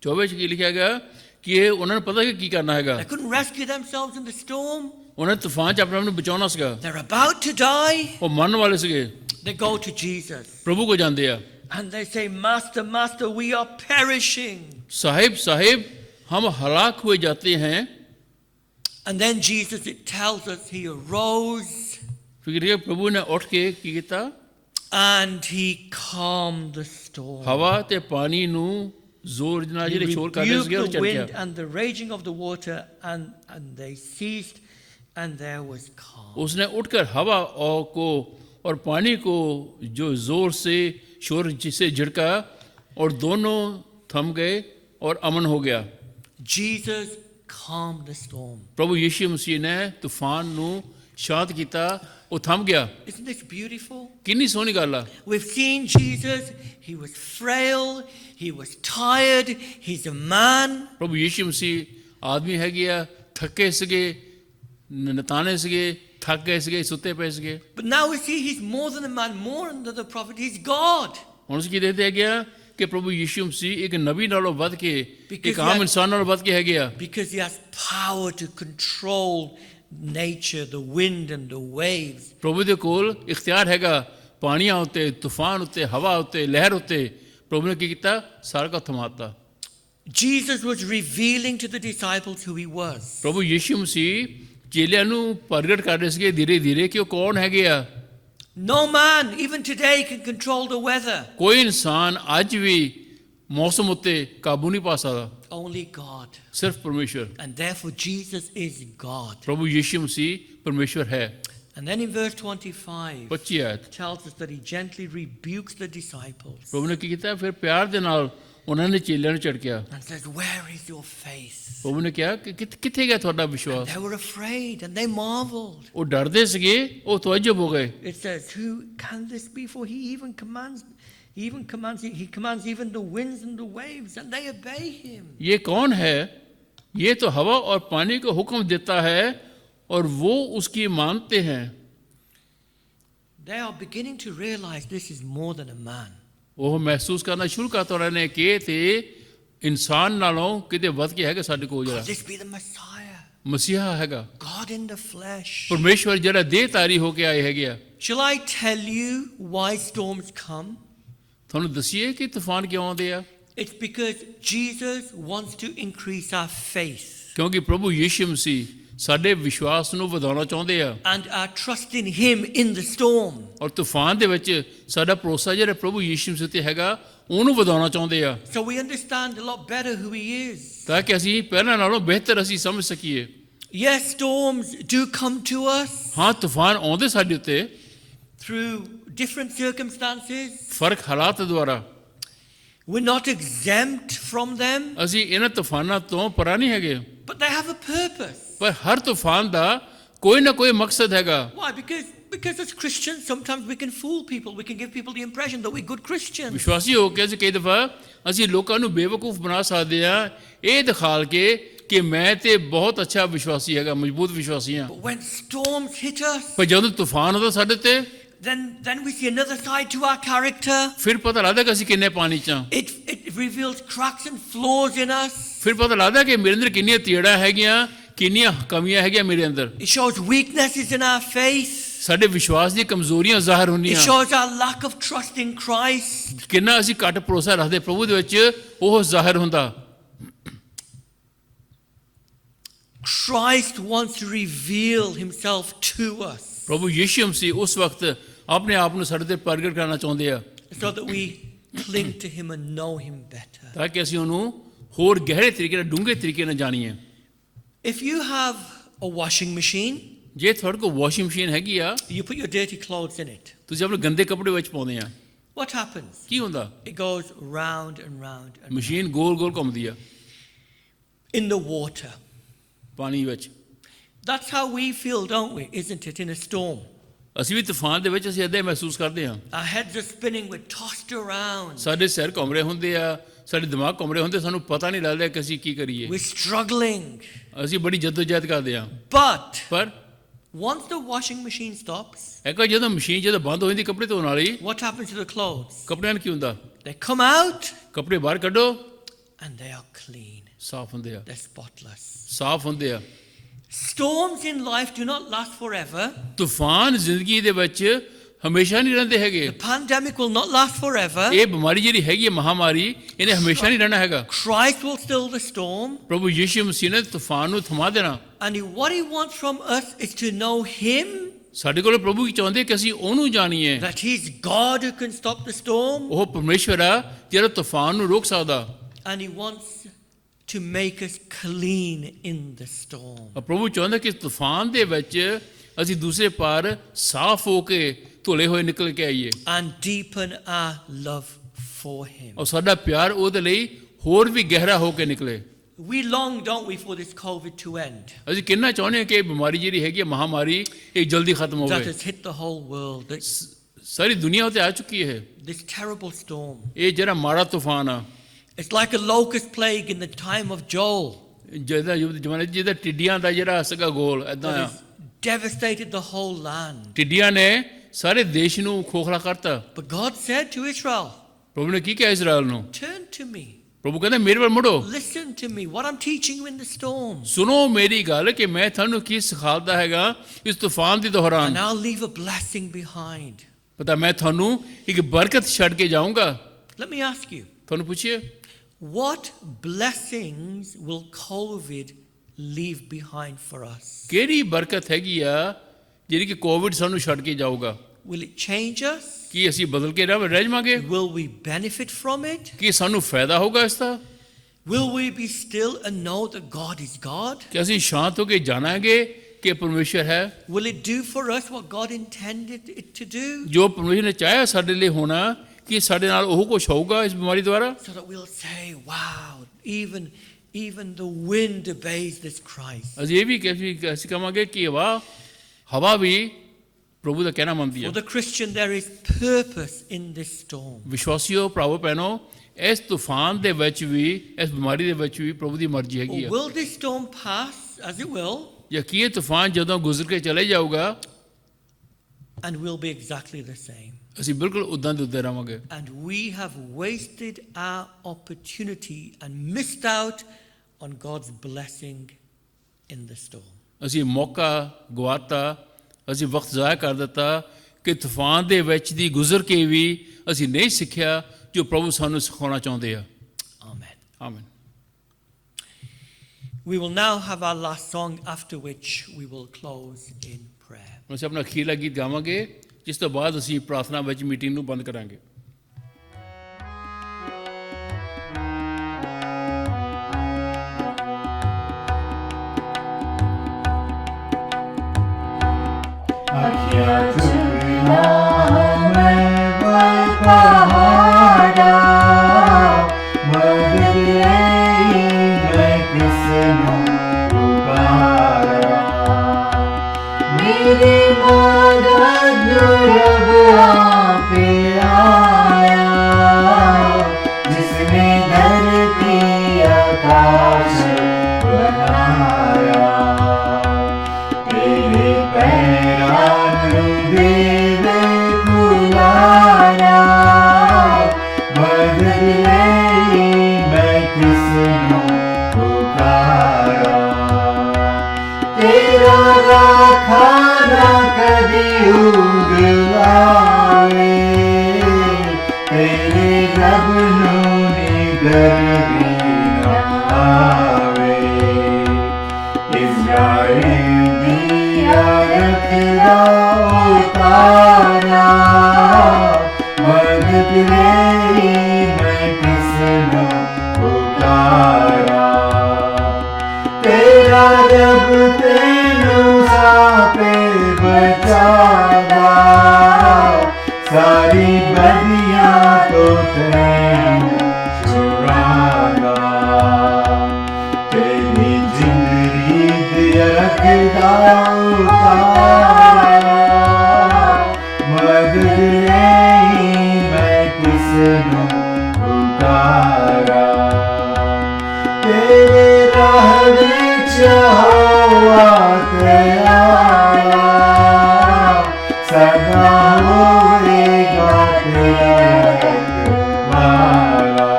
24 ਚ ਕੀ ਲਿਖਿਆ ਗਿਆ ਕਿ ਇਹ ਉਹਨਾਂ ਨੂੰ ਪਤਾ ਕਿ ਕੀ ਕਰਨਾ ਹੈਗਾ। they couldn't rescue themselves in the storm. ਉਹਨਾਂ ਨੇ ਤੂਫਾਨ ਚ ਆਪਣੇ ਆਪ ਨੂੰ ਬਚਾਉਣਾ ਸੀਗਾ। They're about to die. ਉਹ ਮਰਨ ਵਾਲੇ ਸੀਗੇ। They go to Jesus ਪ੍ਰਭੂ ਕੋ ਜਾਂਦੇ ਆ। and they say, Master, Master, we are perishing. Sahib Sahib हम हलाक हुए जाते हैं। And then Jesus, it tells us, he arose फिर प्रभु ने उठ के की किया and he calmed the storm. हवा ते पानी नु जोर ਨਾਲ He ਜਿਹੜੇ ਸ਼ੋਰ ਕਰ ਰਹੇ rebuked ਸੀਗੇ ਉਹ the ਚੱਲ wind ਗਿਆ। and the raging of the water, and they ceased, and there was calm. उसने उठकर हवा और को और पानी को जो जोर से शोर जिसे झिड़का और दोनों थम गए और अमन हो गया। Jesus calmed the storm. प्रभु यीशु मसीह ने तूफान ਨੂੰ ਸ਼ਾਂਤ ਕੀਤਾ, ਉਹ ਥਮ ਗਿਆ। Isn't this beautiful? ਕਿੰਨੀ ਸੋਹਣੀ ਗੱਲ ਆ। We've seen Jesus. He was frail. He was tired. He's a man. ਪ੍ਰਭੂ ਯੀਸ਼ੂ ਮਸੀਹ ਆਦਮੀ ਹੈਗੇ ਆ, ਥੱਕੇ ਸੀਗੇ, ਨਤਾਣੇ ਸੀਗੇ, ਥੱਕ ਗਏ ਸੀਗੇ, ਸੁੱਤੇ ਪਏ ਸੀਗੇ। But now we see he's more than a man, more than the prophet. He's God. ਹੁਣ ਅਸੀਂ ਕੀ ਦੇਖਦੇ ਹੈਗੇ ਆ ਕਿ ਪ੍ਰਭੂ ਯੀਸ਼ੂ ਮਸੀਹ ਇੱਕ ਨਬੀ ਨਾਲੋਂ ਵੱਧ ਕੇ, Because ਇੱਕ ਆਮ ਇਨਸਾਨ ਨਾਲੋਂ ਵੱਧ ਕੇ ਹੈਗੇ ਆ। Because he has power to control nature, the wind and the waves. ਪ੍ਰਭੂ ਦੇ ਕੋਲ ਇਖਤਿਆਰ ਹੈਗਾ ਪਾਣੀਆਂ ਉੱਤੇ, ਤੂਫਾਨ ਉੱਤੇ, ਹਵਾ ਉੱਤੇ, ਲਹਿਰ ਉੱਤੇ। ਪ੍ਰਭੂ ਨੇ ਕੀ ਕੀਤਾ? ਸਾਰਾ ਕੁਝ ਥਮਾਤਾ। Jesus was revealing to the disciples who he was. ਪ੍ਰਭੂ ਯੀਸ਼ੂ ਮਸੀਹ ਚੇਲਿਆਂ ਨੂੰ ਪ੍ਰਗਟ ਕਰ ਰਹੇ ਸੀਗੇ ਧੀਰੇ ਧੀਰੇ ਕਿ ਉਹ ਕੌਣ ਹੈਗੇ ਆ। No man, even today, can control the weather. ਕੋਈ ਇਨਸਾਨ ਅੱਜ ਵੀ ਮੌਸਮ ਉੱਤੇ ਕਾਬੂ ਨਹੀਂ ਪਾ ਸਕਦਾ, Only God. ਸਿਰਫ ਪਰਮੇਸ਼ਵਰ। And therefore Jesus is God. ਪ੍ਰਭੂ ਯੀਸ਼ੂ ਮਸੀਹ ਪਰਮੇਸ਼ਵਰ ਹੈ। And then in verse 25, 25 ਆਇਤ tells us that he gently rebukes the disciples. ਪ੍ਰਭੂ ਨੇ ਕੀ ਕੀਤਾ? ਫਿਰ ਪਿਆਰ ਦੇ ਨਾਲ ਉਹਨਾਂ ਨੇ ਚੇਲਿਆਂ ਨੂੰ ਝਟਕਿਆ। and says, "Where is your faith?" ਪ੍ਰਭੂ ਨੇ ਕਿਹਾ ਕਿ ਕਿੱਥੇ ਗਿਆ ਤੁਹਾਡਾ ਵਿਸ਼ਵਾਸ? They were afraid and they marveled. ਉਹ ਡਰਦੇ ਸੀਗੇ, ਉਹ ਤਵੱਜਬ ਹੋ ਗਏ। It says, "Who can this be? For he commands even the winds and the waves, and they obey him." ये कौन है? ये तो हवा और पानी को हुक्म देता है और वो उसकी मानते हैं। They are beginning to realize this is more than a man. ਉਹ ਮਹਿਸੂਸ ਕਰਨਾ ਸ਼ੁਰੂ ਕਰਤਾ ਰਹੇ ਨੇ ਕਿ ਇਹ ਤੇ ਇਨਸਾਨ ਨਾਲੋਂ ਕਿਤੇ ਵੱਧ ਕੇ ਹੈਗਾ ਸਾਡੇ ਕੋਲ, Could ਜਿਹੜਾ this be the Messiah? ਮਸੀਹਾ ਹੈਗਾ, God in the flesh. ਪਰਮੇਸ਼ਵਰ ਜਿਹੜਾ ਦੇਹ ਧਾਰੀ ਹੋ ਕੇ ਆਏ ਹੈਗੇ ਆ। Shall I tell you why storms come? ਤੁਹਾਨੂੰ ਦੱਸੀਏ ਕਿ ਤੂਫਾਨ ਕਿਉਂ ਆਉਂਦੇ ਆ? It's because Jesus wants to increase our faith ਕਿਉਂਕਿ ਪ੍ਰਭੂ ਯੀਸ਼ੂ ਮਸੀਹ ਸਾਡੇ ਵਿਸ਼ਵਾਸ ਨੂੰ ਵਧਾਉਣਾ ਚਾਹੁੰਦੇ ਆ, and our trust in him in the storm. ਔਰ ਤੂਫਾਨ ਦੇ ਵਿੱਚ ਸਾਡਾ ਭਰੋਸਾ ਜਿਹੜਾ ਪ੍ਰਭੂ ਯੀਸ਼ੂ ਮਸੀਹ ਤੇ ਹੈਗਾ ਉਹਨੂੰ ਵਧਾਉਣਾ ਚਾਹੁੰਦੇ ਆ, So we understand a lot better who he is. ਤਾਂ ਕਿ ਅਸੀਂ ਪਹਿਲਾਂ ਨਾਲੋਂ ਬਿਹਤਰ ਅਸੀਂ ਸਮਝ ਸਕੀਏ। Yes, storms do come to us ਹਾਂ, ਤੂਫਾਨ ਆਉਂਦੇ ਸਾਡੇ ਉੱਤੇ through different circumstances. ਫਰਕ ਹਾਲਾਤ ਦੁਆਰਾ। We're not exempt from them, ਅਸੀਂ ਇਹਨਾਂ ਤੂਫਾਨਾਂ ਤੋਂ ਪਰਾਂ ਨਹੀਂ ਹੈਗੇ, but they have a purpose. ਪਰ ਹਰ ਤੂਫਾਨ ਦਾ ਕੋਈ ਨਾ ਕੋਈ ਮਕਸਦ ਹੈਗਾ। Why? Because as Christians, sometimes we can fool people. We can give people the impression that we're good Christians. ਵਿਸ਼ਵਾਸੀ ਹੋ ਕੇ ਅਸੀਂ ਕਈ ਦਫਾ ਅਸੀਂ ਲੋਕਾਂ ਨੂੰ ਬੇਵਕੂਫ ਬਣਾ ਸਕਦੇ ਹਾਂ, ਇਹ ਦਿਖਾਲ ਕੇ ਕਿ ਮੈਂ ਤੇ ਬਹੁਤ ਅੱਛਾ ਵਿਸ਼ਵਾਸੀ ਹੈਗਾ, ਮਜ਼ਬੂਤ ਵਿਸ਼ਵਾਸੀ ਹਾਂ। But when storms hit us, ਪਰ ਜਦੋਂ ਤੂਫਾਨ ਆਉਂਦਾ ਸਾਡੇ ਤੇ then we see another side to our character. ਫਿਰ ਪਤਾ ਲੱਗਦਾ ਕਿ ਅਸੀਂ ਕਿੰਨੇ ਪਾਣੀ 'ਚ ਹਾਂ। It reveals cracks and flaws in us. ਫਿਰ ਪਤਾ ਲੱਗਦਾ ਕਿ ਮੇਰੇ ਅੰਦਰ ਕਿੰਨੀਆਂ ਤੇੜਾਂ ਹੈਗੀਆਂ, ਕਿੰਨੀਆਂ ਕਮੀਆਂ ਹੈਗੀਆਂ ਮੇਰੇ ਅੰਦਰ। It shows weaknesses in our faith. ਸਾਡੇ ਵਿਸ਼ਵਾਸ ਦੀਆਂ ਕਮਜ਼ੋਰੀਆਂ ਜ਼ਾਹਰ It ਹੁੰਦੀਆਂ, shows our lack of trust in Christ. ਕਿੰਨਾ ਅਸੀਂ ਘੱਟ ਭਰੋਸਾ ਰੱਖਦੇ ਪ੍ਰਭੂ ਦੇ ਵਿੱਚ, ਉਹ ਜ਼ਾਹਰ ਹੁੰਦਾ। Christ wants to reveal himself to us ਪ੍ਰਭੂ ਯੀਸ਼ੂ ਮਸੀਹ ਉਸ ਵਕਤ ਆਪਣੇ ਆਪ ਨੂੰ ਸਾਡੇ ਤੇ ਪ੍ਰਗਟ ਕਰਨਾ ਚਾਹੁੰਦੇ ਆ, so that we cling to him and know him better. ਤਾਂ ਕਿ ਅਸੀਂ ਉਹਨੂੰ ਹੋਰ ਗਹਿਰੇ ਤਰੀਕੇ ਨਾਲ, ਡੂੰਘੇ ਤਰੀਕੇ ਨਾਲ ਜਾਣੀਏ। If you have a washing machine, ਜੇ ਤੁਹਾਡੇ ਕੋਲ ਵਾਸ਼ਿੰਗ ਮਸ਼ੀਨ ਹੈਗੀ ਆ, you put your dirty clothes in it. ਤੁਸੀਂ ਆਪਣੇ ਗੰਦੇ ਕੱਪੜੇ ਵਿੱਚ ਪਾਉਂਦੇ ਆ, What happens? ਕੀ ਹੁੰਦਾ? It goes round and round and machine ਗੋਲ ਗੋਲ ਘੁੰਮਦੀ ਆ in the water. ਪਾਣੀ ਵਿੱਚ। That's how we feel, don't we? Isn't it? In a storm. ਅਸੀਂ ਵੀ ਤੂਫਾਨ ਦੇ ਵਿੱਚ ਅਸੀਂ ਏਦਾਂ ਹੀ ਮਹਿਸੂਸ ਕਰਦੇ ਹਾਂ। Our heads are spinning, we're tossed around. ਸਾਡੇ ਸਿਰ ਘੁੰਮ ਰਹੇ ਹੁੰਦੇ ਆ, ਸਾਡੇ ਦਿਮਾਗ ਘੁੰਮ ਰਹੇ ਹੁੰਦੇ, ਸਾਨੂੰ ਪਤਾ ਨਹੀਂ ਲੱਗਦਾ ਕਿ ਅਸੀਂ ਕੀ ਕਰੀਏ। We're struggling. ਅਸੀਂ ਬੜੀ ਜਦੋਜਹਿਦ ਕਰਦੇ ਹਾਂ। But ਪਰ once the washing machine stops, ਇੱਕ ਜਦੋਂ ਮਸ਼ੀਨ ਜਦੋਂ ਬੰਦ ਹੋ ਜਾਂਦੀ ਕੱਪੜੇ ਧੋਣ ਵਾਲੀ, what happens to the clothes? ਕੱਪੜਿਆਂ ਨੂੰ ਕੀ ਹੁੰਦਾ? They come out ਕੱਪੜੇ ਬਾਹਰ ਕੱਢੋ, and they are clean. ਸਾਫ਼ ਹੁੰਦੇ ਆ, They're spotless. ਸਾਫ਼ ਹੁੰਦੇ ਆ। Storms in life do not last forever. ਤੂਫਾਨ ਜ਼ਿੰਦਗੀ ਦੇ ਵਿੱਚ ਹਮੇਸ਼ਾ ਨਹੀਂ ਰਹਿੰਦੇ ਹੈਗੇ। The pandemic will not last forever. ਇਹ ਬਿਮਾਰੀ ਜਿਹੜੀ ਹੈਗੀ ਹੈ, ਮਹਾਮਾਰੀ, ਇਹਨੇ ਹਮੇਸ਼ਾ ਨਹੀਂ ਰਹਿਣਾ ਹੈਗਾ। Christ will still the storm. ਪ੍ਰਭੂ ਯੀਸ਼ੂ ਮਸੀਹ ਨੇ ਤੂਫਾਨ ਨੂੰ ਥਮਾ ਦੇਣਾ। And what he wants from us is to know him, ਸਾਡੇ ਕੋਲ ਪ੍ਰਭੂ ਕੀ ਚਾਹੁੰਦੇ ਕਿ ਅਸੀਂ ਉਹਨੂੰ ਜਾਣੀਏ। that he's God who can stop the storm. ਉਹ ਪਰਮੇਸ਼ਵਰ ਆ ਜਿਹੜਾ ਤੂਫਾਨ ਨੂੰ ਰੋਕ ਸਕਦਾ। And he wants to make us clean in the storm. ਪ੍ਰਭੂ ਚਾਹੁੰਦਾ ਕਿ ਤੂਫਾਨ ਦੇ ਵਿੱਚ ਅਸੀਂ ਦੂਸਰੇ ਪਾਰ ਸਾਫ਼ ਹੋ ਕੇ ਧੁਲੇ ਹੋਏ ਨਿਕਲ ਕੇ ਆਈਏ, And deepen our love for him. ਔਰ ਸਾਡਾ ਪਿਆਰ ਉਹਦੇ ਲਈ ਹੋਰ ਵੀ ਗਹਿਰਾ ਹੋ ਕੇ ਨਿਕਲੇ। We long, don't we, for this COVID to end? ਅਸੀਂ ਕਿੰਨਾ ਚਾਹੁੰਦੇ ਹਾਂ ਕਿ ਇਹ ਬਿਮਾਰੀ ਜਿਹੜੀ ਹੈਗੀ ਹੈ, ਮਹਾਮਾਰੀ, ਇਹ ਜਲਦੀ ਖਤਮ That ਹੋਵੇ। has hit the whole world. ਸਾਰੀ ਦੁਨੀਆ ਉੱਤੇ ਆ ਚੁੱਕੀ ਹੈ This terrible storm. ਇਹ ਜਿਹੜਾ ਮਾੜਾ ਤੂਫਾਨ ਆ, It's like a locust plague in the time of Joel. ਜਿਹਦਾ ਜ਼ਮਾਨੇ ਜਿਹਦਾ ਟਿੱਡੀਆਂ ਦਾ ਜਿਹੜਾ ਸੀਗਾ ਗੋਲ ਏਦਾਂ That ਆ, has devastated the whole land. ਟਿੱਡੀਆਂ ਨੇ ਸਾਰੇ ਦੇਸ਼ ਨੂੰ ਖੋਖਲਾ ਕਰਤਾ। But God said to Israel, ਪ੍ਰਭੂ ਨੇ ਕੀ ਕਿਹਾ ਇਸਰਾਇਲ ਨੂੰ? turn to me. ਪ੍ਰਭੂ ਕਹਿੰਦਾ ਮੇਰੇ ਵੱਲ ਮੁੜੋ, Listen to me. What I'm teaching you in the storm. ਸੁਣੋ ਮੇਰੀ ਗੱਲ ਕਿ ਮੈਂ ਤੁਹਾਨੂੰ ਕੀ ਸਿਖਾਉਂਦਾ ਹੈਗਾ ਇਸ ਤੂਫਾਨ ਦੇ ਦੌਰਾਨ। And I'll leave a blessing behind. ਪਤਾ ਮੈਂ ਤੁਹਾਨੂੰ ਇੱਕ ਬਰਕਤ ਛੱਡ ਕੇ ਜਾਊਂਗਾ। Let me ask you, ਤੁਹਾਨੂੰ ਪੁੱਛੀਏ what blessings will COVID leave behind for us? ਕਿਹੜੀ ਬਰਕਤ ਹੈਗੀ ਆ ਜਿਹੜੀ ਕਿ ਕੋਵਿਡ ਸਾਨੂੰ ਛੱਡ ਕੇ ਜਾਊਗਾ? Will it change us? ਕੀ ਅਸੀਂ ਬਦਲ ਕੇ ਰਹਿ ਜਾਵਾਂਗੇ? Will we benefit from it? ਕੀ ਸਾਨੂੰ ਫਾਇਦਾ ਹੋਗਾ ਇਸ ਦਾ? Will we be still and know that God is God? ਕਿ ਅਸੀਂ ਸ਼ਾਂਤ ਹੋ ਕੇ ਜਾਣਾਂਗੇ ਕਿ ਪਰਮੇਸ਼ਰ ਹੈ? Will it do for us what God intended it to do? ਜੋ ਪਰਮੇਸ਼ਰ ਨੇ ਚਾਹਿਆ ਸਾਡੇ ਲਈ ਹੋਣਾ, ਕੀ ਸਾਡੇ ਨਾਲ ਉਹ ਕੁਛ ਹੋਊਗਾ ਇਸ ਬਿਮਾਰੀ ਦੁਆਰਾ? So that we'll say, wow, even the wind obeys this Christ. ਅਸੀਂ ਇਹ ਵੀ ਅਸੀਂ ਕਹਾਂਗੇ ਕਿ ਹਵਾ ਵੀ ਪ੍ਰਭੂ ਦਾ ਕਹਿਣਾ ਮੰਨਦੀ For ਹੈ। the Christian, there is purpose in this storm. ਵਿਸ਼ਵਾਸੀਓ, ਭਰਾਵੋ ਭੈਣੋ, ਇਸ ਤੂਫਾਨ ਦੇ ਵਿੱਚ ਵੀ, ਇਸ ਬਿਮਾਰੀ ਦੇ ਵਿੱਚ ਵੀ ਪ੍ਰਭੂ ਦੀ ਮਰਜ਼ੀ ਹੈਗੀ ਆ। Will this storm pass? As it will. ਜਾਂ ਕੀ ਇਹ ਤੂਫਾਨ ਜਦੋਂ ਗੁਜ਼ਰ ਕੇ ਚਲੇ ਜਾਊਗਾ And we'll be exactly the same. ਅਸੀਂ ਬਿਲਕੁਲ ਉਦਾਂ ਦੇ ਉੱਦਾਂ ਰਹਾਂਗੇ। And we have wasted our opportunity and missed out on God's blessing in the storm. ਅਸੀਂ ਮੌਕਾ ਗਵਾਤਾ, ਅਸੀਂ ਵਕਤ ਜ਼ਾਇਆ ਕਰ ਦਿੱਤਾ ਕਿ ਤੂਫਾਨ ਦੇ ਵਿੱਚ ਦੀ ਗੁਜ਼ਰ ਕੇ ਵੀ ਅਸੀਂ ਨਹੀਂ ਸਿੱਖਿਆ ਜੋ ਪ੍ਰਭੂ ਸਾਨੂੰ ਸਿਖਾਉਣਾ ਚਾਹੁੰਦੇ ਆ। Amen. ਆਮੀਨ। We will now have our last song, after which we will close in prayer. ਅਸੀਂ ਆਪਣਾ ਅਖੀਰਲਾ ਗੀਤ ਗਾਵਾਂਗੇ, ਜਿਸ ਤੋਂ ਬਾਅਦ ਅਸੀਂ ਪ੍ਰਾਰਥਨਾ ਵਿੱਚ ਮੀਟਿੰਗ ਨੂੰ ਬੰਦ ਕਰਾਂਗੇ। अखियाँ चुरा मैं बल पहाड़ा मदद आई मैं किसने पुकारा मेरी मदद रब आप आया जिसने धरती आकाश बनाया तेरे पैरां देव खुलारा मदद लई मैं किसनों पुकारा तेरा राखाना कदी उगलावे तेरे रब नूं निगर भी ना आवे इज़राइल दिया रखदा उतारा मदद लई मैं किसनों पुकारा तेरा रब तेनू सापे बचादा सारी बदियां तो तैनू छुड़ादा तेरी जिंदगी दिया रखदा उतारा मदद लई मैं किसनों पुकारा तेरे राह विच हवा ते आया सदा होएगा तेरा रखवाला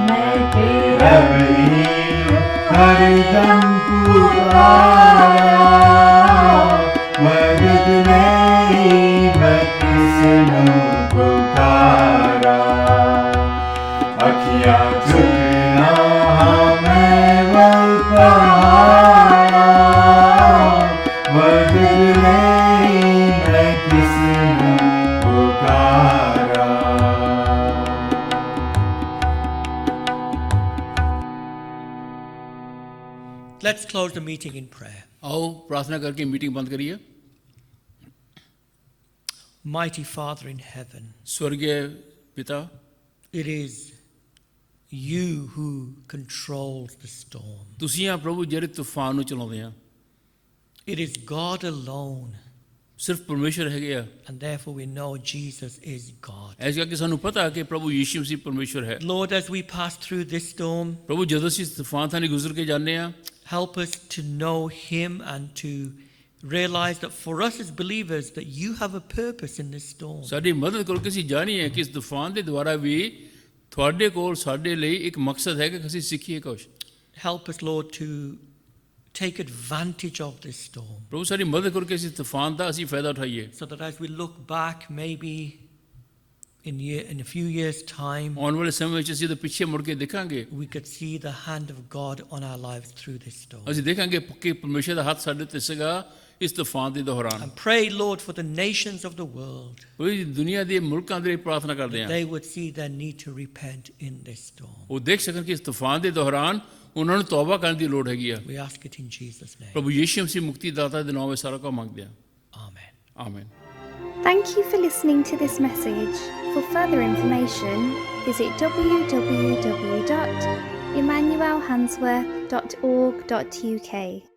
मैं तेरा हरदम पुकारा मदद लई मैं किसनों पुकारा अखियाँ चुकना मैं वल पहाड़ा मदद लई मैं किसनों पुकारा Let's close the meeting in prayer. ਆਓ ਪ੍ਰਾਰਥਨਾ ਕਰਕੇ ਮੀਟਿੰਗ ਬੰਦ ਕਰੀਏ। Mighty Father in heaven, ਸਵਰਗੀ ਪਿਤਾ, it is you who controls the storm. ਤੁਸੀਂ ਆ ਪ੍ਰਭੂ ਜਿਹੜੇ ਤੂਫਾਨ ਨੂੰ ਚਲਾਉਂਦੇ ਆ। It is God alone, ਸਿਰਫ ਪਰਮੇਸ਼ਰ ਹੈਗੇ ਆ। and therefore we know Jesus is God. ਇਸ ਕਰਕੇ ਸਾਨੂੰ ਪਤਾ ਕਿ ਪ੍ਰਭੂ ਯੀਸ਼ੂ ਮਸੀਹ ਪਰਮੇਸ਼ਰ ਹੈ। Lord, as we pass through this storm, ਪ੍ਰਭੂ ਜਦੋਂ ਅਸੀਂ ਤੂਫਾਨ ਥਾਣੀ ਗੁਜ਼ਰ ਕੇ ਜਾਂਦੇ ਆ, help us to know Him and to realize that for us as believers that you have a purpose in this storm. ਸਾਡੀ ਮਦਦ ਕਰੋ ਕਿ ਅਸੀਂ ਜਾਣੀਏ ਕਿ ਇਸ ਤੂਫਾਨ ਦੇ ਦੁਆਰਾ ਵੀ ਤੁਹਾਡੇ ਕੋਲ ਸਾਡੇ ਲਈ ਇੱਕ ਮਕਸਦ ਹੈ ਕਿ ਅਸੀਂ ਸਿੱਖੀਏ ਕੁਝ। Help us, Lord, to take advantage of this storm, ਪ੍ਰਭੂ ਸਾਡੀ ਮਦਦ ਕਰੋ ਕਿ ਇਸ ਤੂਫਾਨ ਦਾ ਅਸੀਂ ਫਾਇਦਾ ਉਠਾਈਏ। so that as we look back maybe in a few years' time, ਆਉਣ ਵਾਲੇ ਸਮੇਂ ਵਿੱਚ ਅਸੀਂ ਤਾਂ ਪਿੱਛੇ ਮੁੜ ਕੇ ਦੇਖਾਂਗੇ, we could see the hand of God on our lives through this storm. ਅਸੀਂ ਦੇਖਾਂਗੇ ਕਿ ਪਰਮੇਸ਼ਰ ਦਾ ਹੱਥ ਸਾਡੇ ਤੇ ਸੀਗਾ ਇਸ ਤੂਫਾਨ ਦੇ ਦੌਰਾਨ। And pray, Lord, for the nations of the world, ਕੋਈ ਦੁਨੀਆ ਦੇ ਮੁਲਕਾਂ ਦੇ ਲਈ ਪ੍ਰਾਰਥਨਾ ਕਰਦੇ that ਹਾਂ they would see their need to repent in this storm. ਉਹ ਦੇਖ ਸਕਣ ਕਿ ਇਸ ਤੂਫਾਨ ਦੇ ਦੌਰਾਨ ਉਹਨਾਂ ਨੂੰ ਤੌਬਾ ਕਰਨ ਦੀ ਲੋੜ ਹੈਗੀ ਆ। We ask it in Jesus' name. ਪ੍ਰਭੂ ਯੀਸ਼ੂ ਮਸੀਹ ਮੁਕਤੀ ਦਾਤਾ ਦੇ ਨਾਮ ਵਿੱਚ ਸਾਰਾ ਕੁਝ ਮੰਗਦੇ ਹਾਂ। Amen. ਆਮੀਨ। Thank you for listening to this message. For further information, visit www.emmanuelhansworth.org.uk.